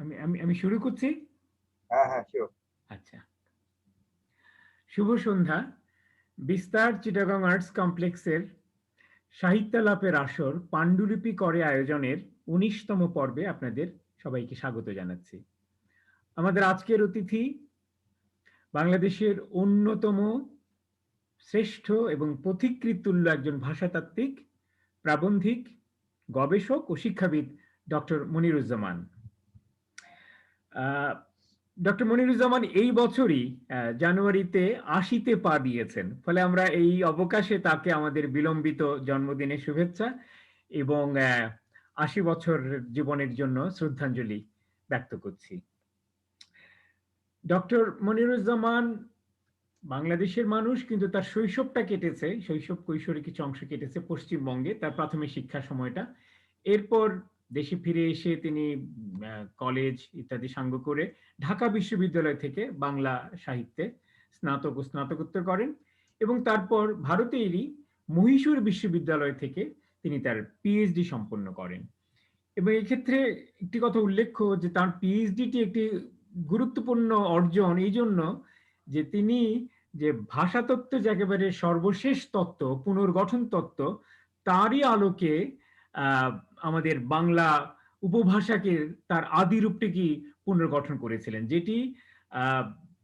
আমি আমি আমি শুরু করছি। হ্যাঁ, হ্যাঁ, শিওর। আচ্ছা, শুভ সন্ধ্যা। বিস্তার চিটাগং আর্টস কমপ্লেক্সের সাহিত্যালাপের আসর পাণ্ডুলিপি করে আয়োজনের ১৯তম পর্বে আপনাদের সবাইকে স্বাগত জানাচ্ছি। আমাদের আজকের অতিথি বাংলাদেশের অন্যতম শ্রেষ্ঠ এবং পথিকৃৎ তুল্য একজন ভাষাতাত্ত্বিক, প্রাবন্ধিক, গবেষক ও শিক্ষাবিদ ডক্টর মনিরুজ্জামান। ডক্টর মনিরুজ্জামান এই বছরই জানুয়ারিতে ৮০-তে পা দিয়েছেন। ফলে আমরা এই অবকাশে তাকে আমাদের বিলম্বিত জন্মদিনের শুভেচ্ছা এবং ৮০ বছর জীবনের জন্য শ্রদ্ধাঞ্জলি ব্যক্ত করছি। ডক্টর মনিরুজ্জামান বাংলাদেশের মানুষ, কিন্তু তার শৈশবটা কেটেছে, শৈশব কৈশোরে কিছু অংশ কেটেছে পশ্চিমবঙ্গে, তার প্রাথমিক শিক্ষার সময়টা। এরপর দেশে ফিরে এসে তিনি কলেজ ইত্যাদি সাঙ্গ করে ঢাকা বিশ্ববিদ্যালয় থেকে বাংলা সাহিত্যে স্নাতক ও স্নাতকোত্তর করেন এবং তারপর ভারতেরই মহীশূর বিশ্ববিদ্যালয় থেকে তিনি তার পিএইচডি সম্পন্ন করেন। এবং এক্ষেত্রে একটি কথা উল্লেখ্য যে তার পিএইচডিটি একটি গুরুত্বপূর্ণ অর্জন এই জন্য যে তিনি যে ভাষাতত্ত্ব, যে একেবারে সর্বশেষ তত্ত্ব, পুনর্গঠন তত্ত্ব, তারই আলোকে আমাদের বাংলা উপভাষাকে তার আদি রূপটিকে পুনর্গঠন করেছিলেন, যেটি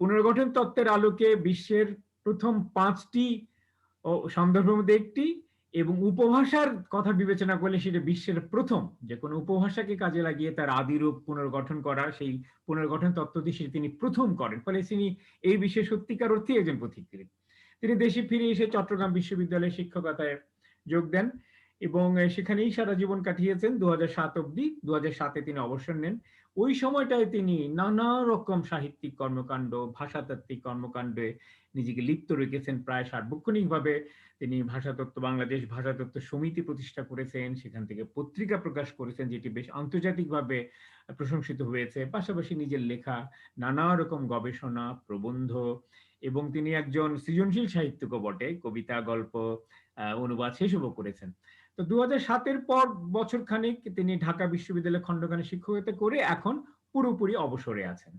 পুনর্গঠন তত্ত্বের আলোকে বিশ্বের প্রথম 5টি সন্দর্ভের মধ্যে একটি, এবং উপভাষার কথা বিবেচনা করলে সেটা বিশ্বের প্রথম যে কোনো উপভাষাকে কাজে লাগিয়ে তার আদিরূপ পুনর্গঠন করা, সেই পুনর্গঠন তত্ত্বটি সেটি তিনি প্রথম করেন। ফলে তিনি এই বিশ্বে সত্যিকার অর্থে একজন পথিকৃৎ। তিনি দেশে ফিরে এসে চট্টগ্রাম বিশ্ববিদ্যালয়ে শিক্ষকতায় যোগ দেন এবং সেখানেই সারা জীবন কাটিয়েছেন 2007 অবধি। 2007-এ তিনি অবসর নেন। ওই সময়টায় তিনি নানা রকম সাহিত্যিক কর্মকাণ্ড, ভাষাতাত্ত্বিক কর্মকাণ্ডে নিজেকে লিপ্ত রেখেছেন প্রায় সার্বক্ষণিকভাবে। তিনি ভাষাতত্ত্ব, বাংলাদেশ ভাষাতত্ত্ব সমিতি প্রতিষ্ঠা করেছেন, সেখান থেকে পত্রিকা প্রকাশ করেছেন যেটি বেশ আন্তর্জাতিকভাবে প্রশংসিত হয়েছে। পাশাপাশি নিজের লেখা নানা রকম গবেষণা, প্রবন্ধ, এবং তিনি একজন সৃজনশীল সাহিত্যিকও বটে, কবিতা, গল্প, অনুবাদ সেসবও করেছেন। তো 2007-এর পর বছর খানেক তিনি ঢাকা বিশ্ববিদ্যালয়ে খণ্ডকালীন শিক্ষকতা করে এখন পুরোপুরি অবসরে আছেন।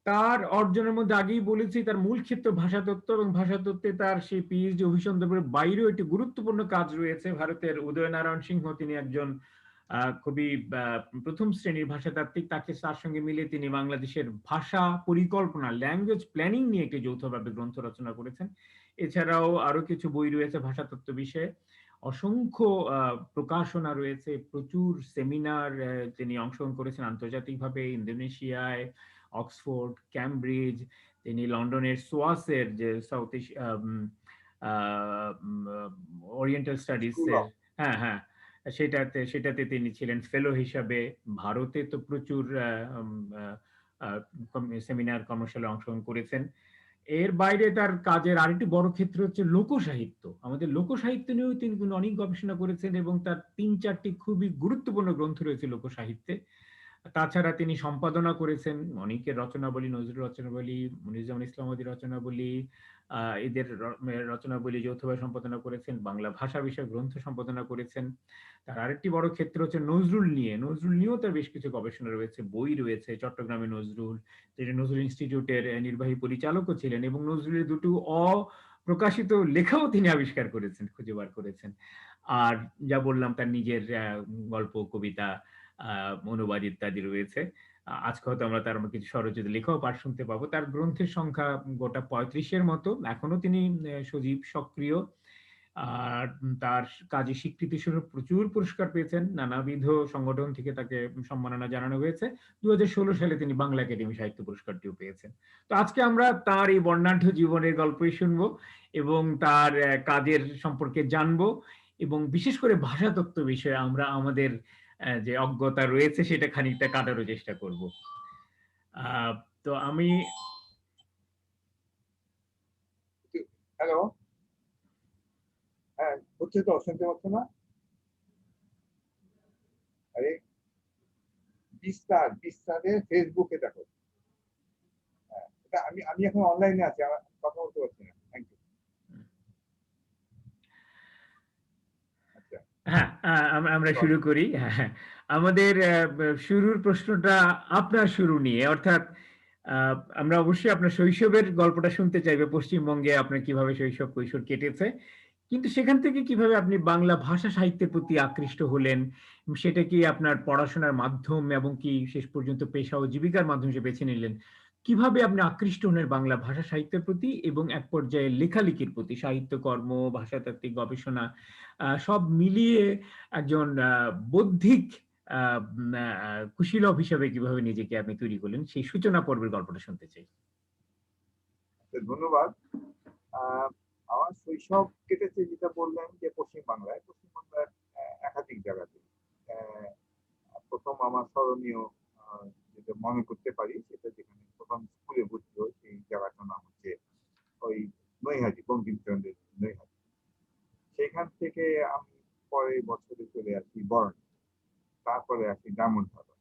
তার অর্জনের মধ্যে আগেই বলেছি তার মূল ক্ষেত্র ভাষাতত্ত্ব, এবং ভাষাতত্ত্বে তার সেই পিএইচডি অভিসন্দর্ভের বাইরেও একটি গুরুত্বপূর্ণ কাজ রয়েছে। ভারতের উদয়নারায়ণ সিংহ, তিনি একজন খুবই প্রথম শ্রেণীর ভাষাতাত্ত্বিক, তার সঙ্গে মিলে তিনি বাংলাদেশের ভাষা পরিকল্পনা, ল্যাঙ্গুয়েজ প্ল্যানিং নিয়ে একটি যৌথভাবে গ্রন্থ রচনা করেছেন। এছাড়াও আরো কিছু বই রয়েছে ভাষাতত্ত্ব বিষয়ে, অসংখ্য প্রকাশনা রয়েছে, প্রচুর সেমিনার তিনি অংশগ্রহণ করেছেন আন্তর্জাতিকভাবে, ইন্দোনেশিয়ায়, অক্সফোর্ড, ক্যামব্রিজ, তিনি লন্ডনের সোয়াসের যে সাউথ ওরিয়েন্টাল স্টাডিজ স্কুল এর, অফ। হ্যাঁ হ্যাঁ, সেটাতে তিনি ছিলেন ফেলো হিসাবে। ভারতে তো প্রচুর সেমিনার কর্মশালায় অংশগ্রহণ করেছেন। এর বাইরে তার কাজের আরেকটি বড় ক্ষেত্র হচ্ছে লোকসাহিত্য। আমাদের লোকসাহিত্য নিয়েও তিনি অনেক গবেষণা করেছেন এবং তার 3-4টি খুবই গুরুত্বপূর্ণ গ্রন্থ রয়েছে লোকসাহিত্যে। তাছাড়া তিনি সম্পাদনা করেছেন অনেকের রচনাবলী, নজরুল রচনাবলী, মনিরুজ্জামান ইসলামাবাদীর রচনাবলী, এদের রচনাবলী যৌথভাবে সম্পাদনা করেছেন, বাংলা ভাষা বিষয়ক গ্রন্থ সম্পাদনা করেছেন। তার আরেকটি বড় ক্ষেত্র হচ্ছে নজরুল নিয়ে। নজরুল নিয়েও তার বেশ কিছু গবেষণা রয়েছে, বই রয়েছে, চট্টগ্রামে নজরুল, যেটা নজরুল ইনস্টিটিউটের নির্বাহী পরিচালকও ছিলেন, এবং নজরুলের দুটো অপ্রকাশিত লেখাও তিনি আবিষ্কার করেছেন, খুঁজে বার করেছেন। আর যা বললাম তার নিজের গল্প, কবিতা, অনুবাদ ইত্যাদি রয়েছে। আজকে হয়তো আমরা তার কিছু স্বরচিত লেখাও পাঠ শুনতে পাবো। তার গ্রন্থের সংখ্যা গোটা 35-এর মতো। এখনো তিনি সজীব, সক্রিয়। আর তার কাজে স্বীকৃতি স্বরূপ প্রচুর পুরস্কার পেয়েছেন, নানাবিধ সংগঠন থেকে তাকে সম্মাননা জানানো হয়েছে। 2016 সালে তিনি বাংলা একাডেমি সাহিত্য পুরস্কারটিও পেয়েছেন। তো আজকে আমরা তার এই বর্ণাঢ্য জীবনের গল্পই শুনবো এবং তার কাজের সম্পর্কে জানবো, এবং বিশেষ করে ভাষাতত্ত্ব বিষয়ে আমরা আমাদের যে অজ্ঞতা রয়েছে সেটা খানিকটা কাটারও চেষ্টা করব। আহ তো আমি হ্যালো। হ্যাঁ, হচ্ছে তো, শুনতে পাচ্ছ না? আরে, বিস্তারের ফেসবুকে দেখো। হ্যাঁ, এটা আমি আমি এখন অনলাইনে আছি, আমার কথা বলতে পারছি না। Thank you. আচ্ছা। হ্যাঁ, আমরা শুরু সরি। করি। হ্যাঁ, হ্যাঁ। আমাদের শুরুর প্রশ্নটা আপনার শুরু নিয়ে। অর্থাৎ আ আমরা অবশ্যই আপনার শৈশবের গল্পটা শুনতে চাইবো। পশ্চিমবঙ্গে আপনার কিভাবে শৈশব কৈশোর কেটেছে। কিন্তু সেখান থেকে কিভাবে আপনি বাংলা ভাষা সাহিত্যের প্রতি আকৃষ্ট হলেন? সেটা কি আপনার পড়াশোনার মাধ্যম এবং কি শেষ পর্যন্ত পেশা ও জীবিকার মাধ্যম হিসেবে বেছে নিলেন? কিভাবে আপনি আকৃষ্ট হলেন বাংলা ভাষা সাহিত্যের প্রতি এবং এক পর্যায়ে লেখালেখির প্রতি? সাহিত্যকর্ম, ভাষাতাত্ত্বিক গবেষণা সব মিলিয়ে একজন বৌদ্ধিক আ কুশীলব হিসেবে কিভাবে নিজেকে আপনি তৈরি করলেন? সেই সূচনা পর্বের গল্পটা শুনতে চাই। ধন্যবাদ। আ আমার শৈশব কেটেছে যেটা বললেন যে পশ্চিমবাংলায়। পশ্চিমবাংলার একাধিক জায়গাতে। প্রথম আমার স্মরণীয় আ যেটা মনে করতে পারি সেটা যেখানে ১ম স্কুলে ভর্তি হই সেই জায়গাটার নাম হচ্ছে ওই নৈহাটি, বঙ্কিমচন্দ্রের নৈহাটি। সেখান থেকে আমি পরের বছরে চলে আসি বরণ। তারপরে আসি ডায়মন্ড হারবার।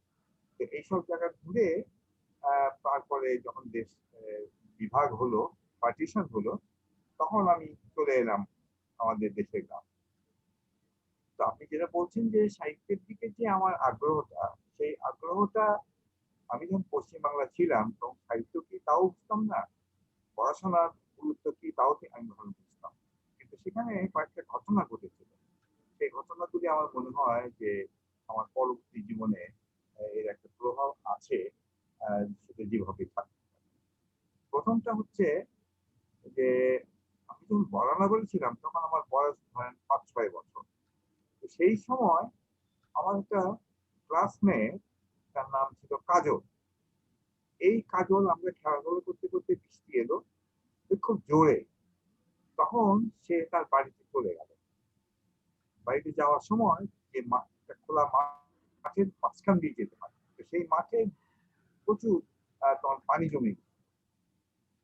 তো এইসব জায়গা ঘুরে আ তারপরে যখন দেশ বিভাগ হলো, পার্টিশন হলো, তখন আমি চলে এলাম আমাদের দেশের গ্রামে। তো আপনি যেটা বলছেন যে সাহিত্যের দিকে যে আমার আগ্রহটা, সেই আগ্রহটা আমি যখন পশ্চিমবাংলা ছিলাম তখন সাহিত্য কি তাও বুঝতাম না। পড়াশোনার গুরুত্ব কি তাও আমি ভালো বুঝতাম। কিন্তু সেখানে কয়েকটা ঘটনা ঘটেছিল। সেই ঘটনাগুলি আমার মনে হয় যে আমার পরবর্তী জীবনে এর একটা প্রভাব আছে সেটা যেভাবে থাকে। ১ম টা হচ্ছে যে আমি যখন বরানগরে ছিলাম তখন আমার বয়স ধরেন ৫-৬ বছর। তো সেই সময় আমার একটা ক্লাসমেট তার নাম ছিল কাজল। এই কাজল আমরা খেলাধুলা করতে, করতে বৃষ্টি এলো খুব জোরে। তখন সে তার বাড়িতে চলে গেল। বাড়িতে যাওয়ার সময় যে একটা খোলা মাঠের মাঝখান দিয়ে যেতে হয়। তো সেই মাঠে প্রচুর তখন পানি জমে গেছে।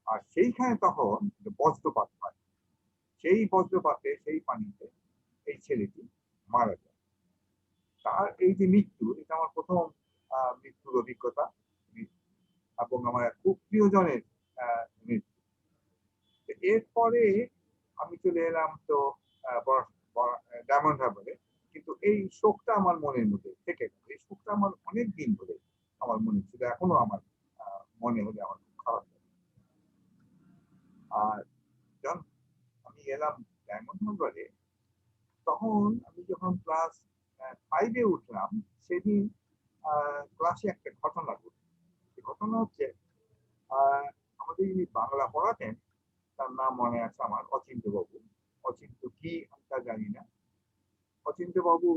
আর সেইখানে তখন বজ্রপাত হয়। সেই বজ্রপাতে সেই পানিতে এই ছেলেটি মারা যায়। তার এই যে মৃত্যু এটা আমার ১ম মৃত্যুর অভিজ্ঞতা এবং আমার খুব প্রিয়জনের মৃত্যু। এরপরে আমি চলে এলাম তো ডায়মন্ড হারবারে। কিন্তু এই শোকটা আমার মনের মধ্যে থেকে গেল। এই শোকটা আমার অনেক দিন ধরে আমার মনে ছিল। এখনো আমার মনে হলে আমার খুব খারাপ লাগে। আর যখন আমি এলাম ডায়মন্ড হারবারে তখন আমি যখন ক্লাস 5 এ উঠলাম সেদিন ক্লাসে একটা ঘটনা ঘটল। সেই ঘটনা হচ্ছে আ আমাদের যিনি বাংলা পড়াতেন তার নাম মনে আছে আমার অচিন্ত্যবাবু। অচিন্ত্য কি আমি তা জানি না। অচিন্ত্যবাবু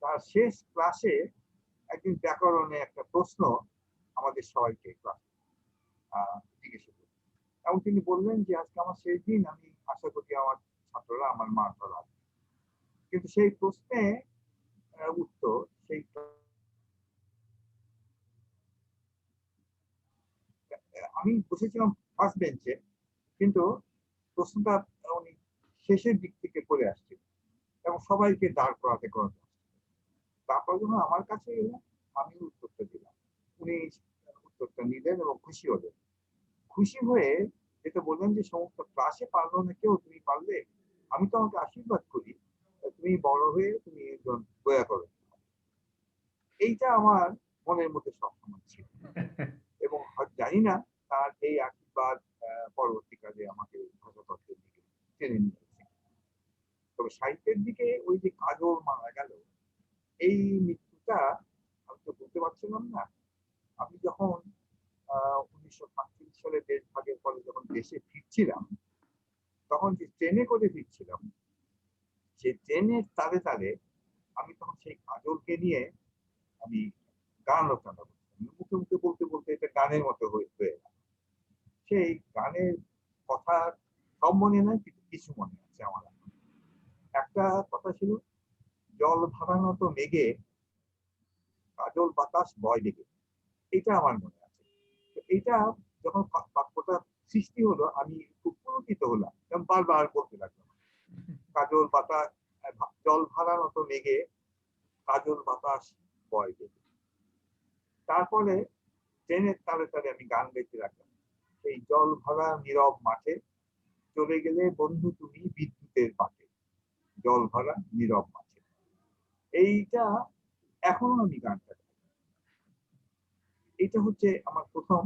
তার শেষ ক্লাসে একদিন ব্যাকরণে একটা প্রশ্ন আমাদের সবাইকে ক্লাসে জিজ্ঞেস করলেন। এবং তিনি বললেন যে আজকে আমার শেষ দিন আমি আশা করি আমার ছাত্ররা আমার মার্কটা রাখবে। কিন্তু সেই প্রশ্নে উত্তর সেই আমি বসেছিলাম ফার্স্ট বেঞ্চে কিন্তু প্রশ্নটা উনি শেষের দিক থেকে করে আসছিল এবং সবাইকে দাঁড় করাতে করাতে আসছিল। তারপর যখন আমার কাছে এলেন আমি উত্তরটা দিলাম। উনি উত্তরটা নিলেন এবং খুশি হলেন। খুশি হয়ে যেটা বললেন যে সমস্ত ক্লাসে পারলো না কেউ তুমি পারলে আমি তোমাকে আশীর্বাদ করি তুমি বড় হয়ে তুমি একজন দয়া করো। এইটা আমার মনের মধ্যে সবসময় ছিল এবং জানি না তার এই আশীর্বাদ পরবর্তীকালে আমাকে ভাষাতত্ত্বের দিকে টেনে নিয়েছে। তবে সাহিত্যের দিকে ওই যে কাজল মারা গেল এই মৃত্যুটা আমি তো বুঝতে পারছিলাম না। আমি যখন ১৯৪৭ সালে দেশ ভাগের পরে যখন দেশে ফিরছিলাম তখন যে ট্রেনে করে ফিরছিলাম সেই ট্রেনের তালে তালে আমি তখন সেই কাজলকে নিয়ে আমি গান রচনা করছিলাম। মুখে মুখে বলতে বলতে এটা গানের মতো হয়ে গেল। সেই গানের কথা সব মনে নাই কিন্তু কিছু মনে আছে আমার এখন। একটা কথা ছিল জল ভাড়ানো তো মেঘে কাজল বাতাস বয় ডেকে। এটা আমার মনে আছে। তো এইটা যখন বাক্যটা সৃষ্টি হলো আমি খুব পুলকিত হলাম এবং বারবার বলতে লাগলাম কাজল বাতাস জল ভাড়ার মতো মেঘে কাজল বাতাস বয় ডেকে। তারপরে ট্রেনের তালে তালে আমি গান গাইতে লাগলাম সেই জল ভরা নীরব মাঠে চলে গেলে বন্ধু তুমি বিদ্যুতের পাটে জল ভরা নীরব মাঠে। এইটা এখনো আমি গানটা গাই। এটা হচ্ছে আমার প্রথম।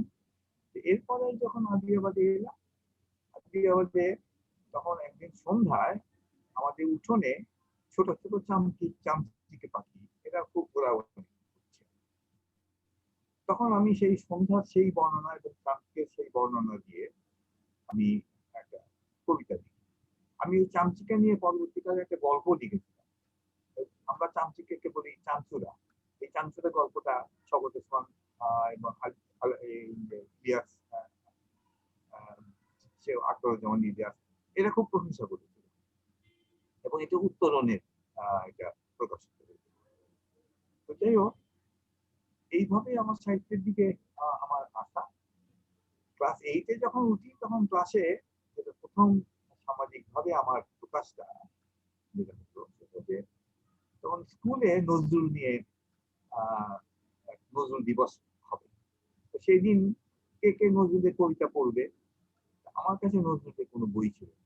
এরপরে যখন আদিয়াবাদে এলাম, আদিয়াবাদে তখন একদিন সন্ধ্যায় আমাদের উঠোনে ছোট ছোট চামচিকে পাখি এরা খুব ঘোরাঘুরি করছে। তখন আমি সেই সন্ধ্যার সেই বর্ণনা এবং চামচিকের সেই বর্ণনা দিয়ে আমি একটা কবিতা লিখি। আমি ওই চামচিকা নিয়ে পরবর্তীকালে একটা গল্প লিখেছিলাম। আমরা চামচিকে বলি চামচুরা। এই চামচুরা গল্পটা স্বগত ওসমান এবং ইলিয়াস সে আখতারুজ্জামান ইলিয়াস এরা খুব প্রশংসা করেছিল এবং এটা উত্তরণের এটা প্রকাশিত হয়েছিল। তো যাই হোক, এইভাবে আমার সাহিত্যের দিকে আমার আসা। ক্লাস 8-এ যখন উঠি তখন ক্লাসে যেটা প্রথম সামাজিক ভাবে আমার প্রকাশটা যেটা হতো সেটা যে তখন স্কুলে নজরুল নিয়ে নজরুল দিবস হবে। তো সেই দিন কে কে নজরুলের কবিতা পড়বে। আমার কাছে নজরুলের কোনো বই ছিল না।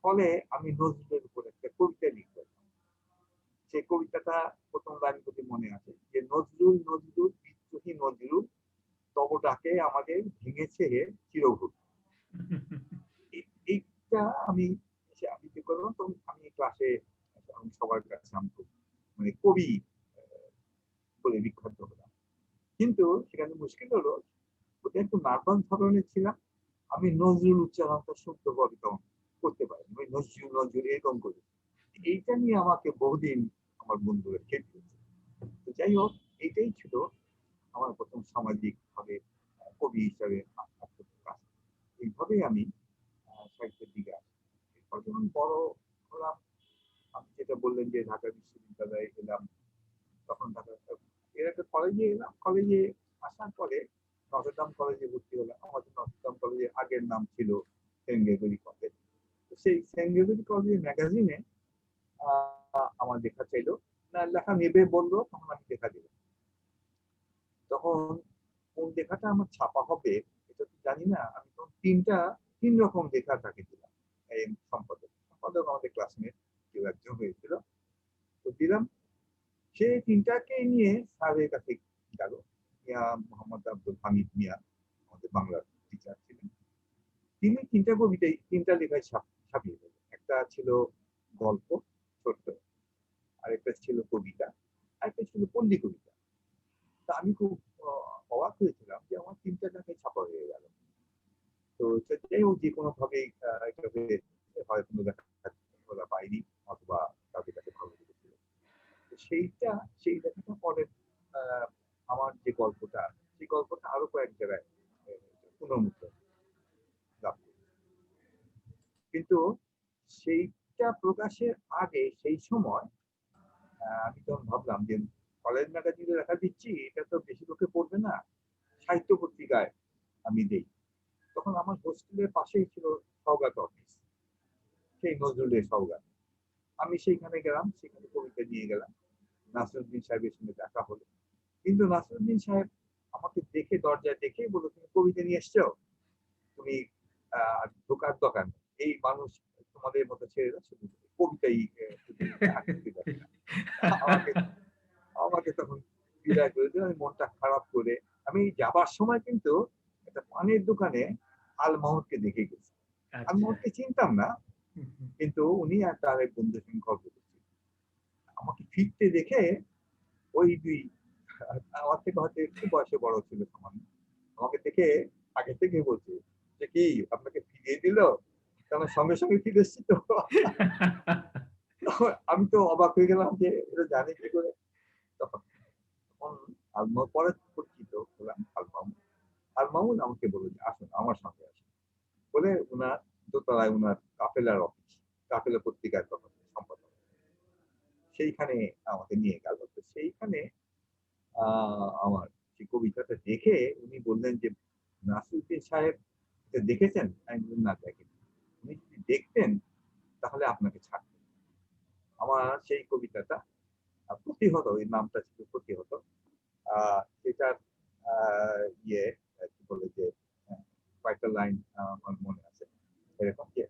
ফলে আমি নজরুলের উপর একটা কবিতা লিখলাম। সেই কবিতাটা প্রথম লাইন যদি মনে আছে যে নজরুল নজরুল বিদ্রোহী নজরুল তব ডাকে আমাদের ভেঙেছে হে চিরভুল। এইটা আমি আবৃত্তি করলাম। তখন আমি ক্লাসে সবার কাছে আমি খুব মানে কবি বলে বিখ্যাত হলাম। কিন্তু সেখানে মুশকিল হলো ওটা একটু নার্ভাস ধরনের ছিলাম। আমি নজরুল উচ্চারণটা শুদ্ধভাবে তখন করতে পারি ওই নজরুল নজরুল এরকম করি। এইটা নিয়ে আমাকে বহুদিন আমার বন্ধুরা খেপিয়েছে। তো যাই হোক, এইটাই ছিল আমার প্রথম সামাজিক ভাবে কবি হিসাবে আত্মপ্রকাশ। এইভাবেই আমি সাহিত্যের দিকে আসি। এরপর যখন বড় হলাম, আপনি যেটা বললেন যে ঢাকা বিশ্ববিদ্যালয়ে এলাম, তখন ঢাকা এর একটা কলেজে এলাম। কলেজে আসার পরে নটরডেম কলেজে ভর্তি হলাম। আমাদের নটরডেম কলেজের আগের নাম ছিল সেন্ট গ্রেগরি কলেজ। তো সেই সেন্ট গ্রেগরি কলেজের ম্যাগাজিনে আমার লেখা চাইলো, না লেখা নেবে বললো, তখন আমি লেখা দিলাম। তখন কোন লেখাটা আমার ছাপা হবে এটা তো জানি না। আমি তখন তিন রকম লেখা তাকে দিলাম। এই সম্পাদক আমাদের ক্লাসমেট কেউ একজন হয়েছিল, তো দিলাম। সে তিনটাকে নিয়ে স্যারের কাছে গেল। মিয়া মোহাম্মদ আব্দুল হামিদ মিয়া আমাদের বাংলার টিচার ছিলেন। তিনি তিনটা লেখায় ছাপিয়ে দিলেন। একটা ছিল গল্প ছোট্ট, আরেকটা ছিল কবিতা, আরেকটা ছিল পল্লী কবিতা। তা আমি খুব অবাক হয়েছিলাম যে আমার তিনটা লেখায় ছাপা হয়ে গেল। তো যাই হোক, যে কোনো ভাবেই এটা হয় কোনো দেখা পাইনি অথবা তাদের কাছে ভালো লেগেছিল। সেই লেখাটা পরে আমার যে গল্পটা, সেই গল্পটা আরো কয়েক জায়গায় পুনর্মুদ্রণ লাভ করেছে। কিন্তু সেইটা প্রকাশের আগে সেই সময় আমি তখন ভাবলাম যে কলেজ ম্যাগাজিনে লেখা দিচ্ছি, এটা তো বেশি লোকে পড়বে না, সাহিত্য পত্রিকায় আমি দেই। তখন আমার হোস্টেলের পাশেই ছিল সওগাত অফিস, সেই নজরুলের সওগাত। আমি সেইখানে গেলাম, সেখানে কবিতা নিয়ে গেলাম। নাসিরউদ্দিন সাহেবের সঙ্গে দেখা হলো। কিন্তু নাসিরউদ্দিন সাহেব আমাকে দেখে দরজায় দেখেই বলল, তুমি কবিতা নিয়ে এসছো, তুমি ঢোকার দোকান, এই মানুষ তোমাদের মতো ছেলেরা শুধু কবিতাই শুধু আবৃত্তি করে না। আমাকে আমাকে তখন বিদায় করে দিল। আমি মনটা খারাপ করে আমি যাবার সময় কিন্তু একটা পানের দোকানে আল মাহমুদকে দেখে গেছি। আল আচ্ছা। মাহমুদকে চিনতাম না, কিন্তু উনি আর তার এক বন্ধুর সঙ্গে গল্প করছিলেন। আমাকে ফিরতে দেখে ওই দুই আমার থেকে হয়তো একটু বয়সে বড় ছিল সামান্য, আমাকে দেখে আগে থেকে বলছে যে কি আপনাকে ফিরিয়ে দিল, কারণ সঙ্গে সঙ্গে ফিরে এসছি তো। আমি তো অবাক হয়ে গেলাম যে এটা জানে কি করে। তখন তখন আলমা পরে পরিচিত হলাম আল মামুন আমাকে বলল যে আসুন আমার সঙ্গে আসুন বলে ওনার দোতলায় ওনার কাফেলার অফিস, কাফেলা পত্রিকার তখন সম্পাদক, সেইখানে আমাকে নিয়ে গেল। তো সেইখানে আমার সেই কবিতাটা দেখে উনি বললেন যে নাসিরউদ্দিন সাহেব এটা দেখেছেন? আমি বললাম না দেখেনি। উনি যদি দেখতেন তাহলে আপনাকে ছাড়তেন। আমার সেই কবিতাটা প্রতিহত, ওই নামটা ছিল প্রতিহত। সেটার ইয়ে কি বলে যে কয়েকটা লাইন আমার মনে আছে এরকম যে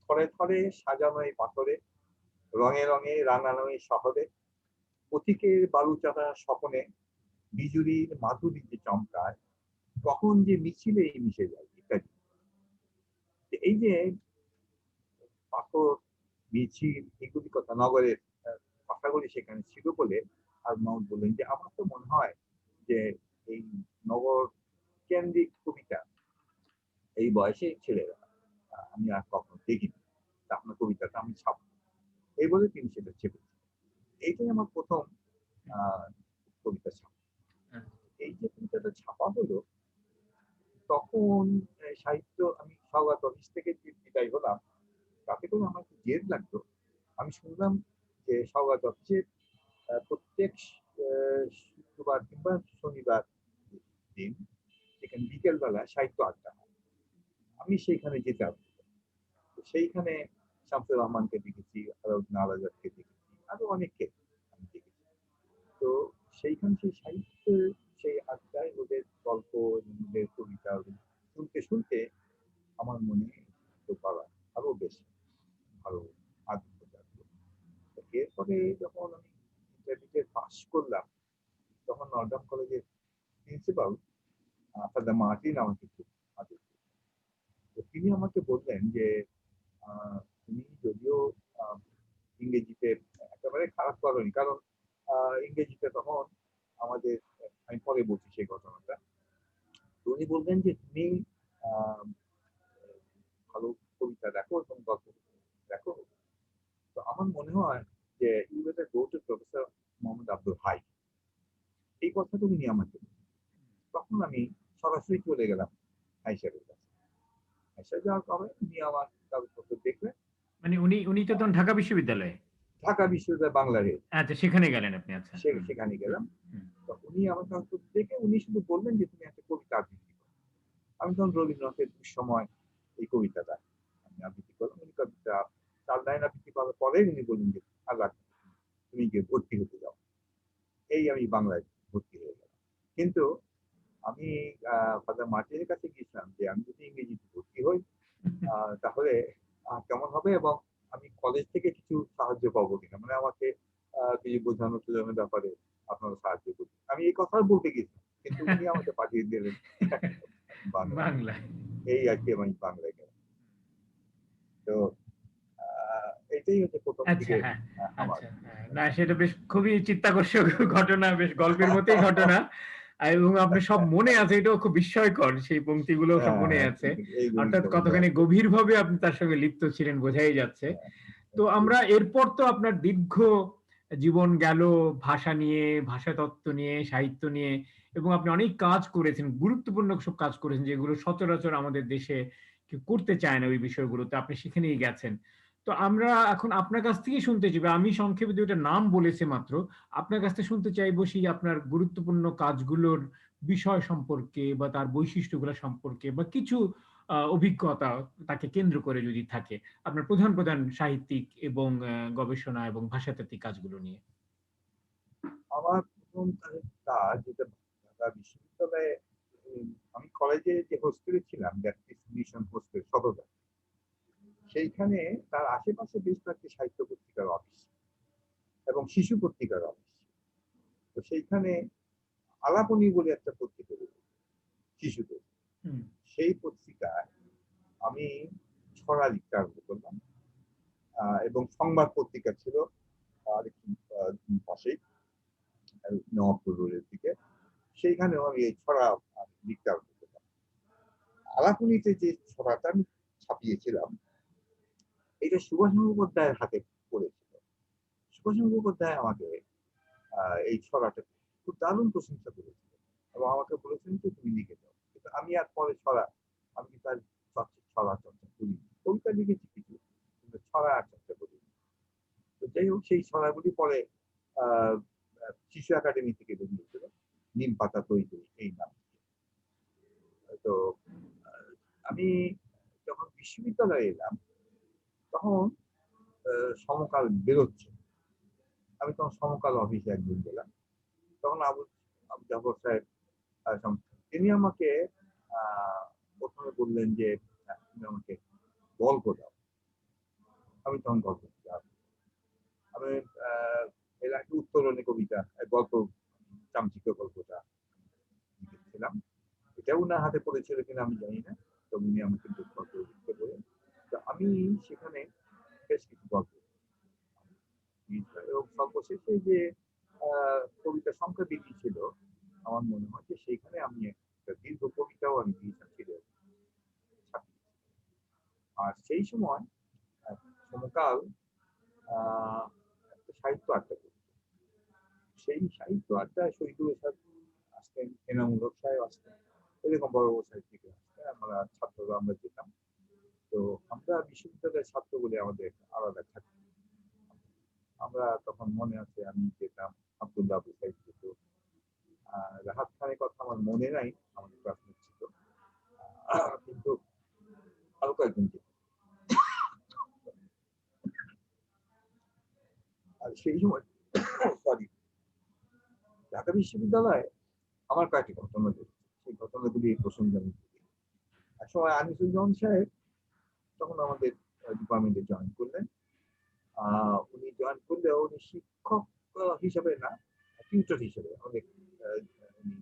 থরে থরে সাজানো এই পাথরে, রঙে রঙে রাঙানো এই শহরে, পথিকের বালুচারা স্বপনে বিজুলির মাধুরী যে চমকায়, কখন যে মিছিলে মিশে যায় ইত্যাদি। এই যে পাথর, মিছিল, এগুলি কথা নগরের কথাগুলি সেখানে ছিল বলে আর মাহমুদ বললেন যে আমার তো মনে হয় যে এই নগর কেন্দ্রিক কবিতা এই বয়সে ছেলেরা আমি আর কখনো দেখিনি। আপনার কবিতাটা আমি ছাপবো, এই বলে তিনি সেটা চেপেছেন। এইটাই আমার প্রথম আহ কবিতা ছাপা। এই যে কবিতাটা ছাপা হলো, তখন সাহিত্য আমি সওগাত অফিস থেকে যে বিদায় হলাম, তাতে করে আমার একটু জেদ লাগতো। আমি শুনলাম যে সওগাত অফিসের প্রত্যেক শুক্রবার কিংবা শনিবার দিন সেখানে বিকেলবেলা সাহিত্য আড্ডা হয়। আমি সেইখানে যেতাম। সেইখানে শামসুর রহমানকে দেখেছি, আলাউদ্দিন আল-আজাদকে দেখেছি, আরো অনেককে আমি দেখেছি। তো সেইখানে সেই সাহিত্যের সেই আড্ডায় ওদের গল্প, ওদের কবিতা শুনতে শুনতে আমার মনে একটু আরো বেশি ভালো আগ্রহ জাগলো। এরপরে যখন আমি ইন্টারমিডিয়েট পাস করলাম, তখন নর্দার্ন কলেজের প্রিন্সিপাল ফাদার মার্টিন আমাকে খুব আদর করতেন। তো তিনি আমাকে বললেন যে তুমি যদিও আহ, ইংরেজিতে একেবারে খারাপ করনি, কারণ ইংরেজিতে তখন আমাদের, আমি পরে বলছি সেই ঘটনাটা। তো উনি বললেন যে তুমি আহ, ভালো কবিতা দেখো এবং গল্প দেখো। তো আমার মনে হয় যে you better go to professor Mohammad Abdul Hai. এই কথাটা উনি আমাকে বললেন। তখন আমি সরাসরি চলে গেলাম হাই সাহেবের কাছে। হাই সাহেব যাওয়ার পরে উনি আমার কাগজপত্র দেখলেন। মানে উনি উনি তো তখন ঢাকা বিশ্ববিদ্যালয়ে। ঢাকা বিশ্ববিদ্যালয় বাংলার আচ্ছা, সেখানে গেলেন আপনি। আচ্ছা। সেখানে হুম, গেলাম। হুম, তো উনি আমার কাগজপত্র দেখে উনি শুধু বললেন যে তুমি একটা কবিতা আবৃত্তি করো। আমি তখন রবীন্দ্রনাথের দুঃসময় এই কবিতাটা আমি আবৃত্তি করলাম। উনি কবিতা 4 লাইন আবৃত্তি করার পরে উনি বললেন যে আর লাগবে না, তুমি গিয়ে ভর্তি হতে যাও। এই আমি বাংলায় ভর্তি হয়ে গেলাম। কিন্তু আমি ফাদার মার্টিনের কাছে গিয়েছিলাম যে আমি যদি ইংরেজিতে ভর্তি হই তাহলে কেমন হবে, এবং আমি কলেজ থেকে কিছু সাহায্য পাবো কিনা, মানে আমাকে কিছু বোঝানো টোঝানোর ব্যাপারে আপনারা সাহায্য করুন। আমি এই কথা বলতে গেছিলাম, কিন্তু উনি আমাকে পাঠিয়ে দিলেন বাংলায়। বাংলায়। এই আর কি আমি বাংলায় গেলাম। তো এটাই হচ্ছে প্রথম আচ্ছা, দিকে হ্যাঁ। আমার। আচ্ছা, হ্যাঁ। না, সেটা বেশ খুবই চিত্তাকর্ষক ঘটনা, বেশ গল্পের মতোই ঘটনা। এবং আপনার সব মনে আছে, এটাও খুব বিস্ময়কর। সেই পংক্তিগুলো সব মনে আছে। এইগুলি অর্থাৎ সব মনে কতখানি আছে। গভীরভাবে আপনি তার সঙ্গে লিপ্ত ছিলেন বোঝাই যাচ্ছে। তো আমরা এরপর তো আপনার দীর্ঘ জীবন গেল ভাষা নিয়ে, ভাষাতত্ত্ব নিয়ে, সাহিত্য নিয়ে, এবং আপনি অনেক কাজ করেছেন, গুরুত্বপূর্ণ সব কাজ করেছেন যেগুলো সচরাচর আমাদের দেশে কেউ করতে চায় না ওই বিষয়গুলোতে। আপনি সেখানেই গেছেন। তো আমরা এখন আপনার কাছ থেকেই শুনতে চাইবো। আমি সংক্ষেপে ২ টা নাম বলেছি মাত্র। আপনার কাছ থেকে শুনতে চাইবো সেই আপনার গুরুত্বপূর্ণ কাজগুলোর বিষয় সম্পর্কে বা তার বৈশিষ্ট্যগুলো সম্পর্কে, বা কিছু অভিজ্ঞতা তাকে কেন্দ্র করে যদি থাকে। আপনার প্রধান প্রধান সাহিত্যিক এবং গবেষণা এবং ভাষাতাত্ত্বিক কাজগুলো নিয়ে। আমার প্রথম কাজ যেটা ঢাকা বিশ্ববিদ্যালয়ে, আমি কলেজে যে হোস্টেলে ছিলাম, ব্যাপটিস্ট মিশন হোস্টেল সদরঘাট, সেইখানে তার আশেপাশে বেশ কয়েকটি সাহিত্য পত্রিকার অফিস এবং শিশু পত্রিকার অফিস। তো সেইখানে আলাপনী বলে একটা পত্রিকা বেরোয় শিশুদের। হুম, সেই পত্রিকায় আমি ছড়া লিখতে আরম্ভ করলাম, এবং সংবাদ পত্রিকা ছিল আরেকটু পাশেই, নবাবপুর রোডের দিকে। সেইখানেও আমি এই ছড়া লিখতে আরম্ভ করলাম। আলাপনীতে যে ছড়াটা আমি ছাপিয়েছিলাম, এটা সুভাষ মুখোপাধ্যায়ের হাতে পড়েছিল। সুভাষ মুখোপাধ্যায় আমাকে এই ছড়াটা খুব দারুণ প্রশংসা করেছিল এবং আমাকে বলেছেন যে তুমি লিখে দাও। কিন্তু আমি আর পরে আমি কিন্তু আর ছড়া চর্চা করি, কবিতা লিখেছি কিছু, কিন্তু ছড়া আর চর্চা করি। তো যাই হোক, সেই ছড়াগুলি পরে আহ শিশু একাডেমি থেকে বেরিয়েছিল, নিম পাতা তৈরি এই নাম। তো আমি যখন বিশ্ববিদ্যালয়ে এলাম, তখন সমকাল বেরোচ্ছে। আমি তখন সমকাল অফিসে একদিন গেলাম। তখন আবু আবু জাফর সাহেব তিনি আমাকে প্রথমে বললেন যে তুমি আমাকে গল্প দাও। আমি তখন গল্প দিলাম। আমি এর আগে উত্তর ধরনের কবিতা, গল্প, চামচিক গল্পটা লিখেছিলাম। এটা উনার হাতে পড়েছিল কিনা আমি জানি না, তো উনি আমাকে গল্প লিখতে বলেন। তো আমি সেখানে বেশ কিছু গল্প এবং সর্বশেষে যে কবিতার সংখ্যা বৃদ্ধি ছিল, আমার মনে হয় যে সেইখানে আমি একটা দীর্ঘ কবিতাও আমি দিয়েছি। আর সেই সময় সমকাল একটা সাহিত্য আড্ডা করি। সেই সাহিত্য আড্ডায় শহীদুল ইসলাম আসতেন, এনামুল হক সাহেব আসতেন, এরকম বড় বড় সাহিত্যিক আসতেন। আমরা ছাত্ররা আমরা যেতাম। তো আমরা বিশ্ববিদ্যালয়ের ছাত্র বলে আমাদের একটা আলাদা থাকতো। আমরা তখন মনে আছে আমি যেতাম, আব্দুল্লাহ আবু সাইদ যেত, রাহাত খানের কথা আমার মনে নাই, আমাদের ক্লাসমেট ছিল, কিন্তু আরো কয়েকজন যেত। আর সেই সময় সরি, ঢাকা বিশ্ববিদ্যালয়ে আমার কয়েকটি ঘটনা ঘটেছে। সেই ঘটনাগুলি এই প্রসঙ্গে আমি বলি। এক সময় আনিসুজ্জামান সাহেব তখন আমাদের ডিপার্টমেন্টে জয়েন করলেন। উনি জয়েন করলেও উনি শিক্ষক হিসেবে না, টিউটর হিসেবে অনেক উনি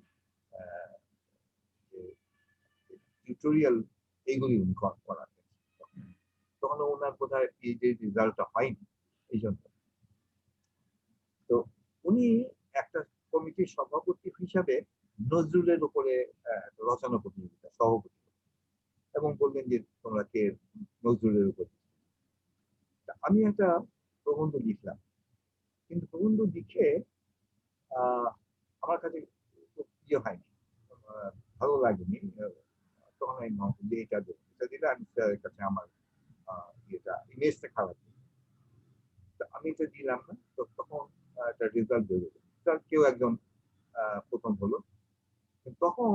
টিউটোরিয়াল এইগুলি উনি করাতেন। তখন ওনার বোধহয় পিএইচডি রেজাল্টটা হয়নি এই জন্য। তো উনি একটা কমিটির সভাপতি হিসাবে নজরুলের উপরে রচনা প্রতিযোগিতা সভাপতি এবং বললেন যে তোমরা কে নজরুলের উপর। আমি একটা প্রবন্ধ লিখলাম, কিন্তু প্রবন্ধ লিখে আমার কাছে ইয়ে হয়নি, ভালো লাগেনি। তখন আমি ভাবলাম যে এটা দিলে আমি স্যারের কাছে আমার ইয়েটা ইমেজটা খারাপ। আমি এটা দিলাম না। তো তখন একটা রেজাল্ট বেরোলো, কেউ একজন প্রথম হলো। তখন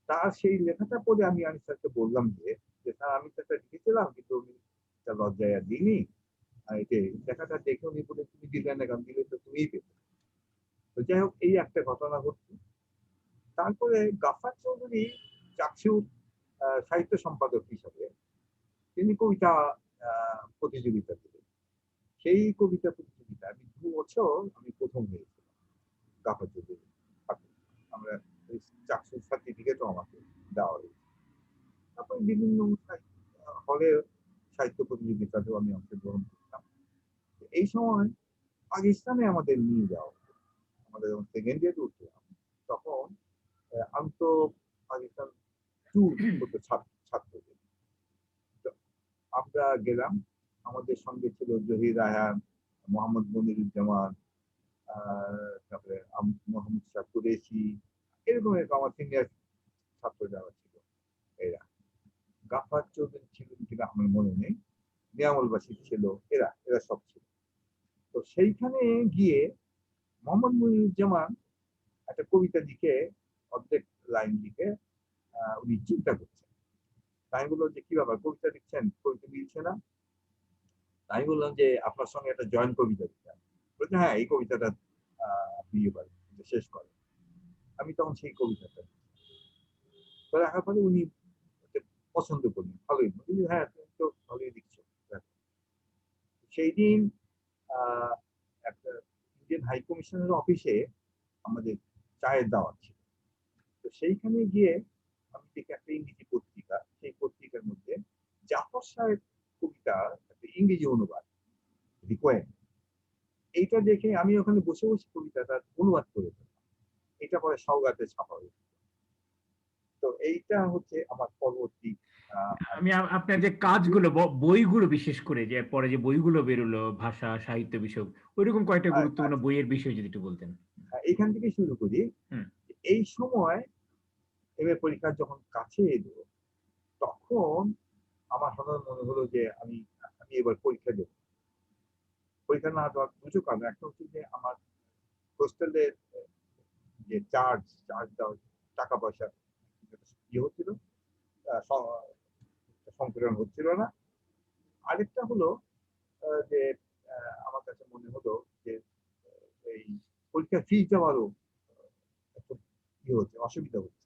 তার সেই লেখাটা পড়ে আমি আনিস স্যারকে বললাম যে স্যার আমি তো একটা লিখেছিলাম, কিন্তু আমি একটা লজ্জায় আর দিইনি। এতে লেখাটা দেখে উনি বলে তুমি দিলে না, কারণ দিলে তো তুমিই পেতে। তো যাই হোক, এই একটা ঘটনা ঘটছে। তারপরে গাফফার চৌধুরী চাকসুর সাহিত্য সম্পাদক হিসাবে তিনি কবিতা প্রতিযোগিতা দিলেন। সেই কবিতা প্রতিযোগিতা আমি 2 বছর আমি প্রথম হয়েছিলাম গাফফার চৌধুরী। আমরা চাকসুর সার্টিফিকেটও আমাকে দেওয়া হয়েছে। তারপরে বিভিন্ন হলে সাহিত্য প্রতিযোগিতাতেও আমি অংশগ্রহণ করতাম। এই সময় পাকিস্তানে আমাদের নিয়ে যাওয়া হতো। আমাদের যখন সেকেন্ড ইয়ারে উঠলাম, তখন আন্ত পাকিস্তান ট্যুর হতো ছাত্রদের। আমরা গেলাম, আমাদের সঙ্গে ছিল জহির রায়হান, মোহাম্মদ মনিরুজ্জামান, তারপরে মোহাম্মদ শাহ কুরেশি, এরকম আমার সিনিয়র ছাত্র যারা ছিল এরা। গাফফার চৌধুরী ছিলেন কিনা আমার মনে নেই, নিয়ামুল বাসির ছিল, এরা এরা সব ছিল। তো সেইখানে গিয়ে মোহাম্মদ মনিরুজ্জামান একটা কবিতা লিখে, অর্ধেক লাইন লিখে উনি চিন্তা করছেন। আমি বললাম যে কি ব্যাপার, কবিতা লিখছেন, কবিতা মিলছে না? আমি বললাম যে আপনার সঙ্গে একটা জয়েন্ট কবিতা লিখতাম। বলছে হ্যাঁ, এই কবিতাটা আপনি শেষ করেন। আমি তখন সেই কবিতাটা রাখার পরে উনি পছন্দ করলেন, ভালোই বললেন হ্যাঁ তুমি তো ভালোই লিখছো। সেই দিন একটা ইন্ডিয়ান হাই কমিশনের অফিসে আমাদের চায়ের দাওয়াত ছিল। তো সেইখানে গিয়ে আমি দেখি একটা ইংরেজি পত্রিকা, সেই পত্রিকার মধ্যে জাফর সাহেব কবিতা একটা ইংরেজি অনুবাদ রিকোয়েন্ট, এইটা দেখে আমি ওখানে বসে বসে কবিতাটা অনুবাদ করে ফেললাম। এটা পরে সওগাতে ছাপা হয়েছে। তো এইটা হচ্ছে আমার পরবর্তী আমি আপনার যে কাজগুলো বইগুলো বিশেষ করে যে পরে যে বইগুলো বেরোলো ভাষা সাহিত্য বিষয়ক, ওইরকম কয়েকটা গুরুত্বপূর্ণ বইয়ের বিষয় যদি একটু বলতেন। এইখান থেকে শুরু করি। এই সময় এমএ পরীক্ষা যখন কাছে এলো, তখন আমার হঠাৎ মনে হলো যে আমি এবার পরীক্ষা দেবো। পরীক্ষা না দেওয়ার দুটো কারণ, একটা হচ্ছে যে আমার হোস্টেলের যে চার্জ দেওয়ার টাকা পয়সা ইয়ে হচ্ছিল, সংকলন হচ্ছিল না। আরেকটা হলো যে আমার কাছে মনে হলো যে এই পরীক্ষা ফি দেওয়ারও একটা ইয়ে হচ্ছে, অসুবিধা হচ্ছে।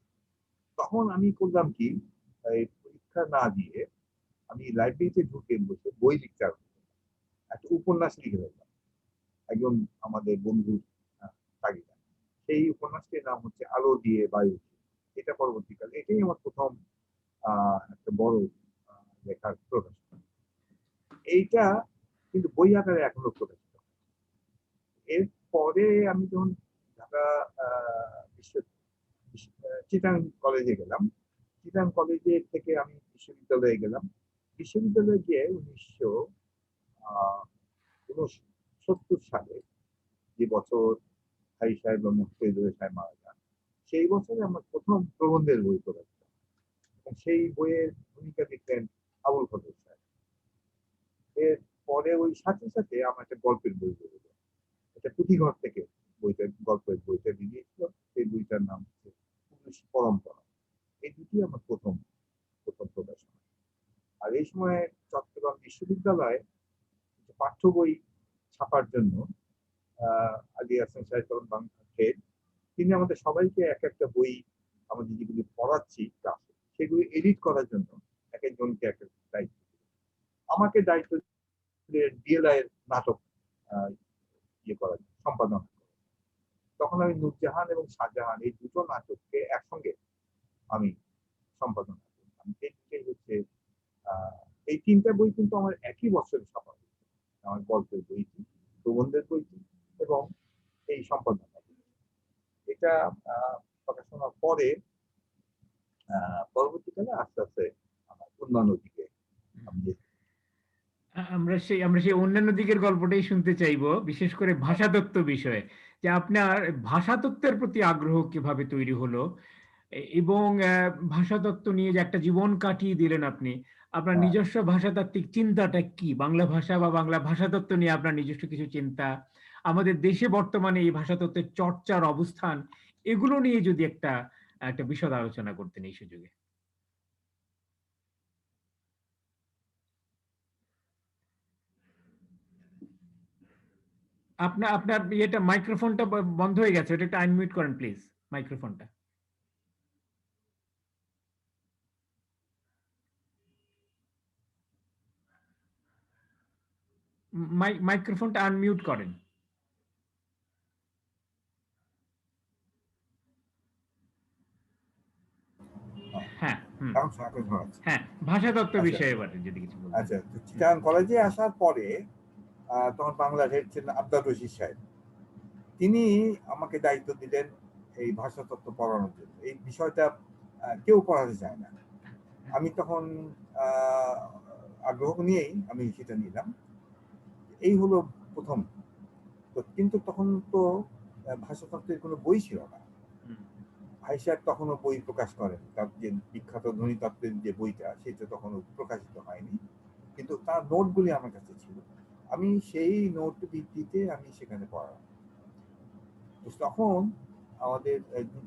তখন আমি করলাম কি, এই পরীক্ষা না দিয়ে আমি লাইব্রেরিতে ঢুকে বসে বই লিখতে আরম্ভ করলাম। একটা উপন্যাস লিখে ফেললাম একজন আমাদের বন্ধুর তাগিদা। সেই উপন্যাসটির নাম হচ্ছে আলো দিয়ে বায়ু। এটা পরবর্তীকালে এটাই আমার প্রথম একটা বড় লেখার প্রকাশনা। এইটা কিন্তু বই আকারে এখনো প্রকাশিত। এরপরে আমি যখন ঢাকা চিটাং কলেজে গেলাম, চিটাং কলেজে থেকে আমি বিশ্ববিদ্যালয়ে গেলাম। বিশ্ববিদ্যালয়ে গিয়ে 1969 সালে, যে বছর ভাই সাহেব বা মুক্তিযোদ্ধা সাহেব মারা যান, সেই বছরে আমার প্রথম প্রবন্ধের বই প্রকাশিত। এবং সেই বইয়ের ভূমিকা দিতেন আবুল ফজল সাহেব। এর পরে ওই সাথে সাথে আমার একটা গল্পের বই বেরোলো। এটা পুঁথিঘর থেকে গল্পের বইটা বেরিয়েছিল। সেই বইটার নাম হচ্ছে পুরুষ পরম্পরা। এই দুটি আমার প্রথম প্রথম প্রকাশনা। আর এই সময় চট্টগ্রাম বিশ্ববিদ্যালয়ে পাঠ্য বই ছাপার জন্য আলী হাসান সাহেব বাংলাদেশ, তিনি আমাদের সবাইকে এক একটা বই, আমাদের যেগুলি পড়াচ্ছি ক্লাসে, সেগুলি এডিট করার জন্য এক একজনকে একটা দায়িত্ব দিলেন। আমাকে দায়িত্ব দিলেন ডিএলআই এর নাটক ইয়ে করার জন্য, সম্পাদনা করার। তখন আমি নূরজাহান এবং শাহজাহান এই দুটো নাটককে একসঙ্গে আমি সম্পাদনা করলাম। এই দুটোই হচ্ছে এই তিনটা বই কিন্তু আমার একই বছরে ছাপা হয়েছে। আমার গল্পের বইটি, প্রবন্ধের বইটি এবং এই সম্পাদনা। এটা প্রকাশনার পরে পরবর্তীকালে আস্তে আস্তে আমার অন্যান্য দিকে আমি আমরা সেই অন্যান্য দিকের গল্পটাই শুনতে চাইবো, বিশেষ করে ভাষাতত্ত্ব বিষয়ে, যে আপনার ভাষাতত্ত্বের প্রতি আগ্রহ কিভাবে তৈরি হলো, এবং ভাষাতত্ত্ব নিয়ে যে একটা জীবন কাটিয়ে দিলেন আপনি, আপনার হ্যাঁ, নিজস্ব ভাষাতাত্ত্বিক চিন্তাটা কি, বাংলা ভাষা বা বাংলা ভাষাতত্ত্ব নিয়ে আপনার নিজস্ব কিছু চিন্তা, আমাদের দেশে বর্তমানে এই ভাষাতত্ত্বের চর্চার অবস্থান, এগুলো নিয়ে যদি একটা একটা বিশদ আলোচনা করতেন এই সুযোগে। আপনার আপনার ইয়েটা, মাইক্রোফোনটা বন্ধ হয়ে গেছে, ওটা একটু আনমিউট করেন প্লিজ, মাইক্রোফোনটা। মাইক্রোফোনটা আনমিউট করেন। হ্যাঁ, হুম, এখন এখন শোনা যাচ্ছে। হ্যাঁ, ভাষাতত্ত্ব আচ্ছা বিষয়ে এবার যদি কিছু বলতেন। আচ্ছা, তো চিটাগাং কলেজে আসার পরে তখন বাংলার হেড ছিলেন আব্দুর রশিদ সাহেব। তিনি আমাকে দায়িত্ব দিলেন এই ভাষাতত্ত্ব পড়ানোর জন্য। এই বিষয়টা কেউ পড়াতে চায় না। আমি তখন আহ, আগ্রহ নিয়েই আমি সেটা নিলাম। এই হলো প্রথম। তো কিন্তু তখন তো ভাষাতত্ত্বের কোনো বই ছিল না। হুম, ভাই সাহেব তখনও বই প্রকাশ করেন, তার যে বিখ্যাত ধ্বনিতত্ত্বের যে বইটা, সেটা তখনও প্রকাশিত হয়নি। কিন্তু তার নোটগুলি আমার কাছে ছিল। আমি সেই নোট ভিত্তিতে আমি সেখানে পড়ালাম। তো তখন আমাদের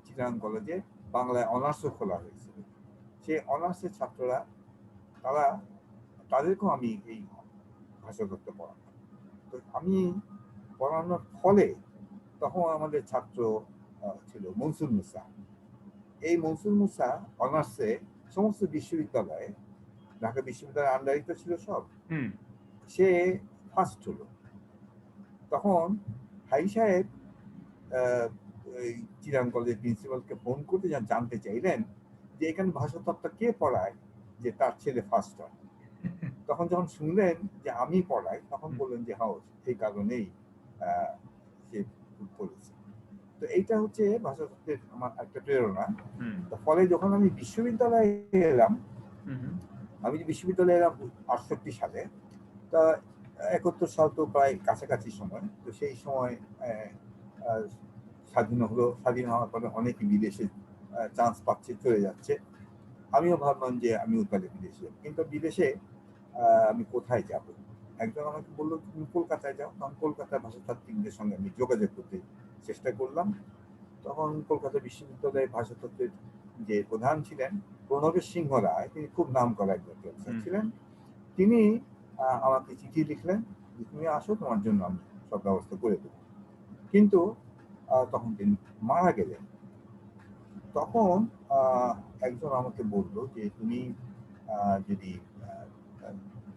চিটাগাং কলেজে বাংলায় অনার্সও খোলা হয়েছিল। সেই অনার্সের ছাত্ররা, তারা, তাদেরকেও আমি এই ভাষাতত্ত্ব পড়াতাম। তো আমি পড়ানোর ফলে তখন আমাদের ছাত্র ছিল মনসুর মুসা। এই মনসুর মুসা অনার্সে সমস্ত বিশ্ববিদ্যালয়ে, ঢাকা বিশ্ববিদ্যালয়ের আন্ডারিত ছিল সব, হুম, সে ফার্স্ট হলো। তখন হাই সাহেব এই চিরাং কলেজের প্রিন্সিপালকে ফোন করতে জানতে চাইলেন যে এখানে ভাষাতত্ত্ব কে পড়ায় যে তার ছেলে ফার্স্ট হয়। তখন যখন শুনলেন যে আমি পড়াই, তখন হুম, বললেন যে হ্যাঁ, এই কারণেই সে করেছে। তো এইটা হচ্ছে ভাষাতত্ত্বের আমার একটা প্রেরণা। হুম, ফলে যখন আমি বিশ্ববিদ্যালয়ে এলাম, হুম, হুম, আমি যে বিশ্ববিদ্যালয়ে এলাম 68 সালে, তা 71 সাল তো প্রায় কাছাকাছি সময়। তো সেই সময় স্বাধীন হলো, স্বাধীন হওয়ার পরে অনেকে বিদেশে চান্স পাচ্ছে, চলে যাচ্ছে। আমিও ভাবলাম যে আমিও তাহলে বিদেশে, কিন্তু বিদেশে আমি কোথায় যাব? একজন আমাকে বললো তুমি কলকাতায় যাও। তখন কলকাতার ভাষাতাত্ত্বিকদের সঙ্গে আমি যোগাযোগ করতে চেষ্টা করলাম। তখন কলকাতা বিশ্ববিদ্যালয়ের ভাষাতত্ত্বের যে প্রধান ছিলেন প্রণবেশ সিংহ রায়, তিনি খুব নাম করা একজন প্রফেসর হুম, ছিলেন। তিনি আমাকে চিঠি লিখলেন যে তুমি আসো, তোমার জন্য আমি সব ব্যবস্থা করে দেবো। কিন্তু তখন তিনি মারা গেলেন। তখন একজন আমাকে বললো যে তুমি যদি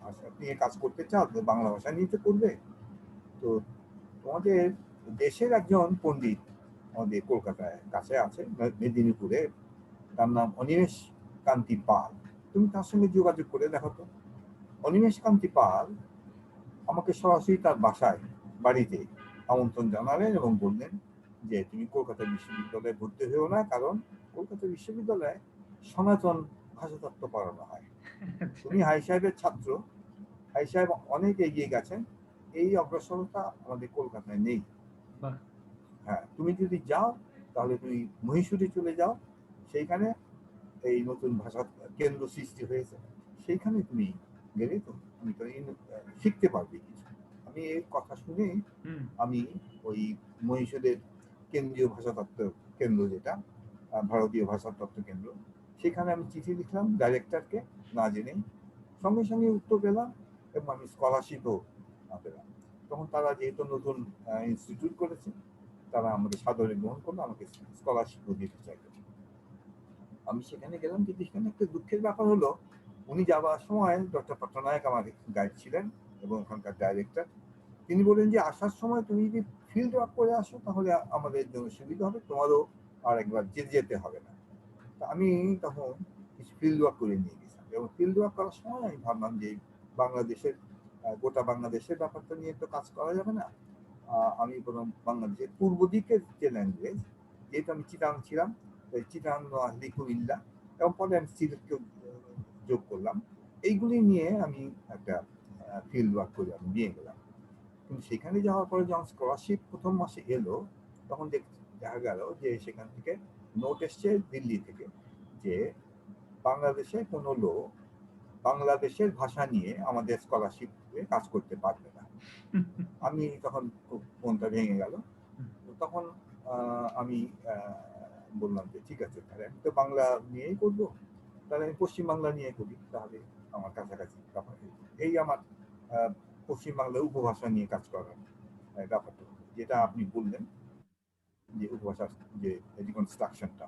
ভাষা নিয়ে কাজ করতে চাও, তো বাংলা ভাষা নিয়ে তো করবে। তো তোমাদের দেশের একজন পণ্ডিত আমাদের কলকাতায় কাছে আছে, মেদিনীপুরে, তার নাম অনিমেষ কান্তি পাল। তুমি তার সঙ্গে যোগাযোগ করে দেখো তো। অনিমেষ কান্তি পাল আমাকে সরাসরি তার বাসায়, বাড়িতে আমন্ত্রণ জানালেন এবং বললেন যে তুমি কলকাতা বিশ্ববিদ্যালয়ে ভর্তি হয়েও না, কারণ কলকাতা বিশ্ববিদ্যালয়ে সনাতন ভাষাতত্ত্ব পড়ানো হয়। তুমি হাই সাহেবের ছাত্র, হাই সাহেব অনেক এগিয়ে গেছেন, এই অগ্রসরতা আমাদের কলকাতায় নেই। হ্যাঁ, তুমি যদি যাও তাহলে তুমি মহীশূরে চলে যাও, সেইখানে এই নতুন ভাষা কেন্দ্র সৃষ্টি হয়েছে, সেইখানে তুমি গেলে তো তুমি তো শিখতে পারবে কিছু। আমি এই কথা শুনে আমি ওই মহীশূরের কেন্দ্রীয় ভাষাতত্ত্ব কেন্দ্র, যেটা ভারতীয় ভাষাতত্ত্ব কেন্দ্র, সেখানে আমি চিঠি লিখলাম ডাইরেক্টরকে, না জেনে। সঙ্গে সঙ্গে উত্তর পেলাম এবং আমি স্কলারশিপও পেলাম। তখন তারা যেহেতু নতুন ইনস্টিটিউট করেছে, তারা আমাদের সাদরে গ্রহণ করলো, আমাকে স্কলারশিপও দিতে চাইল। আমি সেখানে গেলাম, কিন্তু সেখানে একটা দুঃখের ব্যাপার হলো, উনি যাওয়ার সময় ডক্টর পট্টনায়ক আমার গাইড ছিলেন এবং ওখানকার ডাইরেক্টর। তিনি বলেন যে আসার সময় তুমি যদি ফিল্ড ওয়ার্ক করে আসো তাহলে আমাদের জন্য সুবিধা হবে, তোমারও আর একবার যেতে হবে না। তা আমি তখন কিছু ফিল্ড ওয়ার্ক করে নিয়ে গেছিলাম, এবং ফিল্ড ওয়ার্ক করার সময় আমি ভাবলাম যে বাংলাদেশের, গোটা বাংলাদেশের ব্যাপারটা নিয়ে তো কাজ করা যাবে না। আমি বরং বাংলাদেশের পূর্ব দিকের যে ল্যাঙ্গুয়েজ, যেহেতু আমি চিটাং ছিলাম, চিটাং, নোয়াখালী, কুমিল্লা এবং পরে আমি সিলেটকে যোগ করলাম, এইগুলি নিয়ে আমি একটা ফিল্ড ওয়ার্ক করে আমি নিয়ে গেলাম। কিন্তু সেখানে যাওয়ার পরে যখন স্কলারশিপ প্রথম মাসে এলো, তখন দেখা গেল যে সেখান থেকে নোট এসছে দিল্লি থেকে যে বাংলাদেশে কোনো লোক বাংলাদেশের ভাষা নিয়ে আমাদের স্কলারশিপ কাজ করতে পারবে না। আমি তখন খুব মনটা ভেঙে গেল। তখন আমি বললাম যে ঠিক আছে, তাহলে আমি তো বাংলা নিয়েই করবো, তাহলে আমি পশ্চিম বাংলা নিয়ে করি, তাহলে আমার কাছাকাছি ব্যাপার। এই আমার পশ্চিম বাংলার উপভাষা নিয়ে কাজ করার ব্যাপারটা, যেটা আপনি বললেন যে উপভাষার যে রিকনস্ট্রাকশনটা,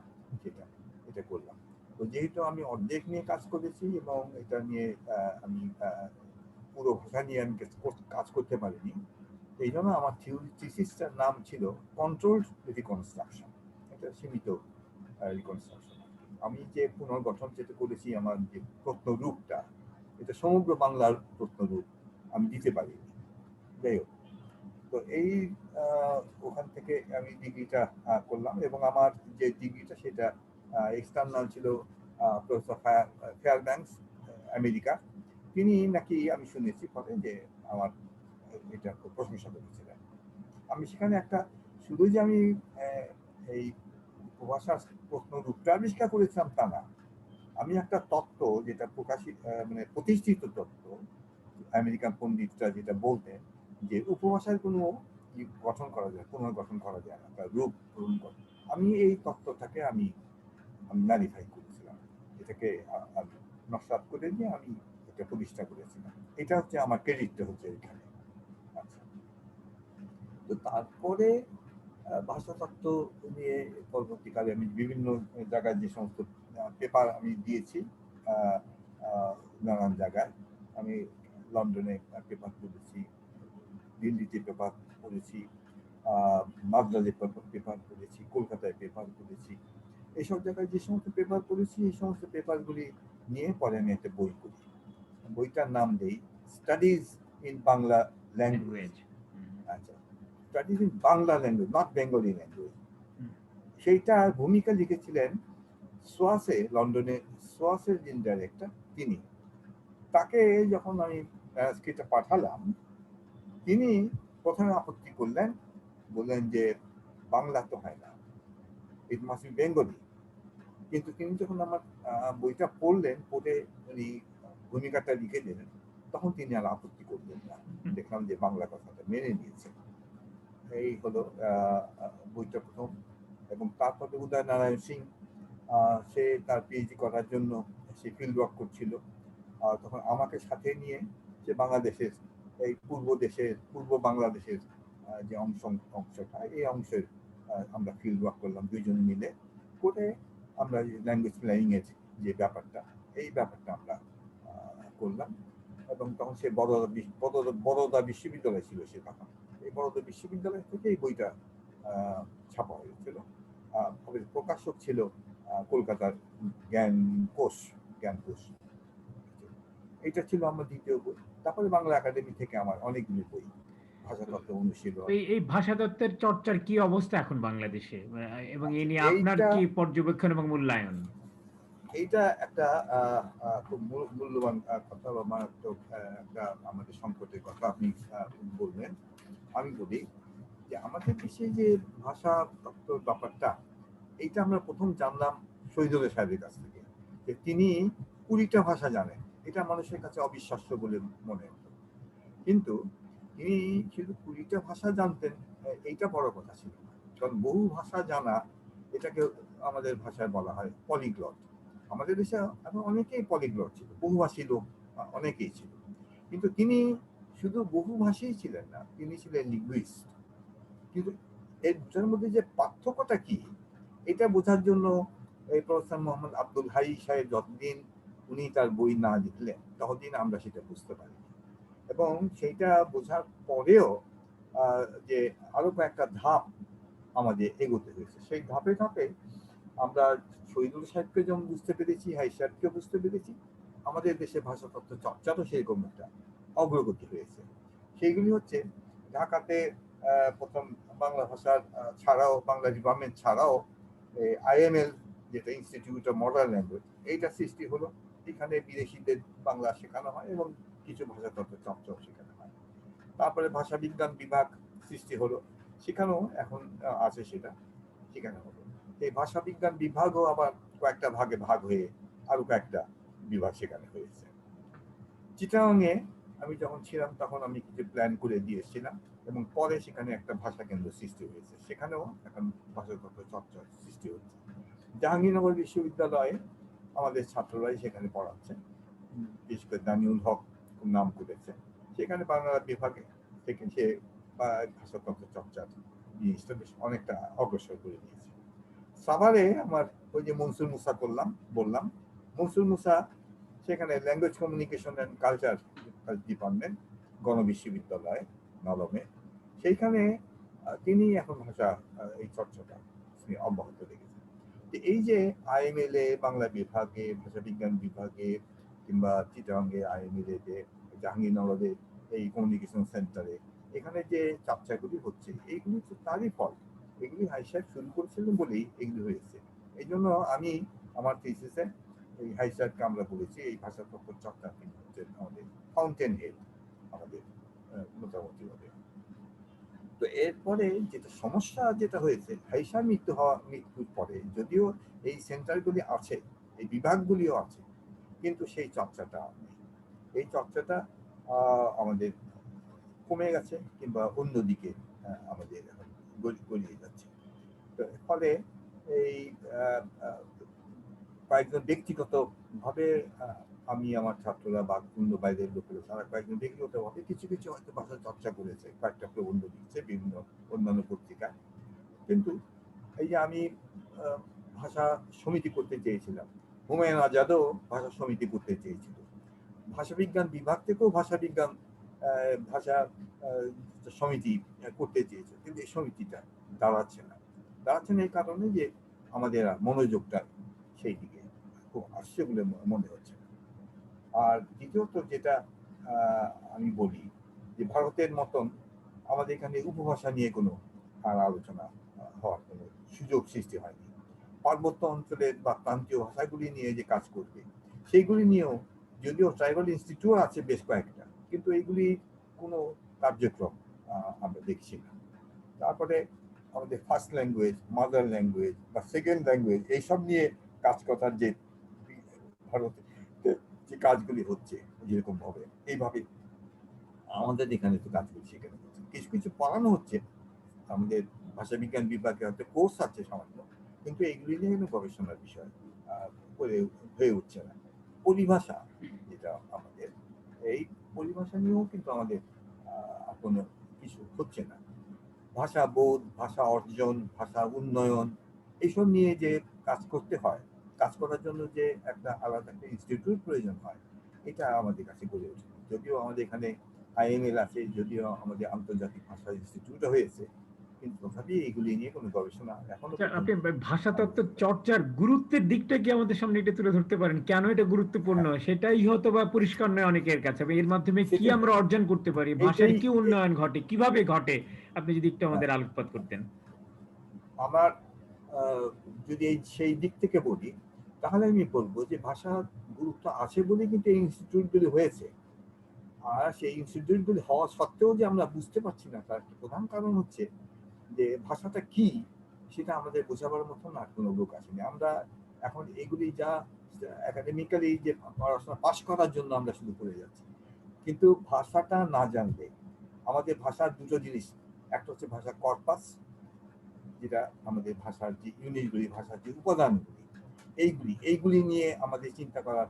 এটা করলাম। তো যেহেতু আমি অর্ধেক নিয়ে কাজ করেছি এবং এটা নিয়ে আমি পুরো ভাষা নিয়ে আমি কাজ করতে পারিনি, এই জন্য আমার থিসিসটার নাম ছিল কন্ট্রোলড রিকনস্ট্রাকশন। এটা সীমিত রিকনস্ট্রাকশন। আমি যে পুনর্গঠন যেটা করেছি, আমার যে প্রত্নরূপটা, এটা সমগ্র বাংলার প্রত্নরূপ আমি দিতে পারি। যাই হোক, তো এই ওখান থেকে আমি ডিগ্রিটা করলাম, এবং আমার যে ডিগ্রিটা সেটা এক্সটার্নাল ছিল প্রফেসর ফেয়ারব্যাঙ্কস, আমেরিকা। তিনি নাকি আমি শুনেছি পরে যে আমার এটা খুব প্রশংসা করেছিলেন। আমি সেখানে একটা, শুধু যে আমি এই উপভাষার প্রশ্নরূপটা আবিষ্কার করেছিলাম তা না, আমি একটা তত্ত্ব, যেটা মানে প্রতিষ্ঠিত তত্ত্ব, আমেরিকান পণ্ডিতরা যেটা বলতেন যে উপভাষার কোনো গঠন করা যায়, পুনর্গঠন করা যায় না, তার রূপ পূরণ করে, আমি এই তত্ত্বটাকে আমি ম্যানিফাই করেছিলাম, এটাকে নস্যাৎ করে দিয়ে আমি এটা প্রতিষ্ঠা করেছিলাম। এটা হচ্ছে আমার ক্রেডিটটা হচ্ছে এখানে। আচ্ছা, তো তারপরে ভাষাতত্ত্ব নিয়ে পরবর্তীকালে আমি বিভিন্ন জায়গায় যে সমস্ত পেপার আমি দিয়েছি, নানান জায়গায় আমি লন্ডনে পেপার পড়েছি, দিল্লিতে পেপার পড়েছি, মাদ্রাজে পেপার পড়েছি, কলকাতায় পেপার পড়েছি। এইসব জায়গায় যে সমস্ত পেপার পড়েছি, এই সমস্ত পেপারগুলি নিয়ে পরে আমি একটা বই করি। বইটার নাম দেই স্টাডিজ ইন বাংলা ল্যাঙ্গুয়েজ। আচ্ছা, studies in Bangla language, not Bengali language. সেইটার ভূমিকা লিখেছিলেন সোয়াসে, লন্ডনে সোয়াসের যিনি ডাইরেক্টর, তিনি। তাকে যখন আমি ম্যানুস্ক্রিপ্টটা পাঠালাম, তিনি প্রথমে আপত্তি করলেন, বললেন যে বাংলা তো হয় না, ইট মাস্ট বি বেঙ্গলি। কিন্তু তিনি যখন আমার বইটা পড়লেন, পড়ে উনি ভূমিকাটা লিখে দিলেন, তখন তিনি আর আপত্তি করলেন না। দেখলাম যে বাংলা কথাটা মেনে নিয়েছেন। এই হলো বইটা প্রথম। এবং তারপরে উদয় নারায়ণ সিং, সে তার পিএইচডি করার জন্য সে ফিল্ড ওয়ার্ক করছিল, তখন আমাকে সাথে নিয়ে সে বাংলাদেশের এই পূর্ব বাংলাদেশের যে অংশটা, এই অংশের আমরা ফিল্ড ওয়ার্ক করলাম দুইজন মিলে করে। আমরা ল্যাঙ্গুয়েজ প্ল্যানিং এর যে ব্যাপারটা, এই ব্যাপারটা আমরা করলাম। এবং তখন সে বরোদা বিশ্ববিদ্যালয় ছিল সে তখন, এই বড়দের বিশ্ববিদ্যালয় থেকে এই বইটা ছাপা হয়েছিল। প্রকাশক ছিল কলকাতার জ্ঞান কোষ। জ্ঞান কোষ এটা ছিল আমার দ্বিতীয় বই। তারপরে বাংলা একাডেমি থেকে আমার অনেকগুলি বই, ভাষাতত্ত্ব অনুশীলন। এই ভাষাতত্ত্বের চর্চার কি অবস্থা এখন বাংলাদেশে, এবং এই নিয়ে আপনার এইটা কি পর্যবেক্ষণ এবং মূল্যায়ন? এইটা একটা খুব মূল্যবান কথা বা মারাত্মক একটা আমাদের সংকটের কথা আপনি বললেন। আমি বলি যে আমাদের দেশে যে ভাষা তত্ত্ব ব্যাপারটা, এইটা আমরা প্রথম জানলাম শহীদুল্লাহ সাহেবের কাছ থেকে, যে তিনি 20টা ভাষা জানেন। এটা মানুষের কাছে অবিশ্বাস্য বলে মনে হতো, কিন্তু তিনি শুধু 20টা ভাষা জানতেন এইটা বড় কথা ছিল না। কারণ বহু ভাষা জানা, এটাকে আমাদের ভাষায় বলা হয় পলিগ্লট। আমাদের দেশে এখন অনেকেই পলিগ্লট ছিল, বহুভাষী লোক অনেকেই ছিল, কিন্তু তিনি শুধু বহুভাষী ছিলেন না, তিনি ছিলেন লিঙ্গুইস্ট। কিন্তু এর দুটার মধ্যে যে পার্থক্যটা কি, এটা বোঝার জন্য এই প্রফেসর মোহাম্মদ আব্দুল হাই সাহেব যতদিন উনি তার বই না লিখলেন ততদিন আমরা সেটা বুঝতে পারি। এবং সেইটা বোঝার পরেও যে আরো কয়েকটা ধাপ আমাদের এগোতে হয়েছে, সেই ধাপে ধাপে আমরা শহীদুল সাহেবকে যেমন বুঝতে পেরেছি, হাই সাহেবকে বুঝতে পেরেছি, আমাদের দেশে ভাষাতত্ত্ব চর্চারও সেরকম একটা অগ্রগতি হয়েছে। সেইগুলি হচ্ছে ঢাকাতে প্রথম বাংলা ভাষার ছাড়াও, বাংলা ডিপার্টমেন্ট ছাড়াও IML, যেটা ইনস্টিটিউট অফ মডার্ন ল্যাঙ্গুয়েজ, এইটা সৃষ্টি হলো। এখানে বিদেশিদের বাংলা শেখানো হয় এবং কিছু ভাষাতত্ত্ব চর্চাও শেখানো হয়। তারপরে ভাষা বিজ্ঞান বিভাগ সৃষ্টি হলো, সেখানেও এখন আছে, সেটা শেখানো হলো। এই ভাষা বিজ্ঞান বিভাগও আবার কয়েকটা ভাগে ভাগ হয়ে আরো কয়েকটা বিভাগ শেখানো হয়েছে। চিটাগাংয়ে আমি যখন ছিলাম তখন আমি কিছু প্ল্যান করে দিয়েছিলাম, এবং পরে সেখানে একটা ভাষা কেন্দ্র সৃষ্টি হয়েছে, সেখানেও এখন ভাষাতত্ত্ব চর্চা সৃষ্টি হচ্ছে। জাহাঙ্গীরনগর বিশ্ববিদ্যালয়ে আমাদের ছাত্ররাই সেখানে পড়াচ্ছে, বিশেষ করে দানিউল হক খুব নাম করেছে, সেখানে বাংলা বিভাগে থেকে সে ভাষাতত্ত্ব চর্চার জিনিসটা বেশ অনেকটা অগ্রসর করে দিয়েছে। সাভারে আমার ওই যে মনসুর মুসা বললাম, মনসুর মুসা সেখানে language communication and culture department, গণবিশ্ববিদ্যালয় নলমে, সেইখানে তিনি এখন ভাষা এই চর্চাটা অব্যাহত রেখেছেন। এই যে IML এ বাংলা বিভাগে, ভাষা বিজ্ঞান বিভাগে, কিংবা চিটাগাংয়ে IML এ, যে জাহাঙ্গীরনগরে এই কমিউনিকেশন সেন্টারে, এখানে যে চর্চাগুলি হচ্ছে, এইগুলি তো তারই ফল। এগুলি হাই সাহেব শুরু করেছিলেন বলেই এগুলি হয়েছে। এই জন্য আমি আমার থিসিসে এই হাই সাহেবকে আমরা বলেছি এই ভাষাতত্ত্ব চর্চা তিনি হচ্ছেন আমাদের ফাউন্টেন হেড, আমাদের মোটামুটি ভাবে। তো এরপরে যেটা সমস্যা যেটা হয়েছে, হাই সাহেব মৃত্যুর পরে যদিও এই সেন্টারগুলি আছে, এই বিভাগগুলিও আছে, কিন্তু সেই চর্চাটা নেই। এই চর্চাটা আমাদের কমে গেছে, কিংবা অন্যদিকে আমাদের গড়িয়ে যাচ্ছে। তো ফলে এই কয়েকজন ব্যক্তিগত ভাবে আমি, আমার ছাত্ররা বা অন্য বাইরের লোকেরা, তারা কয়েকজন ব্যক্তিগত ভাবে কিছু কিছু হয়তো ভাষা চর্চা করেছে, কয়েকটা প্রবন্ধ লিখছে বিভিন্ন অন্যান্য পত্রিকায়। কিন্তু এই যে আমি ভাষা সমিতি করতে চেয়েছিলাম, হুমায়ুন আজাদও ভাষা সমিতি করতে চেয়েছিল, ভাষা বিজ্ঞান বিভাগ থেকেও ভাষা বিজ্ঞান ভাষা সমিতি করতে চেয়েছে, কিন্তু এই সমিতিটা দাঁড়াচ্ছে না এই কারণে যে আমাদের মনোযোগটা সেই দিকে খুব আসছে বলে মনে হচ্ছে। আর দ্বিতীয়ত যেটা আমি বলি, যে ভারতের মতন আমাদের এখানে উপভাষা নিয়ে কোনো আলোচনা হওয়ার কোনো সুযোগ সৃষ্টি হয়নি। পার্বত্য অঞ্চলের বা প্রান্তীয় ভাষাগুলি নিয়ে যে কাজ করবে, সেইগুলি নিয়েও যদিও ট্রাইবাল ইনস্টিটিউট আছে বেশ কয়েকটা, কিন্তু এইগুলি কোনো কার্যক্রম আমরা দেখছি না। তারপরে আমাদের ফার্স্ট ল্যাঙ্গুয়েজ, মাদার ল্যাঙ্গুয়েজ বা সেকেন্ড ল্যাঙ্গুয়েজ, এইসব নিয়ে কাজ করার যে ভারতে যে কাজগুলি হচ্ছে যেরকম ভাবে, এইভাবে আমাদের এখানে তো কাজগুলি শেখানো হচ্ছে, কিছু কিছু পড়ানো হচ্ছে। আমাদের ভাষা বিজ্ঞান বিভাগে হয়তো কোর্স আছে সামান্য, কিন্তু এইগুলি নিয়ে কোনো গবেষণার বিষয় হয়ে উঠছে না। পরিভাষা যেটা আমাদের, এই পরিভাষা নিয়েও কিন্তু আমাদের কোনো কিছু হচ্ছে না। ভাষা বোধ, ভাষা অর্জন, ভাষা উন্নয়ন, এইসব নিয়ে যে কাজ করতে হয়, কাজ করার জন্য যে একটা আলাদা একটা ইনস্টিটিউট প্রয়োজন হয়, এটা আমাদের কাছে গড়ে ওঠে। যদিও আমাদের এখানে আইএমএল আছে, যদিও আমাদের আন্তর্জাতিক ভাষা ইনস্টিটিউট হয়েছে, কিন্তু তথাপি এগুলি নিয়ে কোনো গবেষণা এখনো আচ্ছা, আপনি পর্যন্ত ভাষাতত্ত্ব আমাদের চর্চার গুরুত্বের দিকটা কি আমাদের সামনে এটা তুলে ধরতে পারেন? কেন এটা গুরুত্বপূর্ণ? হ্যাঁ, সেটাই হয়তো বা পরিষ্কার নয় অনেকের কাছে। এর মাধ্যমে কি সেটাই আমরা অর্জন করতে পারি? ভাষার এইটাই কি উন্নয়ন ঘটে? কিভাবে ঘটে? আপনি যদি একটু হ্যাঁ, আমাদের আলোকপাত করতেন। আমার যদি সেই দিক থেকে বলি, তাহলে আমি বলবো যে ভাষার গুরুত্ব আছে বলেই কিন্তু এই ইনস্টিটিউটগুলি হয়েছে। আর সেই ইনস্টিটিউটগুলি হওয়া সত্ত্বেও যে আমরা বুঝতে পারছি না, তার একটা প্রধান কারণ হচ্ছে যে ভাষাটা কি সেটা আমাদের বোঝাবার মতন আর কোনো লোক আসেনি। আমরা এখন এগুলি যা একাডেমিক্যালি যে পড়াশোনা পাশ করার জন্য আমরা শুরু করে যাচ্ছি, কিন্তু ভাষাটা না জানলে আমাদের ভাষার দুটো জিনিস, একটা হচ্ছে ভাষার কর্পাস, যেটা আমাদের ভাষার যে ইউনিটগুলি, ভাষার যে উপাদানগুলি, এইগুলি নিয়ে আমাদের চিন্তা করার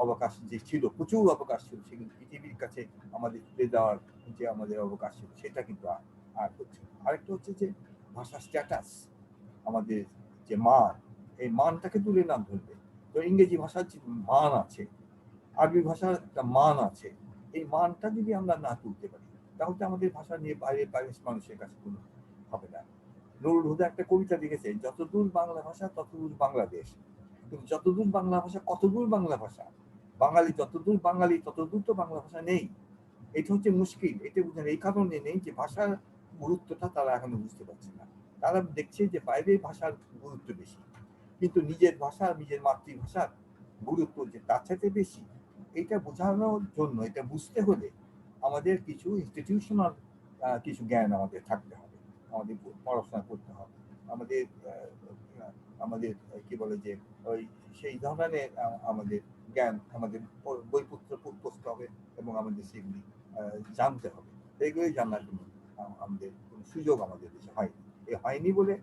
অবকাশ যে ছিল, প্রচুর অবকাশ ছিল, সেগুলো পৃথিবীর কাছে আমাদের তুলে দেওয়ার যে আমাদের অবকাশ ছিল, সেটা কিন্তু আর হচ্ছে না। আরেকটা হচ্ছে যে ভাষার স্ট্যাটাস, আমাদের যে মান, এই মানটাকে তুলে না ধরবে। তো ইংরেজি ভাষার যে মান আছে, আরবি ভাষার একটা মান আছে, এই মানটা যদি আমরা না তুলতে পারি, তাহলে আমাদের ভাষা নিয়ে বাইরের বাইরের মানুষের কাছে কোনো হবে না। নুরুল হুদা একটা কবিতা লিখেছে, যতদূর বাংলা ভাষা ততদূর বাংলাদেশ, কিন্তু যতদূর বাংলা ভাষা কতদূর বাংলা ভাষা, বাঙালি যতদূর বাঙালি ততদূর তো বাংলা ভাষা নেই। এটা হচ্ছে মুশকিল। এটা বুঝেন এই কারণে নেই যে ভাষার গুরুত্বটা তারা এখনো বুঝতে পারছে না। তারা দেখছে যে বাইরের ভাষার গুরুত্ব বেশি, কিন্তু নিজের ভাষা, নিজের মাতৃভাষার গুরুত্ব যে তার চাইতে বেশি, এটা বোঝানোর জন্য, এটা বুঝতে হলে আমাদের কিছু ইনস্টিটিউশনাল কিছু জ্ঞান আমাদের থাকতে হবে, আমাদের পড়াশোনা করতে হবে, আমাদের আমাদের কি বলে যে ওই সেই ধরনের আমাদের জ্ঞান আমাদের বইপত্র পড়তে হবে, এবং আমাদের সেগুলি জানতে হবে। এগুলি জানার জন্য আমাদের কোনো সুযোগ আমাদের দেশে হয়নি। এই হয়নি বলে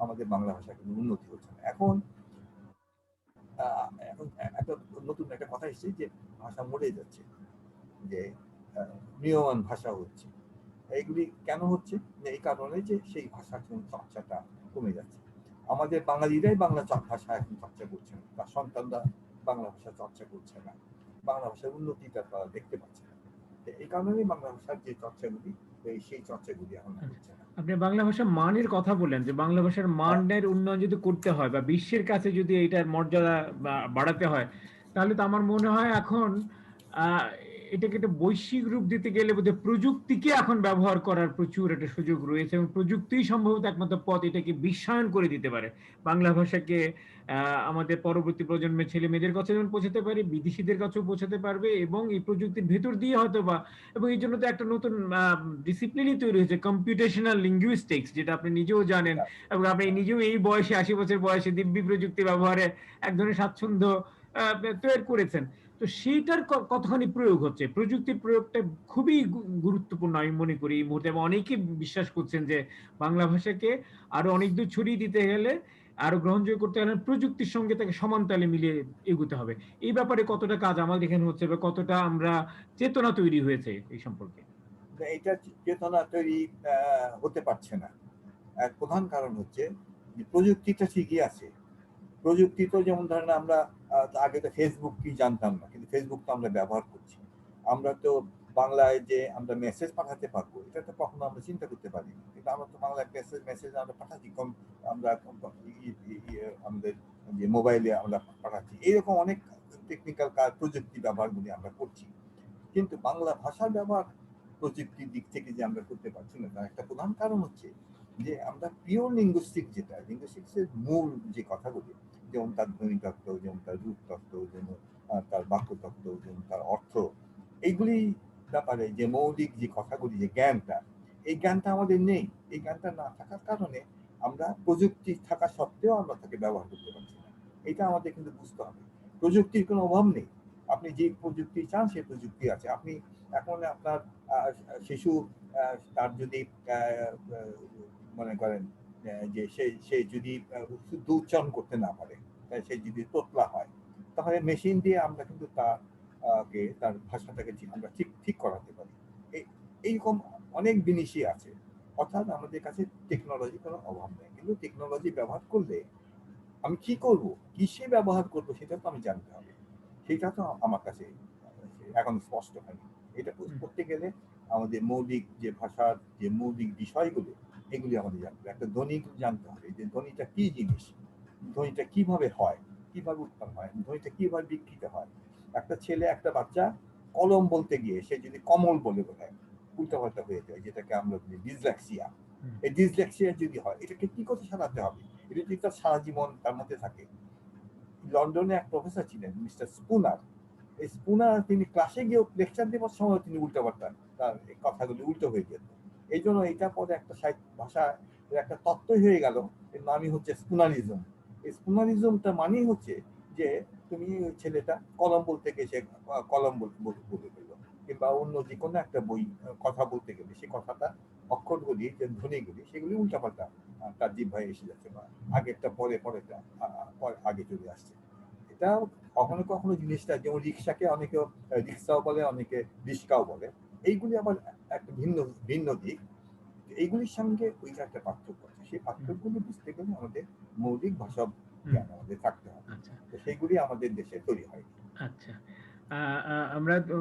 আমাদের বাংলা ভাষা কিন্তু উন্নতি হচ্ছে না। এখন এখন একটা নতুন একটা কথা এসেছে যে ভাষা মরে যাচ্ছে, যে ম্রিয়মাণ ভাষা হচ্ছে। এইগুলি কেন হচ্ছে? এই কারণে যে সেই ভাষার চর্চাটা কমে যাচ্ছে। আমাদের বাঙালিরাই বাংলা ভাষা এখন চর্চা করছে না, তার সন্তানরা বাংলা ভাষা চর্চা করছে না, বাংলা ভাষার উন্নতিটা তারা দেখতে পাচ্ছে না। এই কারণেই বাংলা ভাষার যে চর্চাগুলি, সেই চর্চাগুলি এখন হচ্ছে না। আপনি বাংলা ভাষার মানের কথা বললেন, যে বাংলা ভাষার হ্যাঁ, মানের উন্নয়ন যদি করতে হয় বা বিশ্বের কাছে যদি এটার মর্যাদা বাড়াতে হয়, তাহলে তো আমার মনে হয় এখন আহ, এটাকে একটা বৈশ্বিক রূপ দিতে গেলে বোধহয় প্রযুক্তিকে এখন ব্যবহার করার প্রচুর একটা সুযোগ রয়েছে, এবং প্রযুক্তি সম্ভবত একমাত্র পথ এটাকে বিশ্বায়ন করে দিতে পারে। বাংলা ভাষাকে আমাদের পরবর্তী প্রজন্মের ছেলে মেয়েদের কাছে যেমন পৌঁছাতে পারে, বিদেশিদের কাছেও পৌঁছাতে পারবে, এবং এই প্রযুক্তির ভেতর দিয়ে হয়তো বা, এবং এই জন্য তো একটা নতুন ডিসিপ্লিনই তৈরি হয়েছে, কম্পিউটেশনাল লিঙ্গুইস্টিক্স, যেটা আপনি নিজেও জানেন, হ্যাঁ, এবং আপনি হ্যাঁ, নিজেও এই বয়সে 80 বছর বয়সে দিব্যি প্রযুক্তি ব্যবহারে এক ধরনের স্বাচ্ছন্দ্য তৈরি করেছেন। তো সেইটার কতখানি প্রয়োগ হচ্ছে? প্রযুক্তির প্রয়োগটা খুবই গুরুত্বপূর্ণ আমি মনে করি এই মুহূর্তে, এবং অনেকে বিশ্বাস করছেন যে বাংলা ভাষাকে আরো অনেক দূর ছড়িয়ে দিতে গেলে, আরো গ্রহণযোগ্য করতে গেলে প্রযুক্তির সঙ্গে তাকে সমান তালে মিলিয়ে এগোতে হবে। এই ব্যাপারে কতটা কাজ আমাদের এখানে হচ্ছে, বা কতটা আমরা চেতনা তৈরি হয়েছে এই সম্পর্কে? এটা চেতনা তৈরি হতে পারছে না। এক প্রধান কারণ হচ্ছে যে প্রযুক্তিটা ঠিকই আছে। প্রযুক্তি তো যেমন ধরেন আমরা আগে তো ফেসবুক কি জানতাম না, কিন্তু ফেসবুক তো আমরা ব্যবহার করছি। আমরা তো বাংলায় যে আমরা মেসেজ পাঠাতে পারবো, এটা তো কখনো আমরা চিন্তা করতে পারিনি, কিন্তু আমরা তো বাংলায় মেসেজ আমরা পাঠাচ্ছি, আমরা আমাদের যে মোবাইলে আমরা পাঠাচ্ছি, এইরকম অনেক টেকনিক্যাল কাজ, প্রযুক্তি ব্যবহারগুলি আমরা করছি। কিন্তু বাংলা ভাষার ব্যবহার প্রযুক্তির দিক থেকে যে আমরা করতে পারছি না, তার একটা প্রধান কারণ হচ্ছে যে আমরা পিওর লিঙ্গুইস্টিক, যেটা লিঙ্গুইস্টিক্সের মূল যে কথাগুলি, যেমন তার ধ্বনি তত্ত্ব, যেমন তার রূপ তত্ত্ব, যেমন তার বাক্য তত্ত্ব, যেমন তার অর্থ, এইগুলি ব্যাপারে যে মৌলিক যে কথাগুলি, যে জ্ঞানটা, এই জ্ঞানটা আমাদের নেই। এই জ্ঞানটা না থাকার কারণে আমরা প্রযুক্তি থাকা সত্ত্বেও আমরা তাকে ব্যবহার করতে পারছি না। এটা আমাদের কিন্তু বুঝতে হবে। প্রযুক্তির কোনো অভাব নেই, আপনি যে প্রযুক্তি চান সেই প্রযুক্তি আছে। আপনি এখন আপনার শিশু তার যদি মনে করেন যে সে যদি শুদ্ধ উচ্চারণ করতে না পারে, সে যদি তোতলা হয়, তাহলে মেশিন দিয়ে আমরা কিন্তু তার ভাষাটাকে আমরা ঠিক ঠিক করাতে পারি। এইরকম অনেক জিনিসই আছে। অর্থাৎ আমাদের কাছে টেকনোলজি কোনো অভাব নেই, কিন্তু টেকনোলজি ব্যবহার করলে আমি কি করব, কিসে ব্যবহার করব, সেটা তো আমি জানতে হবে। সেটা তো আমার কাছে এখন স্পষ্ট হয়নি। এটা করতে গেলে আমাদের মৌলিক যে ভাষার যে মৌলিক বিষয়গুলো, এগুলি আমাদের জানতে হবে। একটা ধ্বনি জানতে হবে যে ধ্বনিটা কি জিনিস, ধ্বনিটা কিভাবে হয়, কিভাবে উৎপন্ন হয়, ধ্বনিটা কিভাবে বিকৃত হয়। একটা ছেলে, একটা বাচ্চা কলম বলতে গিয়ে সে যদি কমল বলে বোঝায়, উল্টাপাল্টা হয়ে যায়, যেটাকে আমরা বলি ডিসলেক্সিয়া। হুম, এই ডিসলেক্সিয়া যদি হয়, এটাকে কি করে সারাতে হবে? এটা যদি তার সারা জীবন তার মধ্যে থাকে। লন্ডনে এক প্রফেসর ছিলেন, মিস্টার স্পুনার। এই স্পুনার তিনি ক্লাসে গিয়ে লেকচার দেওয়ার সময় তিনি উল্টো পাল্টান, তার এই কথাগুলি উল্টো হয়ে যেত। এই জন্য এটা পরে একটা সাহিত্য ভাষা একটা তত্ত্বই হয়ে গেল, এর নামই হচ্ছে স্পুনারিজম। এই স্পুনারিজমটা মানেই হচ্ছে যে তুমি ওই ছেলেটা কলম বলতে গিয়ে সে কলম বলে ফেললো, কিংবা অন্য যে কোনো একটা বই কথা বলতে গেলে সেই কথাটা অক্ষরগুলি যে ধ্বনিগুলি সেগুলি উল্টাপাল্টা তার জিহ্বায় এসে যাচ্ছে, বা আগেরটা পরে পরেটা আগে চলে আসছে। এটা কখনো কখনো জিনিসটা, যেমন রিক্সাকে অনেকে রিক্সাও বলে, অনেকে রিস্কাও বলে, এইগুলি আবার একটা ভিন্ন ভিন্ন দিক। এইগুলির সঙ্গে ওইটা একটা পার্থক্য আছে। সেই হুম, পার্থক্যগুলি বুঝতে গেলে আমাদের মৌলিক ভাষা হুম, জ্ঞান আমাদের থাকতে হবে। আচ্ছা, তো সেইগুলি আমাদের দেশে তৈরি হয়নি। আচ্ছা। আ আ আমরা তো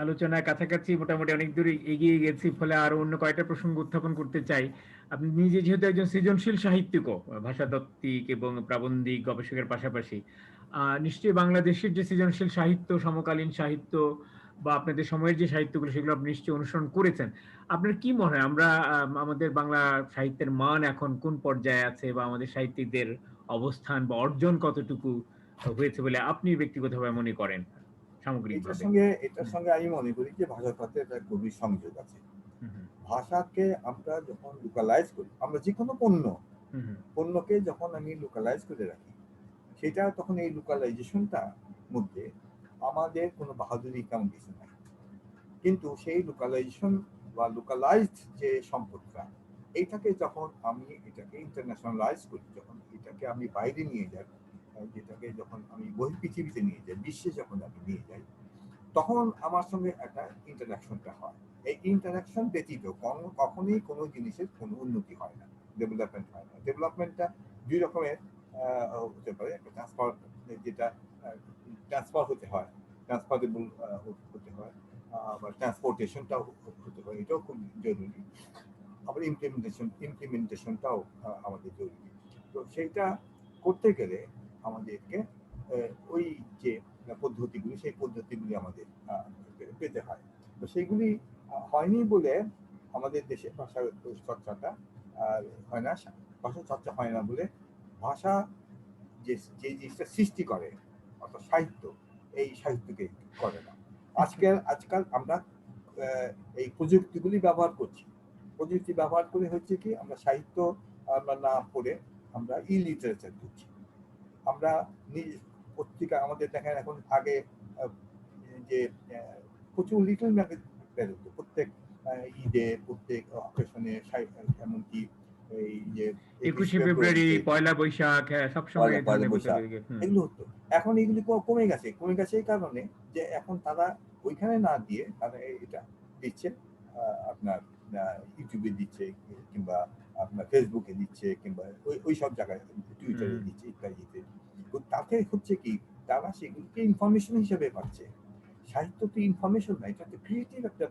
আলোচনার কাছাকাছি মোটামুটি অনেক দূর এগিয়ে গেছি। ফলে আরো অন্য কয়েকটা প্রসঙ্গ উত্থাপন করতে চাই। আপনি নিজে যেহেতু একজন সৃজনশীল সাহিত্যিকও, ভাষাতাত্ত্বিক এবং প্রাবন্ধিক গবেষকের পাশাপাশি, নিশ্চয়ই বাংলাদেশের যে সৃজনশীল সাহিত্য, সমকালীন সাহিত্য বা আপনাদের সময়ের যে সাহিত্যগুলো সেগুলো আপনি নিশ্চয়ই অনুসরণ করেছেন। আপনার কি মনে হয় আমরা আমাদের বাংলা সাহিত্যের মান এখন কোন পর্যায়ে আছে বা আমাদের সাহিত্যিকদের অবস্থান বা অর্জন কতটুকু হয়েছে বলে আপনি ব্যক্তিগতভাবে মনে করেন সামগ্রিকভাবে? এটার হুম, সঙ্গে আমি মনে করি যে ভাষার সাথে একটা গভীর সংযোগ আছে। হুম, হুম, ভাষাকে আমরা যখন লোকালাইজ করি, আমরা যে কোনো হুম, হুম, পণ্যকে যখন আমি লোকালাইজ করে রাখি, সেটা তখন এই লোকালাইজেশনটা মধ্যে আমাদের কোনো বাহাদুরি তেমন কিছু নাই। কিন্তু সেই লোকালাইজেশন বা লোকালাইজড যে সম্পদটা, এইটাকে যখন আমি এটাকে ইন্টারন্যাশনালাইজ করি, যখন এটাকে আমি বাইরে নিয়ে যাই, যেটাকে যখন আমি বহির্পৃথিবীতে নিয়ে যাই, বিশ্বে যখন আমি নিয়ে যাই, তখন আমার সঙ্গে একটা ইন্টারাকশনটা হয়। এই ইন্টারাকশন ব্যতীত কখনোই কোনো জিনিসের কোনো উন্নতি হয় না, ডেভেলপমেন্ট হয় না। ডেভেলপমেন্টটা দুই রকমের হতে পারে। একটা ট্রান্সফার, যেটা ট্রান্সফার হতে হয়, ট্রান্সফারেবল হতে হয়, বা ট্রান্সপোর্টেশনটাও হতে হয়, এটাও খুব জরুরি। আবার ইমপ্লিমেন্টেশনটাও আমাদের জরুরি। তো সেইটা করতে গেলে আমাদেরকে ওই যে পদ্ধতিগুলি, সেই পদ্ধতিগুলি আমাদের পেতে হয়। তো সেইগুলি হয়নি বলে আমাদের দেশে ভাষা চর্চাটা হয় না। ভাষা চর্চা হয় না বলে ভাষা যে যে জিনিসটা সৃষ্টি করে, অর্থাৎ সাহিত্য, এই সাহিত্যকে করে না। আজকাল আমরা আহ, এই প্রযুক্তিগুলি ব্যবহার করছি। প্রযুক্তি ব্যবহার করে হচ্ছে কি, আমরা সাহিত্য আমরা না পড়ে আমরা লিটারেচার করছি। আমরা নিজ পত্রিকা আমাদের দেখেন এখন, আগে আহ, যে প্রচুর লিটল ম্যাগাজিন বেরোতো প্রত্যেক ঈদে, প্রত্যেক অকেশনে, এমনকি এই যে 21 21শে ফেব্রুয়ারি, ফেব্রুয়ারিতে, পয়লা বৈশাখ, হ্যাঁ, সবসময় পয়লা এই পয়লা ধরনের বৈশাখ, হুম, এগুলো হতো। এখন এগুলি কমে গেছে এই কারণে যে এখন তারা ওইখানে না দিয়ে তারা এটা দিচ্ছে, আপনার ইউটিউবে দিচ্ছে, কিংবা আপনার ফেসবুকে দিচ্ছে, কিংবা ওই সব জায়গায় হুম, টুইটারে দিচ্ছে, ইত্যাদিতে। তো তাতে হচ্ছে কি, তারা সেগুলিকে ইনফরমেশন হিসেবে পাচ্ছে। সাহিত্য তো ইনফরমেশন না, এটা তো ক্রিয়েটিভ একটা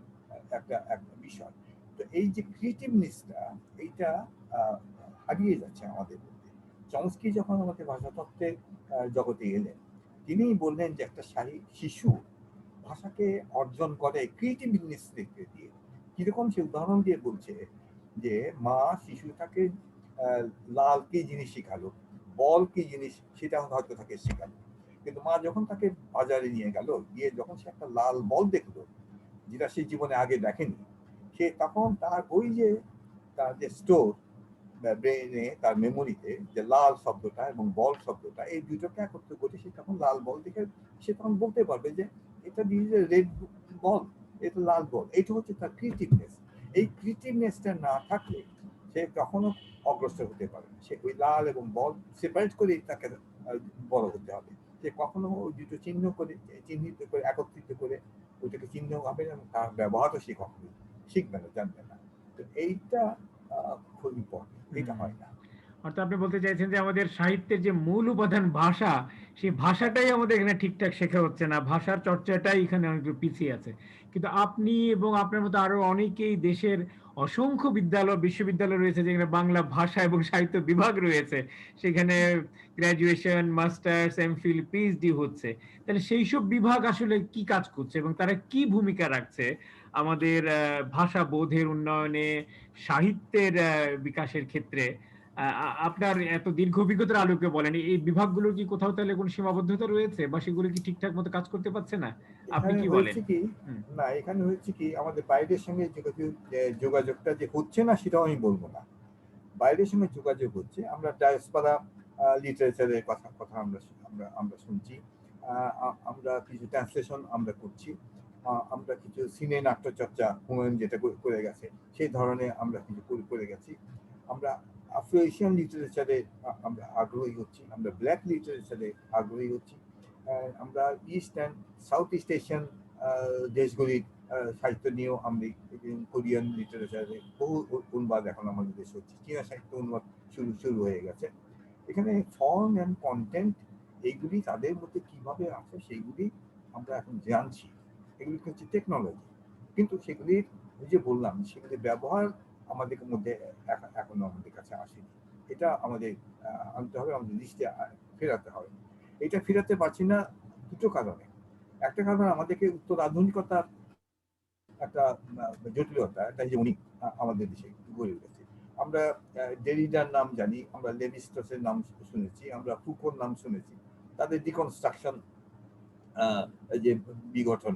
একটা বিষয়। তো এই যে ক্রিয়েটিভনেসটা, এইটা আহ, হারিয়ে যাচ্ছে আমাদের মধ্যে। চমস্কি যখন আমাদের ভাষাতত্ত্বের জগতে এলেন, তিনিই বললেন যে একটা শিশু ভাষাকে অর্জন করে ক্রিয়েটিভনেস দিয়ে। কিরকম সে উদাহরণ দিয়ে বলছে যে মা শিশুটাকে আহ, লাল কি জিনিস শিখালো, বল কি জিনিস সেটা হয়তো তাকে শেখালো, কিন্তু মা যখন তাকে বাজারে নিয়ে গেল, গিয়ে যখন সে একটা লাল বল দেখলো, যেটা সে জীবনে আগে দেখেনি, সে তখন তার ওই যে তার যে স্টোর ব্রেনে, তার মেমোরিতে, যে লাল শব্দটা এবং বল শব্দটা, এই দুটোকে একত্র করে সে তখন লাল বল দেখে সে তখন বলতে পারবে যে এটা দিয়ে যে রেড বল, এটা লাল বল। এটা হচ্ছে তার ক্রিয়েটিভনেস। এই ক্রিয়েটিভনেসটা না থাকলে সে কখনো অগ্রসর হতে পারে না। সে ওই লাল এবং বল সেপারেট করে তাকে বড় হতে হবে। সে কখনো ওই দুটো চিহ্নিত করে একত্রিত করে ওইটাকে চিহ্ন হবে, এবং তার ব্যবহারও সে কখনো শিখবে না, জানবে না। তো এইটা খুব ইম্পর্টেন্ট, এটা হুম। হয় না। অর্থাৎ আপনি বলতে চাইছেন যে আমাদের সাহিত্যের যে মূল উপাদান ভাষা, সেই হ্যাঁ, ভাষাটাই আমাদের এখানে ঠিকঠাক শেখা হচ্ছে না, ভাষার চর্চাটাই এখানে অনেক পিছিয়ে আছে। কিন্তু আপনি এবং আপনার মতো আরো অনেকেই দেশের অসংখ্য বিদ্যালয় বিশ্ববিদ্যালয় রয়েছে যেখানে বাংলা ভাষা এবং সাহিত্য বিভাগ রয়েছে, সেখানে গ্রাজুয়েশন, মাস্টার্স, এমফিল, পিএইচডি হচ্ছে। তাহলে সেই সব বিভাগ আসলে কি কাজ করছে এবং তারা কি ভূমিকা রাখছে আমাদের ভাষা বোধের উন্নয়নে, সাহিত্যের বিকাশের ক্ষেত্রে? আপনার এত দীর্ঘ অভিজ্ঞতার আলোকে বলেন, এই বিভাগগুলোর কি কোথাও তাহলে কোনো সীমাবদ্ধতা রয়েছে বা সেগুলো কি ঠিকঠাক মতো কাজ করতে পারছে না? আপনি এখানে কি বলেন? হয়েছে কি, হুম। না এখানে হয়েছে কি, আমাদের বাইরের সঙ্গে যোগাযোগটা যে হচ্ছে না সেটাও আমি বলবো না। বাইরের সঙ্গে যোগাযোগ হচ্ছে। আমরা ডায়াসপোরা লিটারেচারের কথা কথা আমরা আমরা আমরা শুনছি। আমরা কিছু ট্রান্সলেশন আমরা করছি। আমরা কিছু সিনে নাট্যচর্চা হুমায়ুন যেটা করে গেছে সেই ধরনের আমরা কিছু করে গেছি। আমরা আফ্রো এশিয়ান লিটারেচারে আমরা আগ্রহী হচ্ছি, আমরা ব্ল্যাক লিটারেচারে আগ্রহী হচ্ছি। আমরা east and south east Asian দেশগুলির সাহিত্য নিয়েও আমরা কোরিয়ান লিটারেচারে বহু অনুবাদ এখন আমাদের দেশে হচ্ছে, চীনা সাহিত্য অনুবাদ শুরু হয়ে গেছে। এখানে ফর্ম অ্যান্ড কন্টেন্ট এইগুলি তাদের মধ্যে কিভাবে আছে সেইগুলি আমরা এখন জানছি, এগুলি হচ্ছে টেকনোলজি। কিন্তু সেগুলির ওই যে বললাম সেগুলির ব্যবহার আমাদের মধ্যে এখনো আমাদের কাছে আসেনি। এটা আমাদের আনতে হবে, আমাদের দৃষ্টি ফেরাতে হবে। এটা ফেরাতে পারছি না দুটো কারণে। একটা কারণ আমাদেরকে উত্তর আধুনিকতার একটা জটিলতা, একটা হেজমনি আমাদের দেশে গড়ে উঠেছে। আমরা ডেরিডার নাম জানি, আমরা লেভি স্ট্রসের নাম শুনেছি, আমরা ফুকোর নাম শুনেছি, তাদের ডিকনস্ট্রাকশন, যে বিঘটন,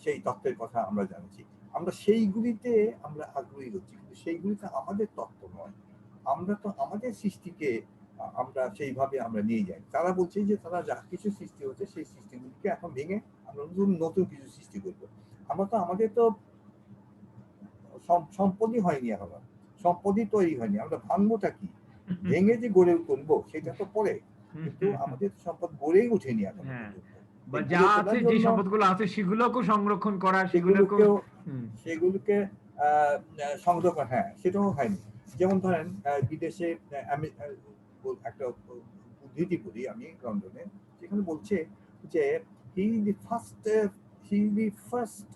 সেই তত্ত্বের কথা আমরা জানছি। আমরা সেইগুলিতে আমরা আগ্রহী হচ্ছি, কিন্তু সেইগুলিতে আমাদের তত্ত্ব নয়। আমরা তো আমাদের সৃষ্টিকে আমরা সেইভাবে আমরা নিয়ে যাই। তারা বলছে যে তারা যা কিছু সৃষ্টি হচ্ছে সেই সৃষ্টিগুলিকে এখন ভেঙে আমরা নতুন নতুন কিছু সৃষ্টি করবো। আমরা তো আমাদের তো সম্পদই হয়নি এখনো, সম্পদই তৈরি হয়নি, আমরা ভাঙবোটা কি, ভেঙে যে গড়ে তুলবো সেটা তো পরে। কিন্তু আমাদের সম্পদ গড়েই ওঠেনি এখনো হ্যাঁ, পর্যন্ত। বা এই যা গড়ে আছে, তোলার যে জন্য সম্পদগুলো আছে সেগুলোকেও সংরক্ষণ করা, সেগুলোকেও সেগুলোকেও হুম, সেগুলোকে সংগ্রহ, হ্যাঁ সেটাও হয়নি। যেমন ধরেন বিদেশে একটা উদ্ধৃতি করি আমি লন্ডনে, সেখানে বলছে যে he the first he the first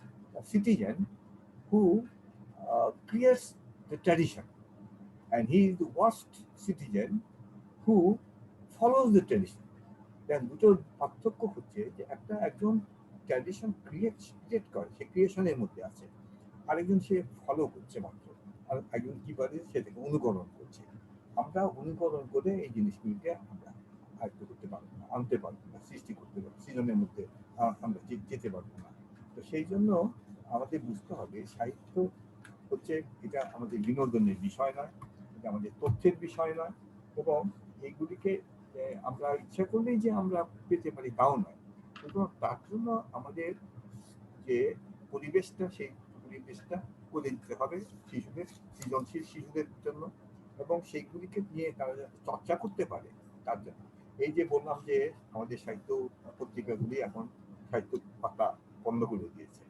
citizen who creates the tradition, and he is the worst citizen who follows the tradition. দেন দুটোর পার্থক্য হচ্ছে যে একজন ট্র্যাডিশন ক্রিয়েট করে, সে ক্রিয়েশনের মধ্যে আছে, আরেকজন সে ফলো করছে মাত্র, আর একজন কি করে সেটাকে অনুকরণ করছে। আমরা অনুকরণ করে এই জিনিসগুলিকে আমরা আয়ত্ত করতে পারবো না, আনতে পারবো না, সৃষ্টি করতে পারবো, সৃজনের মধ্যে আমরা যেতে পারবো না। তো সেই জন্য আমাদের বুঝতে হবে সাহিত্য হচ্ছে, এটা আমাদের বিনোদনের বিষয় নয়, এটা আমাদের তথ্যের বিষয় নয়, এবং এইগুলিকে আমরা ইচ্ছা করলেই যে আমরা পেতে পারি তাও নয়। কিন্তু তার জন্য আমাদের যে পরিবেশটা, সেই পরিবেশটা করে দিতে হবে শিশুদের, সৃজনশীল শিশুদের জন্য, এবং সেইগুলিকে নিয়ে তারা যাতে চর্চা করতে পারে তার জন্য। এই যে বললাম যে আমাদের সাহিত্য পত্রিকাগুলি এখন সাহিত্য পাতা বন্ধ করে দিয়েছে।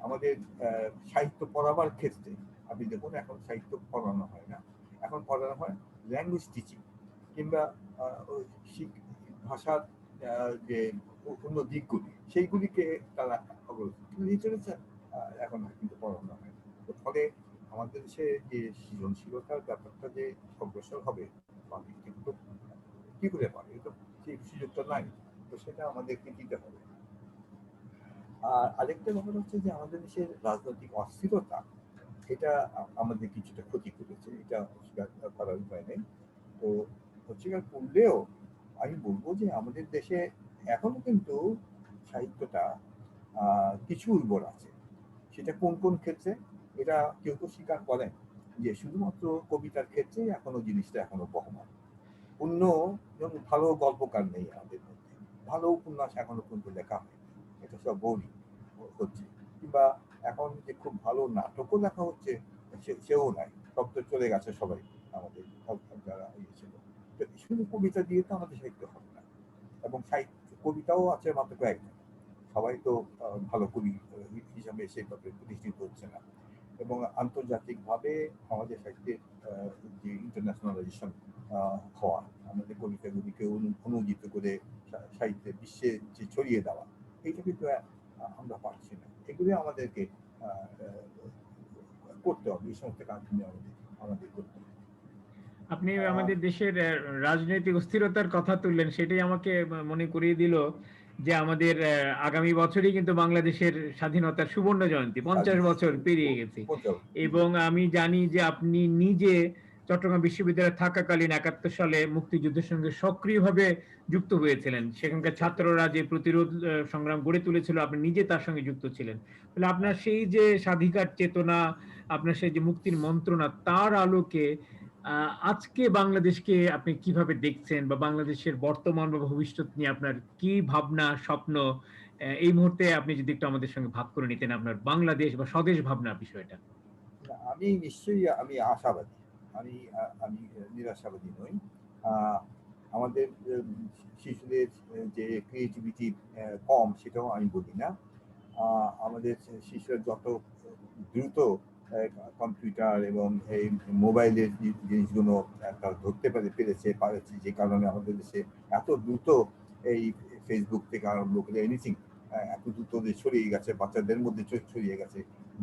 আমাদের সাহিত্য পড়াবার ক্ষেত্রে আপনি দেখুন এখন সাহিত্য পড়ানো হয় না, এখন পড়ানো হয় ল্যাঙ্গুয়েজ টিচিং, কিংবা ভাষার যে অন্য দিকগুলি সেইগুলিকে তারা লিটারেচার এখন কিন্তু পড়ানো হয়। তো ফলে আমাদের দেশে যে সৃজনশীলতার ব্যাপারটা যে অগ্রসর হবে পাবলিক, কিন্তু কি করে পাবে, তো সেই সুযোগটা নাই। তো সেটা আমাদেরকে দিতে হবে। আর আরেকটা ব্যাপার হচ্ছে যে আমাদের দেশের রাজনৈতিক অস্থিরতা, এটা আমাদের কিছুটা ক্ষতি করেছে, এটা অস্বীকার করার উপায় নেই। তো অস্বীকার করলেও আমি বলবো যে আমাদের দেশে এখনো কিন্তু সাহিত্যটা কিছু উর্বর আছে। সেটা কোন কোন ক্ষেত্রে, এটা কেউ কেউ স্বীকার করেন যে শুধুমাত্র কবিতার ক্ষেত্রে এখনো জিনিসটা এখনো বহমান। অন্য যেমন ভালো গল্পকার নেই আমাদের মধ্যে, ভালো উপন্যাস এখনো পর্যন্ত লেখা হয়, এটা সব বই হচ্ছে, কিংবা এখন যে খুব ভালো নাটকও লেখা হচ্ছে সেও নাই, সব তো চলে গেছে সবাই আমাদের যারা ইয়ে ছিল। তো শুধু কবিতা দিয়ে তো আমাদের সাহিত্য হবে না, এবং সাহিত্য কবিতাও আছে মাত্র কয়েকজন, সবাই তো ভালো কবি হিসাবে সেইভাবে প্রতিষ্ঠিত হচ্ছে না। এবং আন্তর্জাতিকভাবে আমাদের সাহিত্যের যে ইন্টারন্যাশনালাইজেশন হওয়া, আমাদের কবিতাগুলিকে অনুদিত করে সাহিত্যে বিশ্বে যে ছড়িয়ে দেওয়া, এইটা কিন্তু আমরা পারছি না। এগুলি আমাদেরকে করতে হবে, এই সমস্ত কাজগুলি আমাদের করতে হবে। আপনি আমাদের দেশের রাজনৈতিক অস্থিরতার কথা তুললেন, সেটাই আমাকে মনে করিয়ে দিল যে আমাদের আগামী বছরই কিন্তু বাংলাদেশের স্বাধীনতার সুবর্ণ জয়ন্তী, 50 বছর পেরিয়ে গেছে। এবং আমি জানি যে আপনি নিজে চট্টগ্রাম বিশ্ববিদ্যালয়ে থাকাকালীন 71 সালে মুক্তিযুদ্ধের সঙ্গে সক্রিয়ভাবে যুক্ত হয়েছিলেন। সেখানকার ছাত্ররা যে প্রতিরোধ সংগ্রাম গড়ে তুলেছিল, আপনি নিজে তার সঙ্গে যুক্ত ছিলেন। তাহলে আপনার সেই যে স্বাধিকার চেতনা, আপনার সেই যে মুক্তির মন্ত্রণা, তার আলোকে আজকে বাংলাদেশকে আপনি কিভাবে দেখছেন, বা বাংলাদেশের বর্তমান বা ভবিষ্যৎ নিয়ে আপনার কি ভাবনা, স্বপ্ন, এই মুহূর্তে আপনি যদি একটু আমাদের সঙ্গে ভাগ করে নিতেন আপনার বাংলাদেশ বা স্বদেশ ভাবনা বিষয়টা। আমি নিশ্চয়ই আমি আশাবাদী, আমি আমি নিরাশাবাদী নই। আমাদের শিশুদের যে ক্রিয়েটিভিটি কম, সেটাও আমি বলি না। আমাদের শিশুরা যত দ্রুত কম্পিউটার এবং এই মোবাইলের জিনিসগুলো তারা ধরতে পেরেছে, যে কারণে আমাদের দেশে এত দ্রুত এই ফেসবুক থেকে আরম্ভ করে এনিথিং এত দ্রুত ছড়িয়ে গেছে, বাচ্চাদের মধ্যে ছড়িয়ে গেছে,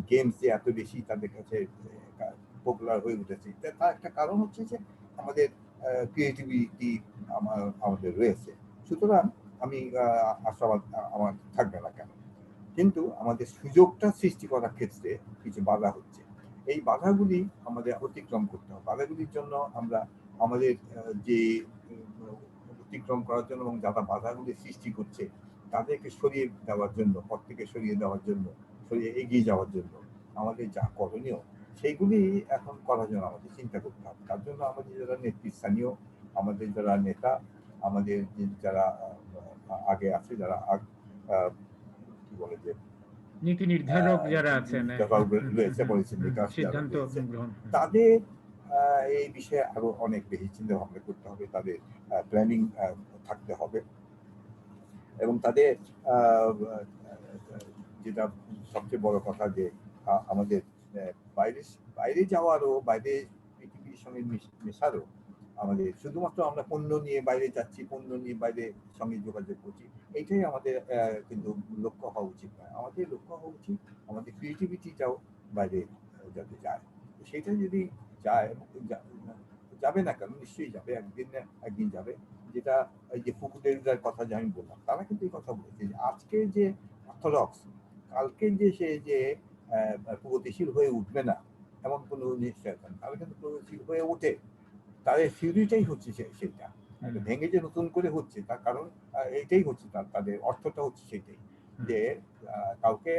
গেমস যে এত বেশি তাদের কাছে পপুলার হয়ে উঠেছে, তার একটা কারণ হচ্ছে যে আমাদের ক্রিয়েটিভিটি আমাদের রয়েছে। সুতরাং আমি আশাবাদ আমার থাকবে না কেন, কিন্তু আমাদের সুযোগটা সৃষ্টি করার ক্ষেত্রে কিছু বাধা হচ্ছে। এই বাধাগুলি আমাদের অতিক্রম করতে হবে। বাধাগুলির জন্য আমরা আমাদের যে অতিক্রম করার জন্য এবং যারা বাধাগুলি সৃষ্টি করছে তাদেরকে সরিয়ে দেওয়ার জন্য, পথ থেকে সরিয়ে দেওয়ার জন্য, সরিয়ে এগিয়ে যাওয়ার জন্য আমাদের যা করণীয় সেইগুলি এখন করার জন্য আমাদের চিন্তা করতে হবে। তার জন্য আমাদের যারা নেতৃস্থানীয়, আমাদের যারা নেতা, আমাদের যারা আগে আছে, যারা কি বলে যে নীতি নির্ধারক যারা আছেন, সিদ্ধান্ত গ্রহণ, তাদের এই বিষয়ে আরো অনেক বেশি চিন্তা ভাবনা করতে হবে, তাদের প্ল্যানিং থাকতে হবে, এবং তাদের যেটা সবচেয়ে বড় কথা যে আমাদের বাইরে বাইরে যাওয়ারও, বাইরে পৃথিবীর সঙ্গে মেশারও, আমাদের শুধুমাত্র আমরা পণ্য নিয়ে বাইরে যাচ্ছি, পণ্য নিয়ে বাইরে সঙ্গে যোগাযোগ করছি, এইটাই আমাদের কিন্তু লক্ষ্য হওয়া উচিত নয়। আমাদের লক্ষ্য হওয়া উচিত আমাদের ক্রিয়েটিভিটিটাও বাইরে যাতে যায়। সেটা যদি যায়, যাবে না কেন, নিশ্চয়ই যাবে, একদিন না একদিন যাবে। যেটা এই যে ফুকুদের কথা যে আমি বললাম, তারা কিন্তু এই কথা বলেছে যে আজকে যে অর্থোডক্স, কালকে যে সে যে প্রগতিশীল হয়ে উঠবে না এমন কোনো নিশ্চয়তা নেই। তারা কিন্তু প্রগতিশীল হয়ে ওঠে, তাদের থিওরিটাই হচ্ছে সেটা ভেঙে যে নতুন করে হচ্ছে, তার কারণ এইটাই হচ্ছে, তাদের অর্থটা হচ্ছে সেটাই যে কাউকে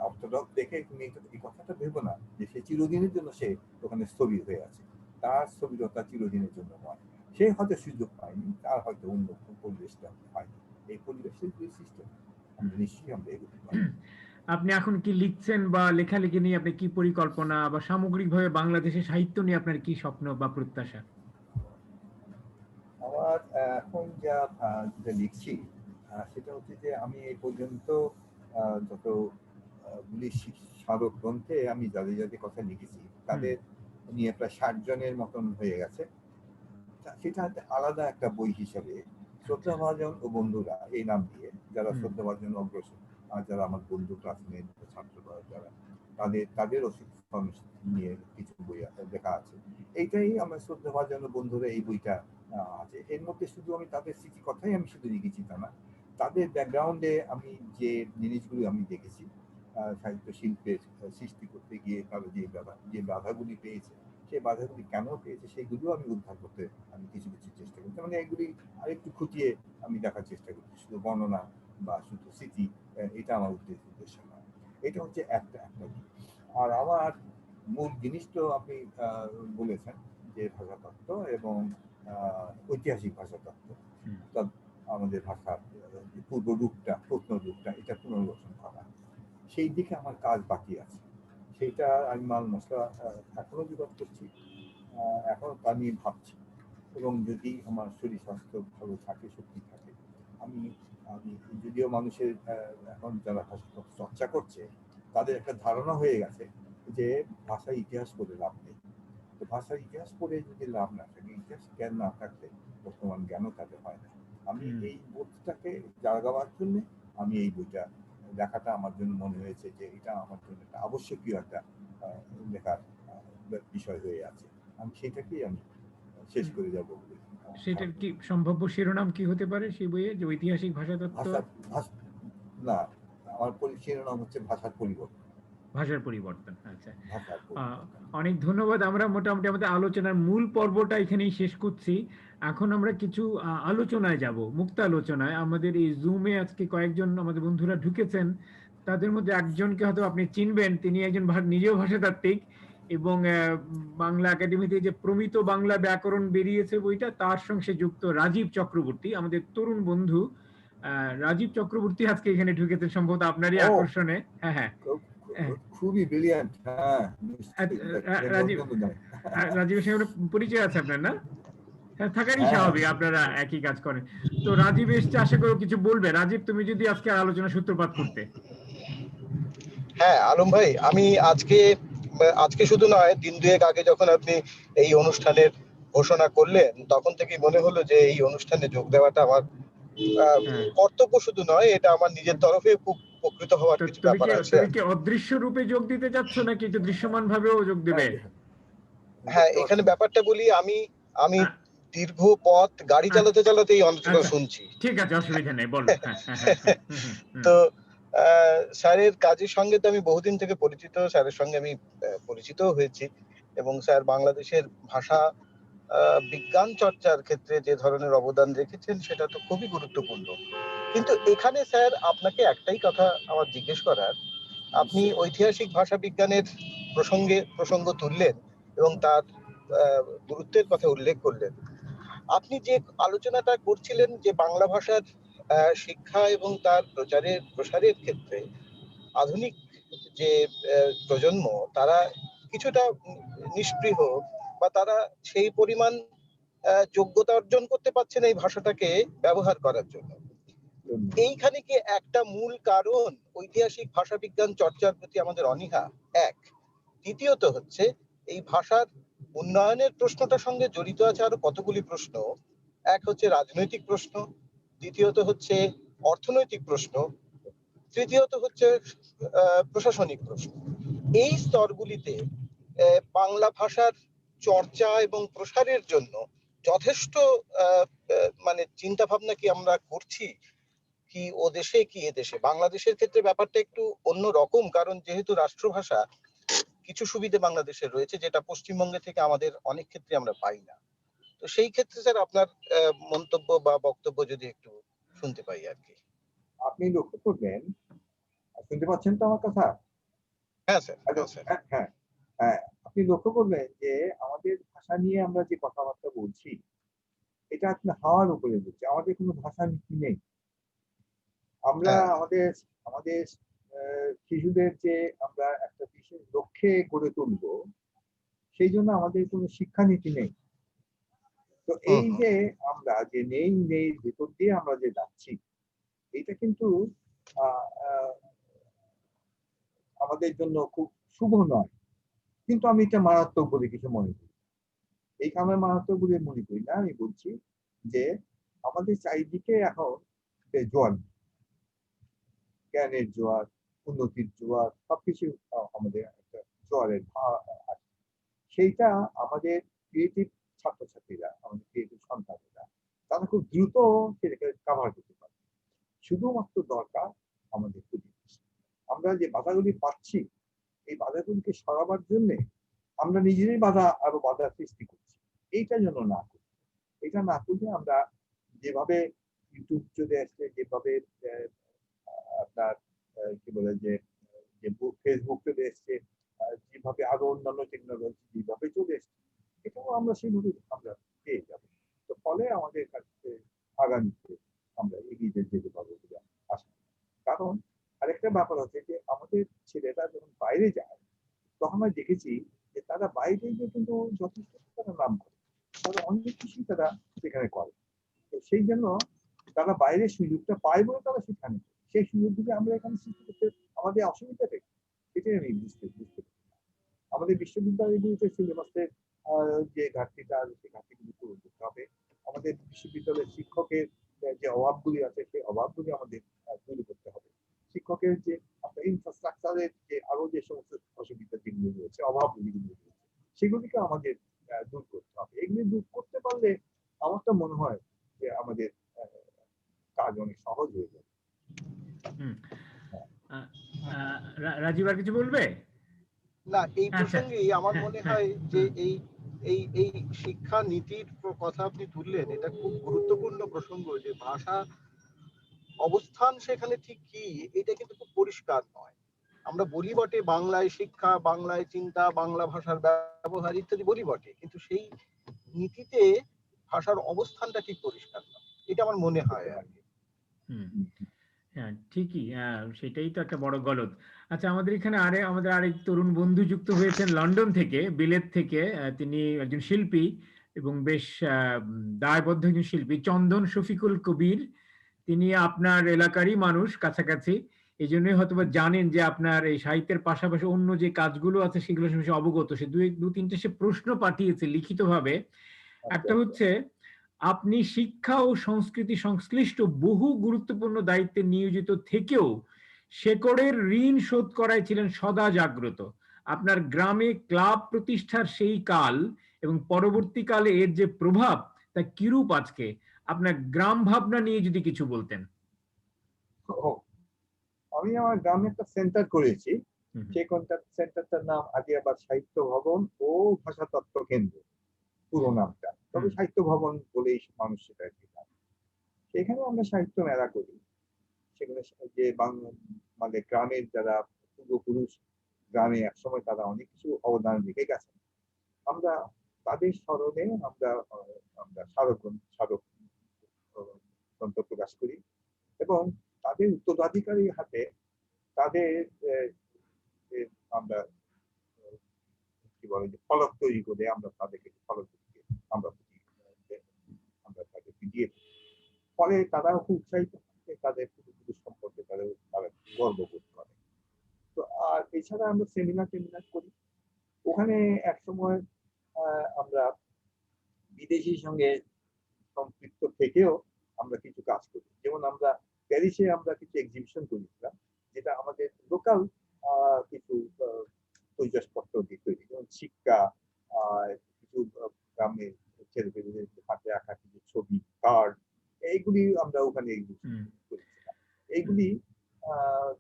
অর্থোডক্স দেখে তুমি এই কথাটা ভেবো না যে সে চিরদিনের জন্য সে ওখানে স্থবির হয়ে আছে। তার স্থবিরতা চিরদিনের জন্য নয়, সে হয়তো সুযোগ পায়নি, তার হয়তো অন্য পরিবেশটা হয়নি, এই পরিবেশের যে সিস্টেম আমরা নিশ্চয়ই আমরা এগোতে পারি। আপনি এখন কি লিখছেন, বা লেখালেখি নিয়ে আপনি কি পরিকল্পনা, বা সামগ্রিকভাবে বাংলাদেশের সাহিত্য নিয়ে আপনার কি স্বপ্ন বা প্রত্যাশা? আমার এখন যেটা লিখছি সেটা হচ্ছে যে আমি এই পর্যন্ত যতগুলি স্মারক গ্রন্থে আমি যাদের যাদের কথা লিখেছি তাদের নিয়ে প্রায় 60 জনের মতন হয়ে গেছে। সেটা আলাদা একটা বই হিসাবে শ্রদ্ধাভাজন ও বন্ধুরা এই নাম দিয়ে, যারা শ্রদ্ধাভাজন অগ্রসর, আর যারা আমার বন্ধু, ক্লাসমেট, ছাত্ররা যারা, তাদের অশিক্ষণ নিয়ে কিছু বই লেখা আছে। এইটাই আমার শ্রদ্ধাভাজন ও বন্ধুরা এই বইটা আছে। এর মধ্যে শুধু আমি তাদের স্মৃতি কথাই আমি শুধু লিখেছি তা না, তাদের ব্যাকগ্রাউন্ডে আমি যে জিনিসগুলো আমি দেখেছি সাহিত্য শিল্পের সৃষ্টি করতে গিয়ে তারা যে বাধাগুলি পেয়েছে, সেই বাধাগুলি কেন পেয়েছে সেগুলো আমি উদ্ধার করতে আমি কিছু কিছু চেষ্টা করছি। মানে এগুলি আরেকটু খুঁটিয়ে আমি দেখার চেষ্টা করছি, শুধু বর্ণনা বা শুধু স্মৃতি এটা আমার উদ্দেশ্য নয়। এটা হচ্ছে একটা দিক। আর আমার মূল জিনিস তো আপনি বলেছেন যে ভাষাতত্ত্ব এবং ঐতিহাসিক ভাষাতত্ত্ব, অর্থাৎ আমাদের ভাষার পূর্ব রূপটা, প্রত্ন রূপটা, এটা পুনর্গঠন করা, সেই দিকে আমার কাজ বাকি আছে। সেইটা আমি মাল মশলা এখনো জোগাড় করছি, এখনো তা নিয়ে ভাবছি। এবং যদি আমার শরীর স্বাস্থ্য ভালো থাকে, শক্তি থাকে, আমি আমি যদিও মানুষের এখন যারা ভাষা চর্চা করছে তাদের একটা ধারণা হয়ে গেছে যে ভাষা ইতিহাস করে লাভ নেই, তো ভাষার ইতিহাস পড়ে যদি লাভ না থাকে, ইতিহাস জ্ঞান না থাকলে বর্তমান জ্ঞানও তাদের হয় না। আমি এই বোধটাকে জাগাবার জন্য আমি এই বইটা লেখাটা আমার জন্য মনে হয়েছে যে এটা আমার জন্য একটা আবশ্যকীয় একটা লেখার বিষয় হয়ে আছে। আমি সেটাকেই আমি শেষ করে যাব। সেটার কি সম্ভাব্য শিরোনাম কি হতে পারে সেই বইয়ে, যে ঐতিহাসিক ভাষাতত্ত্ব? না, আমার শিরোনাম হচ্ছে ভাষার পরিবর্তন। ভাষার পরিবর্তন, আচ্ছা। ভাষার পরিবর্তন। অনেক ধন্যবাদ। আমরা মোটামুটি আমাদের আলোচনার মূল পর্বটা এখানেই শেষ করছি। এখন আমরা কিছু আলোচনায় যাব, মুক্ত আলোচনায়। আমাদের এই জুমে আজকে কয়েকজন আমাদের বন্ধুরা ঢুকেছেন, তাদের মধ্যে একজনকে হয়তো আপনি চিনবেন। তিনি একজন নিজেও ভাষাতাত্ত্বিক এবং বাংলা একাডেমিতে যে প্রমিত বাংলা ব্যাকরণ বেরিয়েছে বইটা, তার সঙ্গে যুক্ত রাজীব চক্রবর্তী, আমাদের তরুণ বন্ধু। রাজীব চক্রবর্তী আজকে এখানে ঢুকেছেন সম্ভবত আপনারই আকর্ষণে। হ্যাঁ হ্যাঁ, খুবই ব্রিলিয়ান্ট। হ্যাঁ, রাজীবের সঙ্গে পরিচয় আছে আপনার, না? হ্যাঁ, থাকারই স্বাভাবিক, আপনারা একই কাজ করেন। তো রাজীব এসছে, আশা করি কিছু বলবে। রাজীব, তুমি যদি আজকে আলোচনা সূত্রপাত করতে। হ্যাঁ আলম ভাই, আমি আজকে শুধু নয়, দিন দুয়েক আগে যখন আপনি এই অনুষ্ঠানের ঘোষণা করলেন, তখন থেকেই মনে হলো যে এই অনুষ্ঠানে যোগ দেওয়াটা আমার কর্তব্য শুধু নয়, এটা আমার নিজের তরফে খুব উপকৃত হওয়ার কিছু ব্যাপার আছে। তুমি কি অদৃশ্য রূপে যোগ দিতে যাচ্ছ নাকি একটু দৃশ্যমান ভাবেও যোগ দেবে? হ্যাঁ, এখানে ব্যাপারটা বলি, আমি দীর্ঘ পথ গাড়ি চালাতে চালাতে এই আলোচনা শুনছি। ঠিক আছে, অসুবিধা নেই, বলো। তো স্যারের কাজের সঙ্গে তো আমি বহুদিন থেকে পরিচিত, স্যারের সঙ্গে আমি পরিচিত হয়েছি, এবং স্যার বাংলাদেশের ভাষা বিজ্ঞান চর্চার ক্ষেত্রে যে ধরনের অবদান রেখেছেন সেটা তো খুবই গুরুত্বপূর্ণ। কিন্তু এখানে স্যার আপনাকে একটাই কথা আমার জিজ্ঞেস করার, আপনি ঐতিহাসিক ভাষা বিজ্ঞানের প্রসঙ্গ তুললেন এবং তার গুরুত্বের কথা উল্লেখ করলেন। আপনি যে আলোচনাটা করছিলেন যে বাংলা ভাষার শিক্ষা এবং তার প্রসারের ক্ষেত্রে আধুনিক যে প্রজন্ম, তারা কিছুটা নিষ্পৃহ বা তারা সেই পরিমাণ যোগ্যতা অর্জন করতে পারছে না এই ভাষাটাকে ব্যবহার করার জন্য। এইখানে কি একটা মূল কারণ ঐতিহাসিক ভাষা বিজ্ঞান চর্চার প্রতি আমাদের অনীহা? এক। দ্বিতীয়ত হচ্ছে, এই ভাষার উন্নয়নের প্রশ্নটার সঙ্গে জড়িত আছে আরো কতগুলি প্রশ্ন। এক হচ্ছে রাজনৈতিক প্রশ্ন, দ্বিতীয়ত হচ্ছে অর্থনৈতিক প্রশ্ন, তৃতীয়ত হচ্ছে প্রশাসনিক প্রশ্ন। এই স্তরগুলিতে বাংলা ভাষার চর্চা এবং প্রসারের জন্য যথেষ্ট মানে চিন্তা ভাবনা কি আমরা করছি? কি ও দেশে কি এ দেশে? বাংলাদেশের ক্ষেত্রে ব্যাপারটা একটু অন্য রকম, কারণ যেহেতু রাষ্ট্রভাষা, কিছু সুবিধা বাংলাদেশের রয়েছে যেটা পশ্চিমবঙ্গে থেকে আমাদের অনেক ক্ষেত্রে আমরা পাই না। তো সেই ক্ষেত্রে স্যার আপনার মন্তব্য বা বক্তব্য যদি একটু শুনতে পাই আর কি। আপনি লক্ষ্য করবেন, শুনতে পাচ্ছেন তো আমার কথা? হ্যাঁ স্যার। হ্যাঁ, আপনি লক্ষ্য করবেন যে আমাদের ভাষা নিয়ে আমরা যে কথাবার্তা বলছি, এটা আপনি হাওয়ার উপরে বলছি, আমাদের কোনো ভাষা নীতি নেই। আমরা আমাদের শিশুদের যে আমরা একটা বিশেষ লক্ষ্যে গড়ে তুলব, সেই জন্য আমাদের কোনো শিক্ষানীতি নেই। তো এই যে আমরা যে নেই ভেতর দিয়ে আমরা যে যাচ্ছি, এটা কিন্তু আমাদের জন্য খুব শুভ নয়। কিন্তু আমি এটা মারাত্মক বলে কিছু মনে করি। এই কারণে মারাত্মক বলে মনে করি না। আমি বলছি যে আমাদের চারিদিকে এখন জোয়ার, জ্ঞানের জোয়ার, উন্নতির জোয়ার, সবকিছু আমাদের একটা জোয়ারের আছে। সেইটা আমাদের ক্রিয়েটিভ ছাত্রছাত্রীরা, আমাদের ক্রিয়েটিভ সন্তানেরা, তারা খুব দ্রুত সেটাকে কাভার করতে পারে। শুধুমাত্র দরকার আমাদের পরিবেশ। আমরা যে বাধাগুলি পাচ্ছি, এই বাধাগুলিকে সরাবার জন্য আমরা নিজেরাই আরো বাধা সৃষ্টি করছি। এইটা যেন না করি। এটা না করলে আমরা যেভাবে ইউটিউব চলে আসছে, যেভাবে আপনার কি বলে যে ফেসবুক চলে এসছে, যেভাবে আরো অন্যান্য টেকনোলজি যেভাবে চলে এসছে, এটাও আমরা সেভাবে আমরা পেয়ে যাব। তো ফলে আমাদের কাছে আগামীতে আমরা এগিয়ে যেতে পারবো বলে আশা। কারণ আরেকটা ব্যাপার হচ্ছে যে আমাদের ছেলেরা যখন বাইরে যায়, তখন আমরা দেখেছি যে তারা বাইরে গিয়ে কিন্তু যথেষ্ট তারা নাম করে, তারা অনেক কিছুই তারা সেখানে করে। তো সেই জন্য তারা বাইরের সুযোগটা পায় বলে তারা সেখানে, সেই সুযোগগুলি আমরা এখানে সৃষ্টি করতে আমাদের অসুবিধা নেই। এটাই আমি বুঝতে পারি। আমাদের বিশ্ববিদ্যালয়গুলিতে সিলেবাসে যে ঘাটতিটা আছে সেই ঘাটতিগুলি পূরণ করতে হবে। আমাদের বিশ্ববিদ্যালয়ের শিক্ষকের যে অভাবগুলি আছে সেই অভাবগুলি আমাদের তৈরি করতে হবে। শিক্ষকের যে আপনার ইনফ্রাস্ট্রাকচারের যে আরো যে সমস্ত অসুবিধা যেগুলো রয়েছে, অভাবগুলি রয়েছে, সেগুলিকে আমাদের দূর করতে হবে। এগুলি দূর করতে পারলে আমার তো মনে হয় যে আমাদের কাজ অনেক সহজ হয়ে যাবে। রাজীব আর কিছু বলবে? না, এই আচ্ছা, প্রসঙ্গে আমার মনে হ্যাঁ, হয় যে এই এই এই শিক্ষা নীতির কথা আপনি তুললেন, এটা খুব গুরুত্বপূর্ণ প্রসঙ্গ, যে ভাষা অবস্থান সেখানে ঠিক কি এটা কিন্তু খুব পরিষ্কার নয়। আমরা বলি বটে বাংলায় শিক্ষা, বাংলায় চিন্তা, বাংলা ভাষার ব্যবহার ইত্যাদি বলি বটে, কিন্তু সেই নীতিতে ভাষার অবস্থানটা ঠিক পরিষ্কার নয়, এটা আমার মনে হয় আর কি। হ্যাঁ, ঠিকই, সেটাই তো একটা বড় গলদ। আচ্ছা, আমাদের আরেক তরুণ বন্ধু যুক্ত হয়েছেন লন্ডন থেকে, বিলেত থেকে। তিনি একজন শিল্পী এবং বেশ দায়বদ্ধ একজন শিল্পী, চন্দন শফিকুল কবির। তিনি আপনার এলাকারই মানুষ, কাছাকাছি। এই জন্যই হয়তো জানেন যে আপনার এই সাহিত্যের পাশাপাশি অন্য যে কাজগুলো আছে সেগুলো সম্পর্কে অবগত। সে দু তিনটে সে প্রশ্ন পাঠিয়েছে লিখিতভাবে। একটা হচ্ছে, আপনি শিক্ষা ও সংস্কৃতি সংশ্লিষ্ট বহু গুরুত্বপূর্ণ দায়িত্বে নিয়োজিত থেকেও শেকড়ের ঋণ শোধ করায় ছিলেন সদা জাগ্রত। আপনার গ্রামে ক্লাব প্রতিষ্ঠার সেই কাল এবং পরবর্তীকালে এর যে প্রভাব, তা কিরূপ আজকে? আপনার গ্রাম ভাবনা নিয়ে যদি কিছু বলতেন। আমি আমার গ্রামে একটা সেন্টার করেছি। সেই সেন্টারটার নাম আদিয়াবাদ সাহিত্য ভবন ও ভাষাতত্ত্ব কেন্দ্র, পুরো নামটা। তবে সাহিত্য ভবন বলেই মানুষ সেটা জানে। সেখানে আমরা সাহিত্য মেলা করি। সেখানে যে মানে গ্রামের যারা পূর্বপুরুষ গ্রামে একসময় তারা অনেক কিছু অবদান রেখে গেছেন, আমরা তাদের স্মরণে আমরা স্মারক গ্রন্থ প্রকাশ করি এবং তাদের উত্তরাধিকারীর হাতে তাদের আমরা কি বলে যে ফলক তৈরি করে আমরা তাদেরকে ফলক আমরা আমরা তাদেরকে দিয়ে ফলে তারা খুব উৎসাহিত থাকে, তাদের পূর্বপুরুষ সম্পর্কে তারা গর্ববোধ করে। তো আর এছাড়া আমরা সেমিনার করি। ওখানে একসময় আমরা বিদেশির সঙ্গে সম্পৃক্ত থেকেও আমরা কিছু কাজ করি। যেমন আমরা প্যারিসে আমরা কিছু এক্সিবিশন করেছিলাম, যেটা আমাদের লোকাল কিছু তৈজসপত্র দিয়ে তৈরি, যেমন শিক্ষা, কিছু গ্রামের ছেলেপেলেদের হাতে আঁকা কিছু ছবি, কার্ড, এইগুলি আমরা ওখানে এক্সিবিশন করেছিলাম। এইগুলি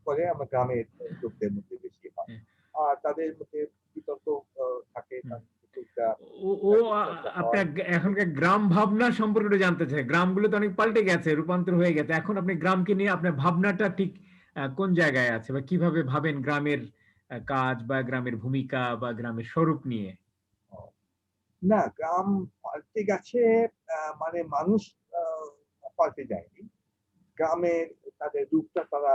করে আমরা গ্রামের লোকদের মধ্যে বেশি হয়, আর তাদের মধ্যে বিতর্ক থাকে। আপনার এখনকার গ্রাম ভাবনা সম্পর্কে জানতে চাই। গ্রামগুলো তো অনেক পাল্টে গেছে, রূপান্তর হয়ে গেছে। এখন আপনি গ্রামকে নিয়ে আপনার ভাবনাটা ঠিক কোন জায়গায় আছে, বা কিভাবে ভাবেন গ্রামের কাজ বা গ্রামের ভূমিকা বা গ্রামের স্বরূপ নিয়ে? না, গ্রাম পাল্টে গেছে মানে মানুষ পাল্টে যায়নি। গ্রামের তাদের রূপটা তারা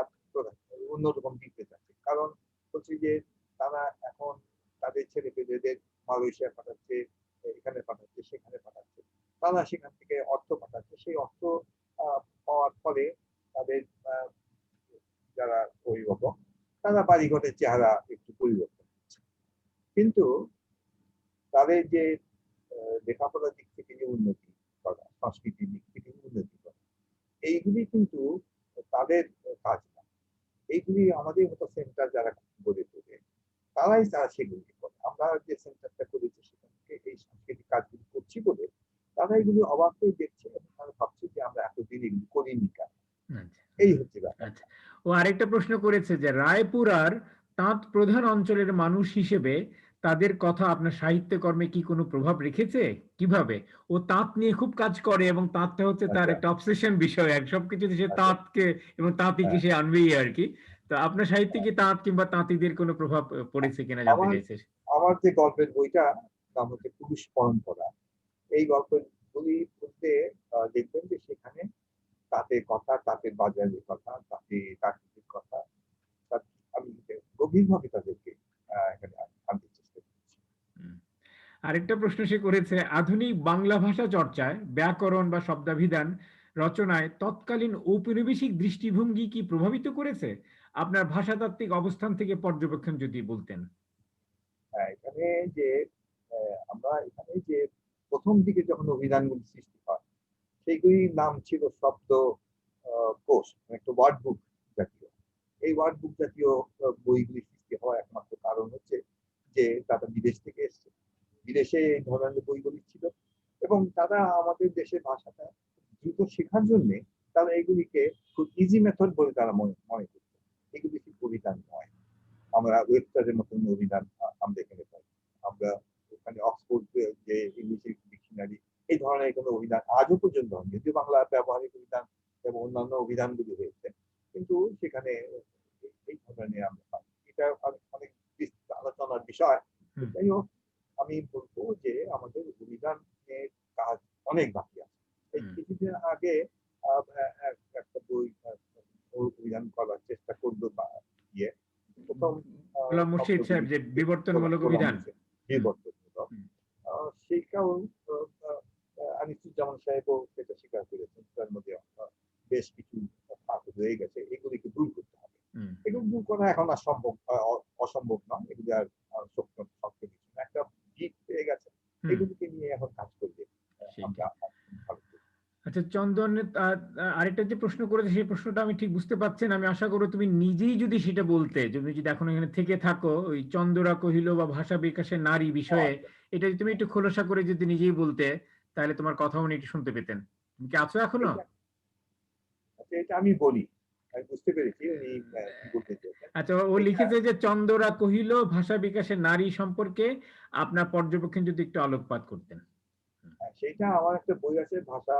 অন্যরকম দিতে চাচ্ছে। কারণ হচ্ছে যে তারা এখন তাদের ছেলেপেলেদের মালয়েশিয়া পাঠাচ্ছে, এখানে পাঠাচ্ছে, সেখানে পাঠাচ্ছে। তারা সেখান থেকে অর্থ পাঠাচ্ছে। সেই অর্থ পাওয়ার ফলে তাদের যারা অভিভাবক, তারা বাড়িঘরের চেহারা একটু পরিবর্তন হচ্ছে। কিন্তু তাদের যে লেখাপড়ার দিক থেকে যে উন্নতি করা, সংস্কৃতির দিক থেকে উন্নতি করা, এইগুলি কিন্তু তাদের কাজ না। এইগুলি আমাদের মতো সেন্টার যারা গড়ে তোলে, তারা সেগুলি করে। আমরা যে সেন্টারটা করেছি সেখান থেকে এই সাংস্কৃতিক কাজগুলি করছি বলে তারা এগুলি অবাক হয়ে দেখছে এবং তারা ভাবছে যে আমরা এতদিন এগুলি করিনি কেন। এই হচ্ছে ব্যাপার। ও আরেকটা প্রশ্ন করেছে যে রায়পুরার তাঁত প্রধান অঞ্চলের মানুষ হিসেবে তাদের কথা আপনার সাহিত্যকর্মে কি কোনো প্রভাব রেখেছে? কিভাবে? ও তাঁত নিয়ে খুব কাজ করে এবং তাঁতটা হচ্ছে তার একটা অবসেশন বিষয়, সবকিছুতে সে তাঁতকে এবং তাঁতিকে সে আনবেই আর কি। তো আপনার সাহিত্যে কি তাঁত কিংবা তাঁতিদের কোনো প্রভাব পড়েছে কিনা জানতে চাইছে। আমার যে গল্পের বইটা নাম হচ্ছে পুরুষ পরম্পরা, এই গল্পের বই পড়তে দেখবেন যে সেখানে তাঁতের কথা, তাঁতের বাজারের কথা, তাঁতের কথা আমি গভীরভাবে তাদেরকে এখানে আনতে চেষ্টা করছি। আরেকটা প্রশ্ন সে করেছে, আধুনিক বাংলা ভাষা চর্চায় ব্যাকরণ বা শব্দাভিধান রচনায় তৎকালীন ঔপনিবেশিক দৃষ্টিভঙ্গি কি প্রভাবিত করেছে? আপনার ভাষাতাত্ত্বিক অবস্থান থেকে পর্যবেক্ষণ যদি বলতেন। এখানে যে আমরা এখানে যে প্রথম দিকে যখন অভিধানগুলি সৃষ্টি হয় সেইগুলির নাম ছিল শব্দ কোষ, একটা ওয়ার্ড বুক জাতীয়। এই ওয়ার্ড বুক জাতীয় বইগুলি সৃষ্টি হওয়ার একমাত্র কারণ হচ্ছে যে তারা বিদেশ থেকে এসছে, বিদেশে এই ধরনের বইগুলি ছিল এবং তারা আমাদের দেশের ভাষাটা দ্রুত শেখার জন্য তারা এগুলিকে খুব ইজি মেথড বলে তারা মনে করত। এগুলি কি অভিধান নয়। আমরা ওয়েবসাইটের মতন অভিধান আমরা এখানে পাই, আমরা ওখানে অক্সফোর্ড যে ইংলিশ ডিকশনারি এই ধরনের কোনো অভিধান আজও পর্যন্ত হয়, যদিও বাংলা ব্যবহারিক অভিধান এবং অন্যান্য অভিধানগুলি হয়েছে, কিন্তু সেখানে এই ধরনের আমরা পাই। এটা অনেক বিস্তৃত আলোচনার বিষয়। যাই হোক, আমি বলবো যে আমাদের অভিধানের কাজ অনেক বাকি আছে। এই কিছুদিন আগে একটা বই অভিধান করার চেষ্টা করলো ইয়ে প্রথম গোলাম মুর্শিদ সাহেব যে বিবর্তনমূলক অভিধান, বিবর্তনমূলক সেইটাও আনিসুজ্জামান সাহেবও সেটা স্বীকার করেছেন। তার মধ্যে বেশ কিছু ফাঁক রয়ে গেছে, এগুলিকে দূর করতে হবে। এগুলো দূর করা এখন আর সম্ভব অসম্ভব নয়, এগুলি আর শক্ত কিছু না, একটা দিক পেয়ে গেছে, এগুলিকে নিয়ে এখন কাজ করবে। আচ্ছা চন্দন, আরেকটা যে প্রশ্ন করেছে সেই প্রশ্নটা আমি ঠিক বুঝতে পারছেন, আমি আশা করি তুমি নিজেই যদি সেটা বলতে, তুমি যদি এখন এখানে থেকে থাকো, ওই চন্দরা কহিল বা ভাষা বিকাশের নারী বিষয়ে এটা যদি তুমি একটু খোলাসা করে যদি নিজেই বলতে, তাহলে তোমার কথা উনি একটু শুনতে পেতেন। তুমি কি আছো এখনো? এটা আমি বলি, আমি বুঝতে পেরেছি উনি কি বলতে চেয়েছেন। আচ্ছা, ও লিখেছে যে চন্দরা কহিল ভাষা বিকাশের নারী সম্পর্কে আপনার পর্যবেক্ষণ যদি একটু আলোকপাত করতেন। সেইটা আমার একটা বই আছে, ভাষা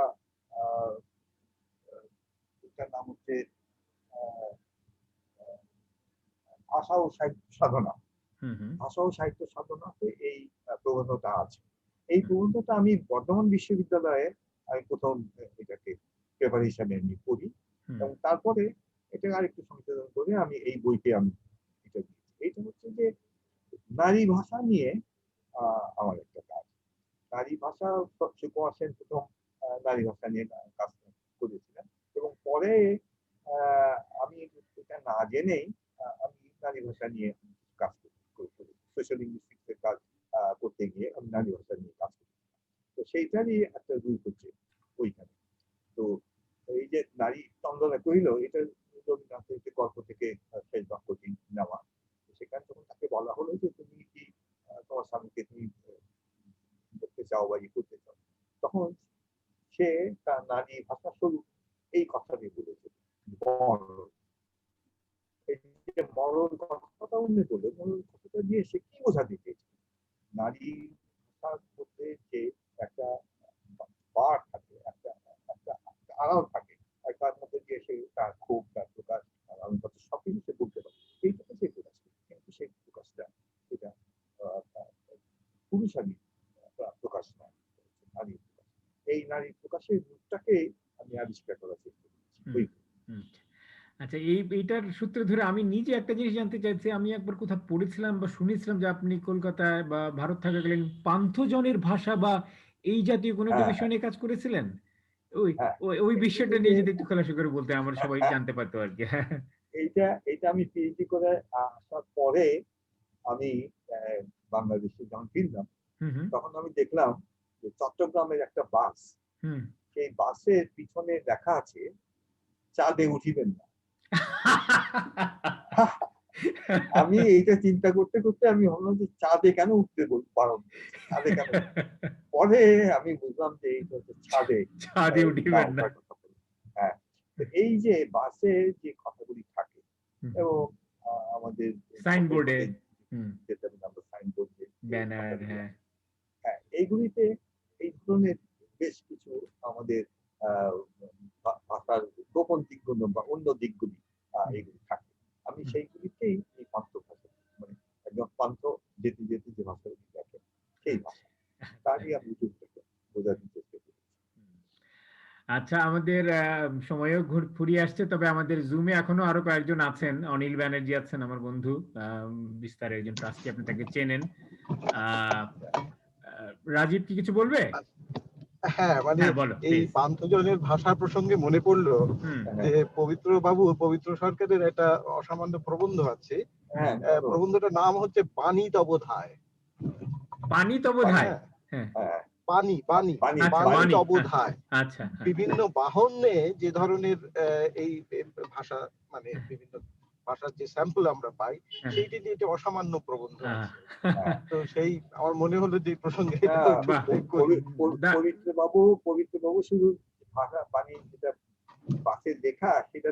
নাম হচ্ছে ভাষা ও সাহিত্য সাধনা। ভাষা ও সাহিত্য সাধনা এই প্রবন্ধটা আছে। এই প্রবন্ধটা আমি বর্ধমান বিশ্ববিদ্যালয়ে আমি প্রথম এটাকে পেপার হিসাবে আমি পড়ি এবং তারপরে এটা আরেকটু সংশোধন করে আমি এই বইতে আমি এটা দিয়েছি। এইটা হচ্ছে যে নারী ভাষা নিয়ে আমার একটা কাজ। নারী ভাষা সুকুমার সেন প্রথম নারী ভাষা নিয়ে কাজ করেছিলেন এবং পরে আমি এটা না জেনেই আমি নারী ভাষা নিয়ে কাজ করি, সোশ্যাল লিঙ্গুইস্টিক্সের কাজ করতে গিয়ে আমি নারী ভাষা নিয়ে কাজ করি। তো সেইটারই একটা রূপ হচ্ছে ওইখানে। তো এই যে নারী চন্দনা কহিল, এটা রবীন্দ্রনাথের যে গল্প থেকে শেষ বাক্যটি নেওয়া। সেখানে যখন তাকে বলা হলো যে তুমি কি তোমার স্বামীকে তুমি দেখতে চাও বা করতে চাও, তখন সে তার নারী ভাষা স্বরূপ এই কথাটি বলেছে, মরণ কথাটা উনি বলে, মরণ কথাটা দিয়ে সে কি বোঝাতে চেয়েছে? নারী ভাষার মধ্যে যে একটা বার থাকে, একটা আড়াল থাকে, আর তার মধ্যে দিয়ে সে তার ক্ষোভ, তার প্রকাশ, তার আনন্দ সবকিছু সে বলতে পারে, এইটাকে সে প্রকাশ করে। কিন্তু সেই প্রকাশটা এটা পুরুষালী প্রকাশ নয়, নারী প্রকাশ। এই নারী প্রকাশের রূপটাকে আমি আবিষ্কার করার চেষ্টা করছি। আচ্ছা, এইটার সূত্র ধরে আমি নিজে একটা জিনিস জানতে চাইছি। আমি একবার কোথাও পড়েছিলাম বা শুনেছিলাম যে আপনি কলকাতায় বা ভারত থাকাকালীন পান্থজনের ভাষা বা এই জাতীয় কোনো একটা বিষয় নিয়ে কাজ করেছিলেন। ওই ওই বিষয়টা নিয়ে যদি একটু খোলাসা করে বলতে, আমরা সবাই জানতে পারতো আর কি। এইটা আমি পিএইচডি করে আসার পরে আমি বাংলাদেশে যখন ফিরলাম, তখন আমি দেখলাম যে চট্টগ্রামের একটা বাস, সেই বাসের পিছনে লেখা আছে চাঁদে উঠিবেন না। আমি এইটা চিন্তা করতে করতে আমি ভাবলাম যে চাঁদে কেন উঠতে বারণ, চাঁদে কেন? পরে আমি বুঝলাম যে এইটা হচ্ছে ছাদে উঠিবেন না। হ্যাঁ, এই যে বাসে যে কথাগুলি থাকে এবং আমাদের সাইনবোর্ডে যেটা আমরা সাইনবোর্ড, ব্যানার, হ্যাঁ, এইগুলিতে এই ধরনের বেশ কিছু আমাদের ভাষার গোপন দিকগুলো বা অন্য দিকগুলি এগুলি থাকে। আমি সেইগুলিকেই এই পান্থ ভাষা, মানে একদম পান্থ যেতে যেতে যে ভাষাগুলি দেখে সেই ভাষা, তারই আমি বোঝাতে চেষ্টা করি। আচ্ছা, আমাদের সময়ও ফুরিয়ে আসছে, তবে আমাদের জুমে এখনো আরো কয়েকজন আছেন। অনিল ব্যানার্জি আছেন, আমার বন্ধু, বিস্তারের একজন ট্রাস্টি, আপনি তাকে চেনেন। রাজীব কি কিছু বলবে? হ্যাঁ, মানে এই পান্থজনের ভাষা প্রসঙ্গে মনে পড়লো যে পবিত্র সরকারের একটা অসামান্য প্রবন্ধ আছে। প্রবন্ধটার নাম হচ্ছে বাণী তবোধায়। পানি তো বোধহয়। হ্যাঁ, হ্যাঁ, হ্যাঁ, পানি পানি পানি আচ্ছা পানি পানি, তবোধায় আচ্ছা হ্যাঁ, বিভিন্ন বাহনে যে ধরনের এই ভাষা, মানে বিভিন্ন ভাষার যে স্যাম্পল আমরা পাই, হ্যাঁ, সেইটি নিয়ে একটি অসামান্য প্রবন্ধ হ্যাঁ, আছে। হ্যাঁ। তো সেই আমার মনে হলো যে এই প্রসঙ্গে না, এটাও একটু বাহ, উল্লেখ করি। পবিত্রবাবু শুধু ভাষা পানি যেটা বাসে লেখা সেটা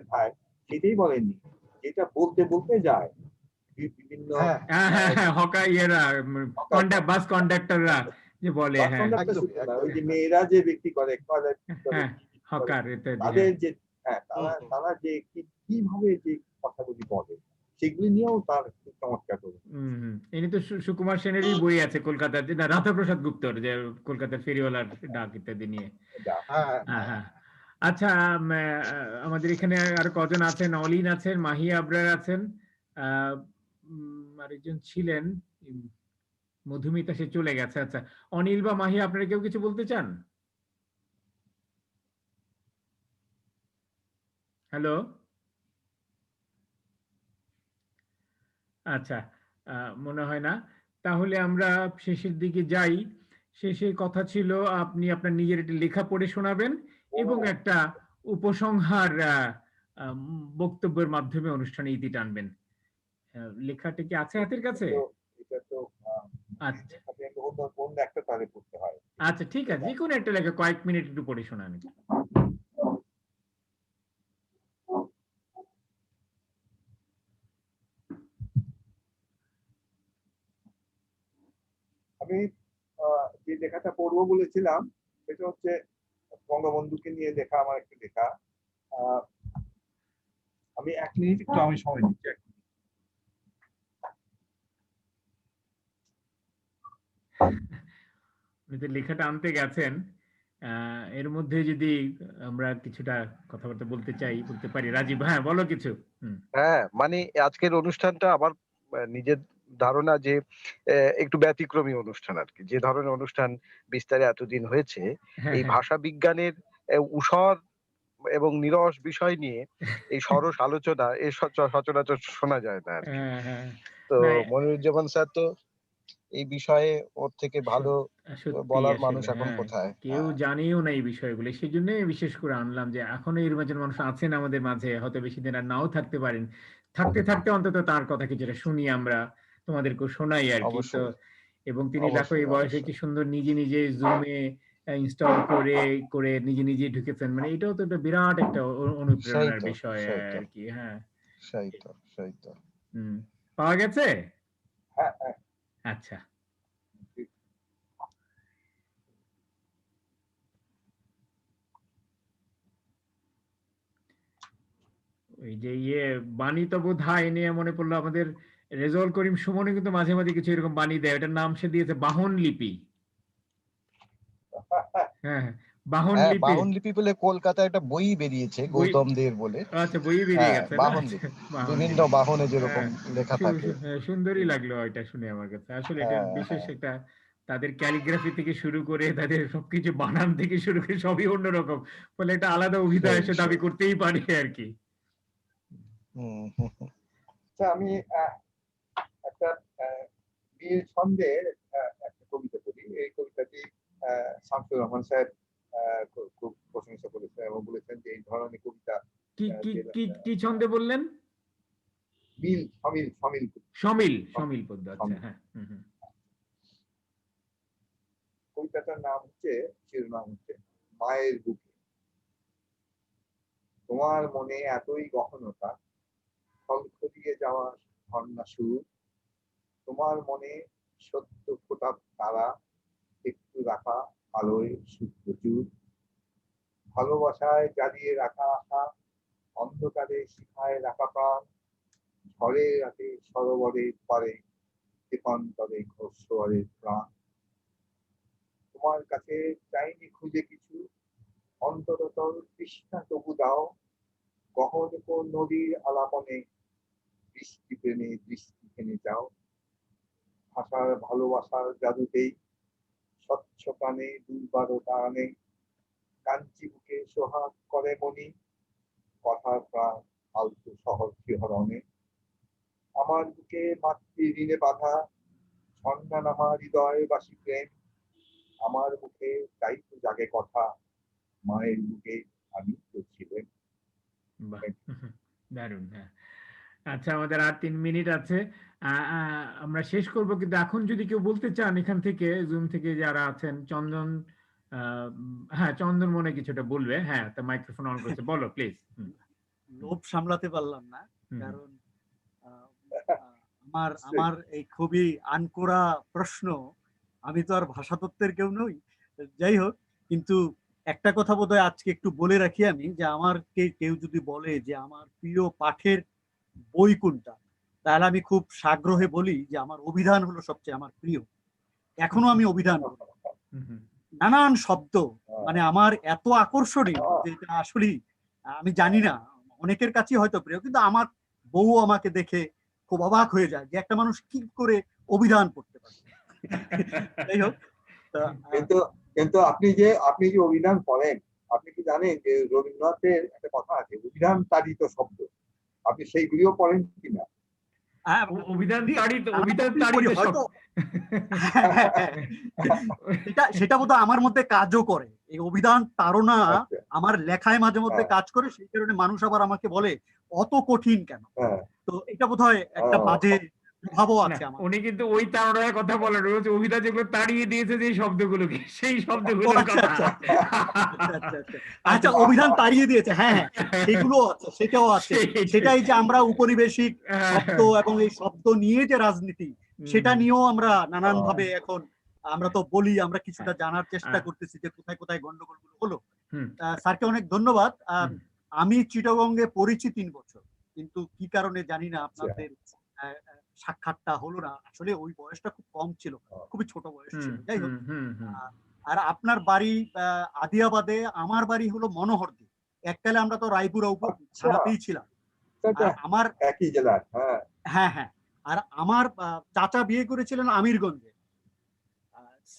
সেটাই বলেননি, যেটা বলতে বলতে যায় বিভিন্ন হ্যাঁ, হ্যাঁ হ্যাঁ হ্যাঁ, হকা ইয়েরা, বাস কন্ডাক্টররা যে বলে, বাস হ্যাঁ কন্ডাক্টর একদমই শুধু না, ওই একদমই। যে মেয়েরা যে ব্যক্তি করে হ্যাঁ, কি করে, হকার ইত্যাদি, তাদের হ্যাঁ। যে, হ্যাঁ, হুম, তারা যে কিভাবে যে কথাগুলি বলে সেগুলি নিয়েও তার খুব চমৎকার করে। ইনি তো সুকুমার সেনেরই বই আছে কলকাতাতে, না রাধাপ্রসাদ গুপ্তর, যে কলকাতার ফেরিওয়ালার ডাক ইত্যাদি নিয়ে। এটা হ্যাঁ হ্যাঁ হ্যাঁ। আচ্ছা, আমাদের এখানে আর কজন আছেন? অলিন আছেন, মাহি আবরার আছেন, আরেকজন ছিলেন, উম, মধুমিতা, সে চলে গেছে। আচ্ছা, অনিল বা মাহি, আপনারা কেউ কিছু বলতে চান? হ্যালো, আচ্ছা, মনে হয় না। তাহলে আমরা শেষের দিকে যাই। শেষে কথা ছিল আপনি আপনার নিজের একটি লেখা পড়ে শোনাবেন এবং একটা উপসংহার বক্তব্যের মাধ্যমে অনুষ্ঠানে ইতি টানবেন। লেখাটা কি আছে হাতের কাছে? এটা তো আচ্ছা কোন একটা তারে করতে হয়। আচ্ছা, ঠিক আছে, যে কোনো একটা লেখা কয়েক মিনিট একটু পড়ে শোনান। আমি যে লেখাটা পড়বো বলেছিলাম সেটা হচ্ছে বঙ্গবন্ধুকে নিয়ে লেখা আমার একটা লেখা। আহ, আমি 1 মিনিট একটু আমি সময় দিচ্ছি। আপনি তো লেখাটা আনতে গেছেন, এর মধ্যে যদি আমরা কিছুটা কথাবার্তা বলতে চাই, বলতে পারি। রাজীব, হ্যাঁ বলো কিছু। হুম। হ্যাঁ, মানে আজকের অনুষ্ঠানটা আমার নিজের ধারণা যে একটু ব্যতিক্রমী অনুষ্ঠান আর কি। যে ধরনের অনুষ্ঠান বিস্তারে এতদিন হয়েছে, হ্যাঁ এই হ্যাঁ ভাষা বিজ্ঞানের ঊষর এবং নিরস বিষয় নিয়ে এই সরস আলোচনা সচরাচর শোনা যায় না আর কি। হ্যাঁ হ্যাঁ। তো না, মনিরুজ্জামান স্যার তো এই বিষয়ে ওর থেকে ভালো সত্যি বলার মানুষ আসলে, এখন হ্যাঁ, কোথায়? কেউ হ্যাঁ, জানেও না এই বিষয়গুলো। সেই জন্য বিশেষ করে আনলাম, যে এখনো এরকম একজন মানুষ আছেন আমাদের মাঝে, হয়তো বেশি দিন আর নাও থাকতে পারেন। থাকতে থাকতে অন্তত তার কথা কিছুটা শুনি আমরা, তোমাদেরকেও শোনাই আর কি। তো অবশ্যই, এবং তিনি দেখো এই অবশ্যই, বয়সে কি অবশ্যই। সুন্দর নিজে নিজে জুমে ইনস্টল করে করে নিজে নিজে ঢুকেছেন, মানে এটাও তো একটা বিরাট একটা সেই অনুপ্রেরণার তো, বিষয় সেই তো, আর কি। হ্যাঁ। সেই তো, সেই তো। হুম। পাওয়া গেছে? হ্যাঁ হ্যাঁ। আচ্ছা, ওই যে বাণী তো বোধহয় নিয়ে মনে পড়লো, আমাদের রেজাউল করিম সুমনও কিন্তু মাঝে মাঝে কিছু এরকম বাণী দেয়। ওটার নাম সে দিয়েছে বাহন লিপি। হ্যাঁ হ্যাঁ, বাহন হ্যাঁ, লিপি। বাহন লিপি বলে কলকাতায় একটা বই বেরিয়েছে, বই, গৌতম দের বলে। আচ্ছা, বই বেরিয়ে হ্যাঁ, গেছে না? বাহন আচ্ছা, লিপি। বাহন বিভিন্ন লিপি। বাহনে যেরকম হ্যাঁ, লেখা থাকে। হ্যাঁ, সুন্দরই লাগলো এটা শুনে আমার কাছে। আসলে এটা হ্যাঁ, বিশেষ হ্যাঁ, একটা, তাদের ক্যালিগ্রাফি থেকে শুরু করে তাদের সবকিছু বানান থেকে শুরু করে সবই অন্যরকম। ফলে এটা আলাদা অভিধায় সেই, এসে দাবি সেই। করতেই পারে আর কি। হুম, হুম, হুম। আচ্ছা, আমি একটা বীর ছন্দের একটা কবিতা পড়ি। এই কবিতাটি শামসুর রহমান স্যার খুব প্রশংসা করেছেন এবং বলেছেন যে এই ধরনের কবিতা কি কি যে কি কি ছন্দে বললেন? মিল সমিল সমিল সমিল, সমিল সমিল পদ্য, আচ্ছা, সমিল। হ্যাঁ। হুম হুম। কবিতাটার নাম হচ্ছে, শিরোনাম হচ্ছে মায়ের বুকে। তোমার মনে এতই গহনতা, খলখলিয়ে যাওয়া ঝর্ণা সুর। তোমার মনে সত্য ফোটা তারা, একটু রাখা আলোয় সূত্র চুর। ভালোবাসায় জ্বালিয়ে রাখা আশা, অন্ধকারে শিখায় রাখা প্রাণ। ঝড়ে রাতে সরোবরের পারে, তেপান্তরে ঘোষরের প্রাণ। তোমার কাছে চাইনি খুঁজে কিছু, অন্তরতর তৃষ্ণা তবু দাও। গহন নদীর আলাপনে, বৃষ্টি প্রেমে দৃষ্টি টেনে যাও। ভাষার ভালোবাসার জাদুতেই স্বচ্ছ প্রাণে দুর্বারতা আনে। কাঞ্চি বুকে সোহাগ করে মনি, কথার প্রাণ আলতো শহর শিহরণে। আমার বুকে মাতৃ ঋণে বাঁধা, সন্ধান আমার হৃদয় বাসী প্রেম, আমার মুখে তাই তো জাগে কথা, মায়ের বুকে আমি তো ছিলেন। বাহ, দারুণ। হ্যাঁ, আচ্ছা, আমাদের আর 3 মিনিট আছে। আমরা শেষ করব, কিন্তু এখন যদি কেউ বলতে চান এখান থেকে, জুম থেকে যারা আছেন, চন্দন, হ্যাঁ চন্দন মনে হয় কিছুটা বলবে। হ্যাঁ, তা মাইক্রোফোন অন করেছে, বলো প্লিজ। লোভ সামলাতে পারলাম না, হুম। কারণ আহ, আহ, আমার নিশ্চয়ই। আমার এই খুবই আনকোরা প্রশ্ন, আমি তো আর ভাষাতত্ত্বের কেউ নই, যাই হোক, কিন্তু একটা কথা বোধহয় আজকে একটু বলে রাখি আমি, যে আমার কেউ যদি বলে যে আমার প্রিয় পাঠের বই কোনটা, তাহলে আমি খুব সাগ্রহে বলি যে আমার অভিধান হলো সবচেয়ে আমার প্রিয়। এখনো আমি অভিধান পড়ি। নানান শব্দ মানে আমার এত আকর্ষণীয় যে এটা আসলেই আমি জানি না, অনেকের কাছে হয়তো প্রিয়, কিন্তু আমার বউ আমাকে দেখে খুব অবাক হয়ে যায় যে একটা মানুষ কি করে অভিধান পড়তে পারে। যাই হোক, তা, কিন্তু কিন্তু আপনি যে অভিধান পড়েন, আপনি কি জানেন যে রবীন্দ্রনাথের একটা কথা আছে, অভিধান তাড়িত শব্দ, আপনি সেইগুলিও পড়েন কিনা? অভিধান তাড়িত, নানা অভিধান রকমই তাড়িত পড়ি, হয়তো সেটা বোধহয় আমার মধ্যে কাজও করে, এই অভিধান তাড়না আচ্ছা, আমার লেখায় মাঝে মধ্যে হ্যাঁ, কাজ করে, সেই কারণে মানুষ আবার আমাকে বলে অত কঠিন কেন। হ্যাঁ, তো এটা বোধহয় একটা ও, বাজে প্রভাবও না, আছে আমার। উনি কিন্তু ওই তাড়নার কথা বলেন, ওই হচ্ছে অভিধান যেগুলো তাড়িয়ে দিয়েছে যে শব্দগুলোকে, সেই ও শব্দগুলোর আচ্ছা কথা। আচ্ছা আচ্ছা আচ্ছা আচ্ছা আচ্ছা আচ্ছা, আচ্ছা, অভিধান তাড়িয়ে দিয়েছে, হ্যাঁ হ্যাঁ, সেগুলো আছে, সেটাও আছে। সেটাই যে আমরা উপনিবেশিক শব্দ এবং এই শব্দ নিয়ে যে রাজনীতি, সেটা নিয়েও আমরা নানান ভাবে এখন আমরা তো বলি, আমরা কিছুটা জানার চেষ্টা করতেছি যে কোথায় কোথায় গন্ডগোলগুলো হলো। স্যারকে অনেক ধন্যবাদ। আমি চিটাগংয়ে পড়েছি 3 বছর, কিন্তু কি কারণে জানি না আপনাদের সাক্ষাৎটা হলো না। আসলে ওই বয়সটা খুব কম ছিল, খুবই ছোট বয়স ছিল। যাই হোক, আর আপনার বাড়ি আদিয়াবাদে, আমার বাড়ি হলো মনোহরদী। এককালে আমরা তো রায়পুরা থানাতেই ছিলাম। আর আমার একই জেলার, হ্যাঁ হ্যাঁ হ্যাঁ, আর আমার চাচা বিয়ে করেছিলেন আমিরগঞ্জে।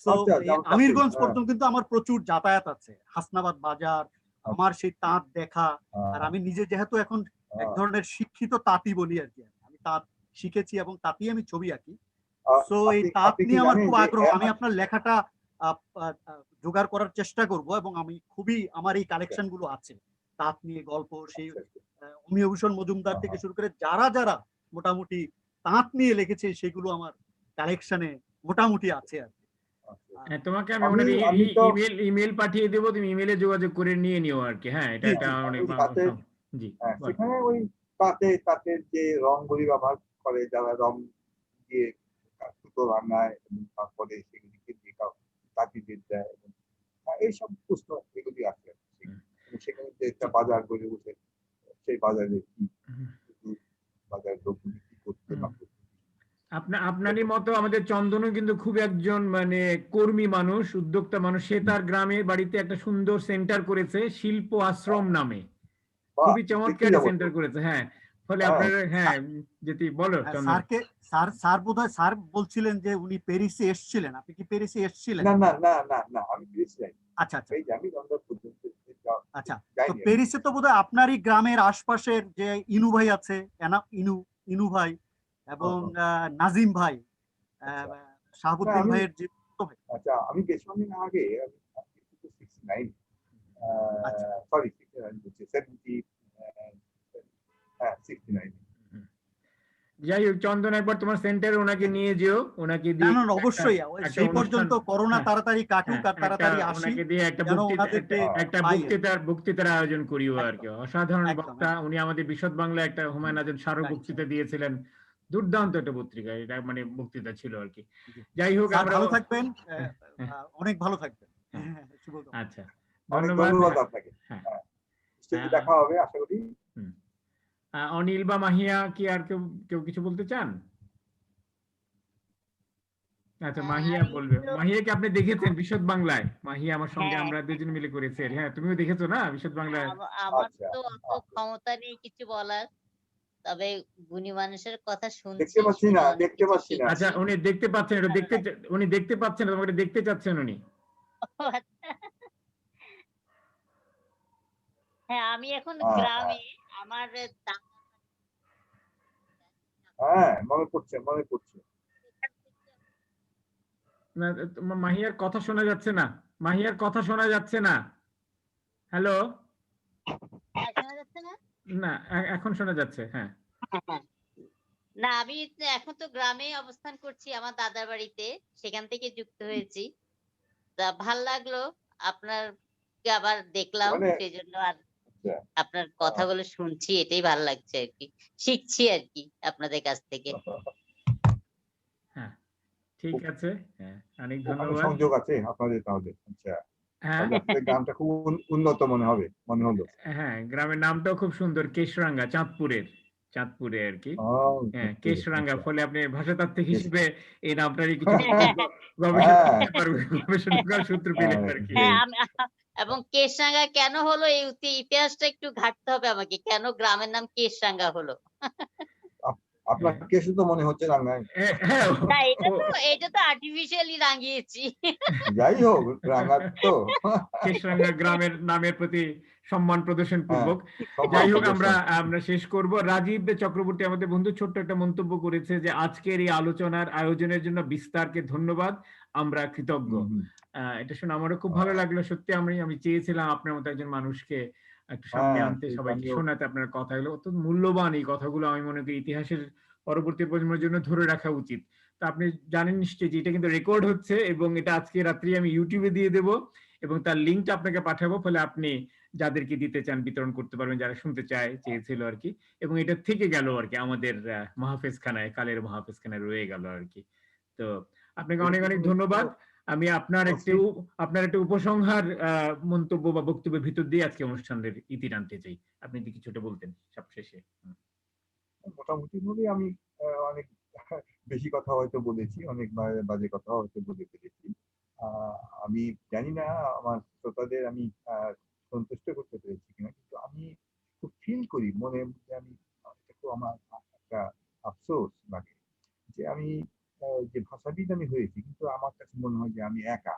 So, আচ্ছা, এই আমার কাছেই, আমিরগঞ্জ হ্যাঁ, পর্যন্ত কিন্তু আমার প্রচুর যাতায়াত আছে, হাসনাবাদ বাজার, আমার সেই তাঁত দেখা। আর আমি নিজে যেহেতু এখন এক ধরনের শিক্ষিত তাঁতি বলি আর কি, আমি তাঁত শিখেছি এবং তাঁতি আমি ছবি আঁকি। সো এই তাঁত আপনি কি নিয়ে আমার জানেন খুব যে আগ্রহ, আমি আপনার লেখাটা জোগাড় করার চেষ্টা করব, এবং আমি খুবই, আমার এই কালেকশন গুলো আছে তাঁত নিয়ে গল্প, সেই অমিয়ভূষণ মজুমদার থেকে শুরু করে যারা যারা মোটামুটি তাঁত নিয়ে লিখেছে, সেগুলো আমার কালেকশনে মোটামুটি আছে আর কি। তোমাকে আমি ওনার ইমেল পাঠিয়ে দেবো, তুমি ইমেলে যোগাযোগ করে নিয়ে নিও আর কি। হ্যাঁ, এটা একটা অনেক জি, সেখানে ওই তাঁতের যে রংগুলি ব্যবহার করে, যারা রং দিয়ে সুতো রান্নায়, এবং তারপরে সেগুলিকে দিয়ে তাঁতিদের দেয়, এবং এইসব পুস্তক এগুলি আছে। সেখানে যে একটা বাজার গড়ে উঠে, সেই বাজারে কি বাজারের লোকগুলি কি করতে না করতে। আপনারই মতো আমাদের চন্দনও কিন্তু খুব একজন মানে কর্মী মানুষ, উদ্যোক্তা মানুষ। সে তার গ্রামের বাড়িতে একটা সুন্দর সেন্টার করেছে, শিল্প আশ্রম নামে, খুবই চমৎকার সেন্টার করেছে। হ্যাঁ, ফলে আপনার, হ্যাঁ যেটি বলো চন্দন। স্যার বোধহয় স্যার বলছিলেন যে উনি প্যারিসে এসেছিলেন, আপনি কি প্যারিসে এসেছিলেন? না না না না না, আমি প্যারিস যাই। আচ্ছা আচ্ছা, এই আমি লন্ডন পর্যন্ত আচ্ছা। তো প্যারিসে তো বোধহয় আপনারই গ্রামের আশপাশের যে ইনু ভাই আছে, ইনু ভাই এবং নাজিম ভাই, শাহাবুদ্দিন ভাইয়ের যে, আচ্ছা, আমি বেশ অনেক আগে, আমি 69, সরি 69 বলছি, 70, হ্যাঁ 69। যাই হোক, চন্দন একবার তোমার সেন্টারে ওনাকে নিয়ে যেও, ওনাকে দিয়ে অবশ্যই সেই পর্যন্ত করোনা তাড়াতাড়ি কাটুক আর তাড়াতাড়ি আসি, ওনাকে দিয়ে একটা বক্তৃতার আয়োজন করিও আর কি। অসাধারণ বক্তা উনি। আমাদের বিশদ বাংলা একটা হুমায়ুন আজাদ স্মারক বক্তৃতা দিয়েছিলেন, দুর্দান্ত একটা পত্রিকা, এটা মানে বক্তৃতা ছিল আর কি। যাই হোক, আমরা ভালো থাকবেন, অনেক ভালো থাকবেন। আচ্ছা, ধন্যবাদ আপনাকে। দেখা হবে আশা করি। অনিল বা মাহিয়া কি আর কেউ কিছু বলতে চান? আচ্ছা, মাহিয়া বলবে। মাহিয়াকে আপনি দেখেছেন বিশদ বাংলায়? মাহিয়া আমার সঙ্গে আমরা দুজন মিলে করেছি। হ্যাঁ, তুমিও দেখেছো না বিশদ বাংলায়? আমার তো অত ক্ষমতা নেই কিছু বলার, তবে গুণী মানুষের কথা শুনছি। দেখতে পাচ্ছি না। আচ্ছা, উনি দেখতে পাচ্ছেন, উনি দেখতে পাচ্ছেন, তোমাকে দেখতে চাচ্ছেন উনি। হ্যাঁ, আমি এখন গ্রামে, আমার হ্যাঁ, মনে পড়ছে। না, তোমার মাহিয়ার কথা শোনা যাচ্ছে না, মাহিয়ার কথা শোনা যাচ্ছে না। হ্যালো। শোনা যাচ্ছে না? না, এখন শোনা যাচ্ছে, হ্যাঁ। না, আমি তো এখন তো গ্রামে অবস্থান করছি আমার দাদার বাড়িতে। সেখান থেকে যুক্ত হয়েছি। তা ভাল লাগলো। আপনারকে আবার দেখলাম। মানে সেজন্য আর আচ্ছা, আপনার আহ, কথাগুলো শুনছি, এটাই ভাল লাগছে আরকি। শিখছি আরকি আপনাদের কাছ থেকে। হ্যাঁ, ঠিক আছে। হ্যাঁ, অনেক ওখানে ধন্যবাদ। সংযোগ আছে আপনাদের তাহলে? আচ্ছা, হ্যাঁ, তাহলে আপনাদের গ্রামটা খুব উন্নত মনে হলো। হ্যাঁ, গ্রামের নামটাও খুব সুন্দর, কেশরাঙ্গা, চাঁদপুরে আর কি। হ্যাঁ, কেশরাঙ্গা, আচ্ছা, ফলে আপনি ভাষাতাত্ত্বিক বেশ। হিসেবে এই নামটারই কিছু গবেষণা হ্যাঁ, করতে পারবেন, গবেষণার সূত্র পেলেন আর কি। হ্যাঁ, সেই এবং কেশরাঙ্গা কেন হলো এই ইতিহাসটা একটু ঘাঁটতে হবে আমাকে। কেন গ্রামের নাম কেশরাঙ্গা হলো? আপনার হ্যাঁ, কেসে তো মনে হচ্ছে রাঙ্গায়। হ্যাঁ, না, এটা ও তো এটা তো আর্টিফিশিয়ালি রাঙিয়েছি। যাই হোক, রাঙ্গার তো কেশরাঙ্গা গ্রামের নামের প্রতি সম্মান প্রদর্শন হ্যাঁ, পূর্বক। সম্মান যাই হোক, আমরা প্রদর্শন। আমরা শেষ করব। রাজীব চক্রবর্তী আমাদের বন্ধু ছোট্ট একটা মন্তব্য করেছে যে আজকের এই আলোচনার আয়োজনের জন্য বিস্তারকে ধন্যবাদ, আমরা কৃতজ্ঞ। হুম, হুম। এটা শুনে আমারও খুব ভালো আহ, লাগলো। সত্যি আমি চেয়েছিলাম আপনার মতো একজন মানুষকে একটু সামনে হ্যাঁ, আনতে, সেটা সবাইকে আমিও শোনাতে। আপনার কথাগুলো অত্যন্ত মূল্যবান, এই কথাগুলো আমি মনে করি ইতিহাসের পরবর্তী প্রজন্মের জন্য ধরে রাখা উচিত। তা আপনি জানেন নিশ্চয়ই যে এটা কিন্তু রেকর্ড হচ্ছে, এবং এটা আজকে রাত্রি আমি ইউটিউবে দিয়ে দেব, এবং তার লিঙ্কটা আপনাকে পাঠাবো, ফলে আপনি যাদেরকে দিতে চান বিতরণ করতে পারবেন, যারা শুনতে চেয়েছিল আর কি। এবং এটা থেকে গেল আর কি আমাদের মাহফিজখানায়, কালের মাহফিজখানায় রয়ে গেল আর কি। তো আপনাকে অনেক অনেক ধন্যবাদ। আমি আপনার একটা উপসংহার মন্তব্য বা বক্তব্যের ভিতর দিয়ে আজকে অনুষ্ঠানের ইতি টানতে চাই। আপনি যদি কিছুটা বলতেন সবশেষে। মোটামুটি ভাবে আমি অনেক বেশি কথা হয়তো বলেছি, অনেক বাজে কথা হয়তো বলে ফেলেছি। আহ, আমি জানি না আমার শ্রোতাদের আমি সন্তুষ্ট করতে পেরেছি কিনা, কিন্তু আমি খুব ফিল করি মনের মধ্যে। আমি এটা খুব আমার একটা আফসোস লাগে যে আমি যে ভাষাবিদ আমি হয়েছি, কিন্তু আমার কাছে মনে হয় যে আমি একা।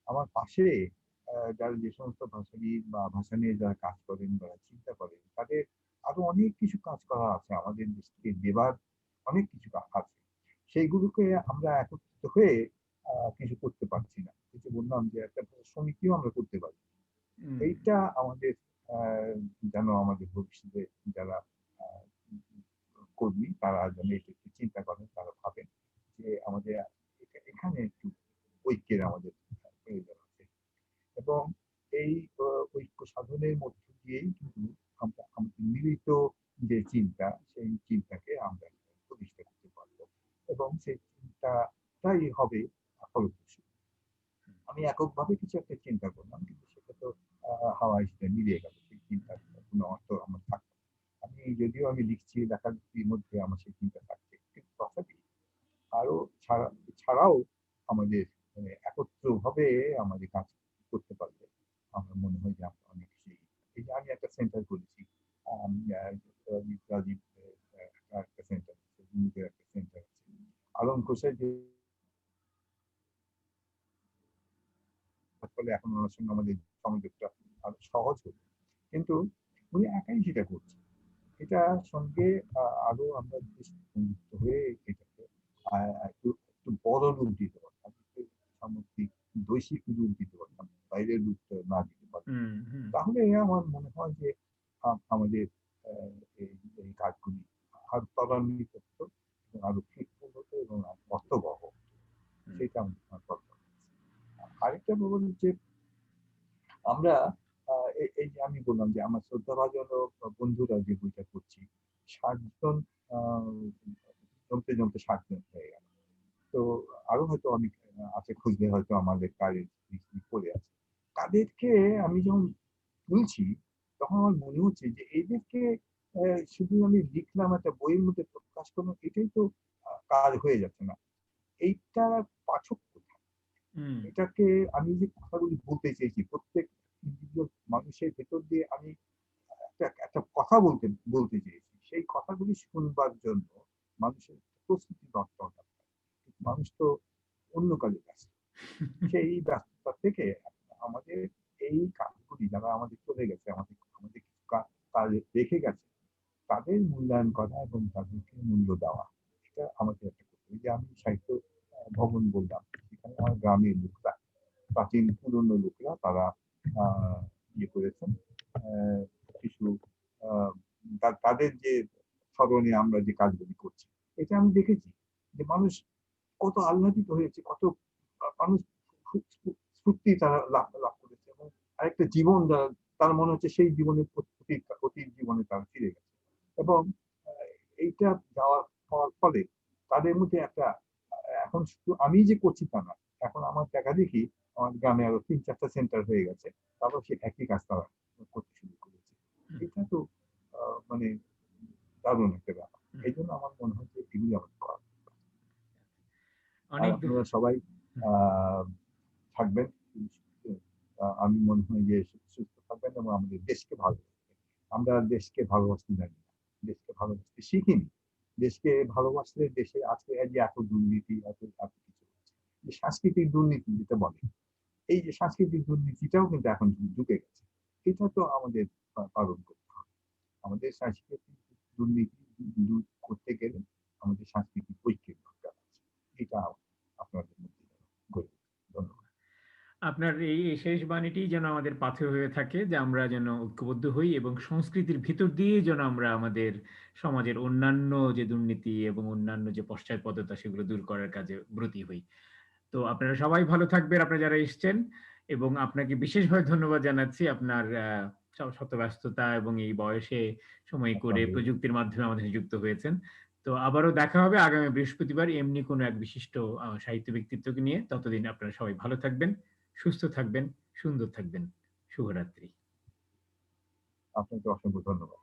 আমার পাশে যারা যে সমস্ত ভাষাবিদ বা ভাষা নিয়ে যারা কাজ করেন বা চিন্তা করেন, তাদের আরো অনেক কিছু কাজ করা আছে, আমাদের দেশকে দেবার অনেক কিছু আছে। সেইগুলোকে আমরা একত্রিত হয়ে কিছু করতে পারছি না। কিছু বললাম যে একটা সমিতিও আমরা করতে পারি। হুম, এইটা আমাদের আহ, যেন আমাদের ভবিষ্যতে যারা আহ, কর্মী, তারা যেন এটা একটু চিন্তা করেন, তারা ভাবেন যে আমাদের এখানে একটু ঐক্যের আমাদের প্রয়োজন আছে। এবং এই ঐক্য সাধনের মধ্য দিয়েই কিন্তু আমরা আমাদের মিলিত যে চিন্তা, সেই চিন্তাকে আমরা প্রতিষ্ঠা করতে পারবো, এবং সেই চিন্তাটাই হবে ফলপ্রসূ। আমি এককভাবে কিছু একটা চিন্তা করলাম, কিন্তু সেটা তো হাওয়ায় সেটা মিলিয়ে গেল, সেই চিন্তার কোনো অর্থ আমার থাকবে না। যদিও আমি লিখছি, লেখালেখির মধ্যে আমার সেই চিন্তা থাকছে, কিন্তু তথাপি আরো ছাড়াও আমাদের একত্রভাবে আমাদের কাজ করতে পারলে আমার মনে হয় যে আমরা অনেক সেই, এই যে আমি একটা সেন্টার করেছি, রাজীব একটা সেন্টার আছে, একটা সেন্টার আছে, আলম ঘোষের যে, ফলে এখন ওনার সঙ্গে আমাদের সংযোগটা আরো সহজ হলো। কিন্তু উনি একাই সেটা করছে। এটার সঙ্গে আরো আমরা যদি সংযুক্ত হয়ে এটাকে একটু একটু বড় রূপ দিতে পারতাম, একটু সামগ্রিক বৈশ্বিক রূপ দিতে পারতাম, বাইরের রূপটা না দিতে পারতাম, হুম, হুম, তাহলে আমার মনে হয় যে আমাদের এই এই কাজগুলি আরো ত্বরান্বিত হতো, এবং আরো ফ্রুটফুল হতো, এবং অর্থবহ হতো। হুম, সেটা আমার কল্পনা। আরেকটা বলবো যে আমরা এই যে আমি বললাম যে আমার শ্রদ্ধাভাজন বন্ধুরা যে বইটা করছি, 60 জন জমতে জমতে 60 জন হয়ে গেল। তো আরো হয়তো অনেক আছে, খুঁজলে হয়তো আমাদের কাজের পড়ে আছে। তাদেরকে আমি যখন তুলছি, তখন আমার মনে হচ্ছে যে এদেরকে শুধু আমি লিখলাম, একটা বইয়ের মধ্যে প্রকাশ করলাম, এটাই তো কাজ হয়ে যাচ্ছে না। এইটার পাঠক কোথায়? হুম, এটাকে আমি যে কথাগুলি বলতে চেয়েছি, প্রত্যেক ইন্ডিভিজুয়াল মানুষের ভেতর দিয়ে আমি একটা একটা কথা বলতে বলতে চেয়েছি, সেই কথাগুলি শুনবার জন্য মানুষের প্রস্তুতি দরকার। মানুষ তো অন্য কাজে ব্যস্ত। সেই ব্যস্ততা থেকে আমাদের এই কাজগুলি, যারা আমাদের চলে গেছে, আমাদের আমাদের কিছু কাজ রেখে গেছে, তাদের মূল্যায়ন করা এবং তাদেরকে মূল্য দেওয়া, এটা আমাদের একটা করতে হবে। যে আমি সাহিত্য ভবন বললাম, এখানে আমার গ্রামের লোকরা, প্রাচীন পুরনো লোকরা তারা ইয়ে করেছেন, কিছু তাদের যে স্মরণে আমরা যে কাজগুলি করছি, এটা আমি দেখেছি যে মানুষ কত আহ্লাদিত হয়েছে, কত মানুষ স্ফূর্তি তারা লাভ করেছে, এবং আরেকটা জীবন তার মনে হচ্ছে সেই জীবনের অতীত জীবনে তারা ফিরে গেছে। এবং এইটা যাওয়ার ফলে তাদের মধ্যে একটা, এখন শুধু আমি যে করছি তা না, এখন আমার দেখা দেখি আমার গ্রামে আরো 3-4টা সেন্টার হয়ে গেছে, তারপর সে একই কাজ তারা করতে শুরু করেছে। এটা তো মানে দারুণ একটা ব্যাপার। এই জন্য আমার মনে হয় যে এগুলি আমাদের করা। আর আপনারা সবাই থাকবেন, আমি মনে হয় যে সুস্থ থাকবেন এবং আমাদের দেশকে ভালোবাসবেন। আমরা দেশকে ভালোবাসতে জানি না, দেশকে ভালোবাসতে শিখিনি। দেশকে ভালোবাসলে দেশে আজকে যে এত দুর্নীতি, এত কিছু যে সাংস্কৃতিক দুর্নীতি যেটা বলে, এই যে সাংস্কৃতিক দুর্নীতিটাও কিন্তু এখন ঢুকে গেছে। এটা তো আমাদের পালন করতে হবে। আমাদের সাংস্কৃতিক দুর্নীতি দূর করতে গেলে আমাদের সাংস্কৃতিক ঐক্যের দরকার আছে। এটা আপনাদের মধ্যে গড়ে উঠবে। ধন্যবাদ। আপনার এই শেষ বাণীটি যেন আমাদের পাথেয় হয়ে থাকে, যে আমরা যেন ঐক্যবদ্ধ হই এবং সংস্কৃতির ভিতর দিয়ে যেন আমরা আমাদের সমাজের অন্যান্য যে দুর্নীতি এবং অন্যান্য যে পশ্চাৎপদতা সেগুলো দূর করার কাজে ব্রতী হই। তো আপনারা সবাই ভালো থাকবেন, আপনারা যারা এসছেন, এবং আপনাকে বিশেষভাবে ধন্যবাদ জানাচ্ছি আপনার শত ব্যস্ততা এবং এই বয়সে সময় করে প্রযুক্তির মাধ্যমে আমাদের সাথে যুক্ত হয়েছেন। তো আবারও দেখা হবে আগামী বৃহস্পতিবার এমনি কোনো এক বিশিষ্ট সাহিত্য ব্যক্তিত্বকে নিয়ে। ততদিন আপনারা সবাই ভালো থাকবেন, সুস্থ থাকবেন, সুন্দর থাকবেন। শুভরাত্রি। আপনাকে অসংখ্য ধন্যবাদ।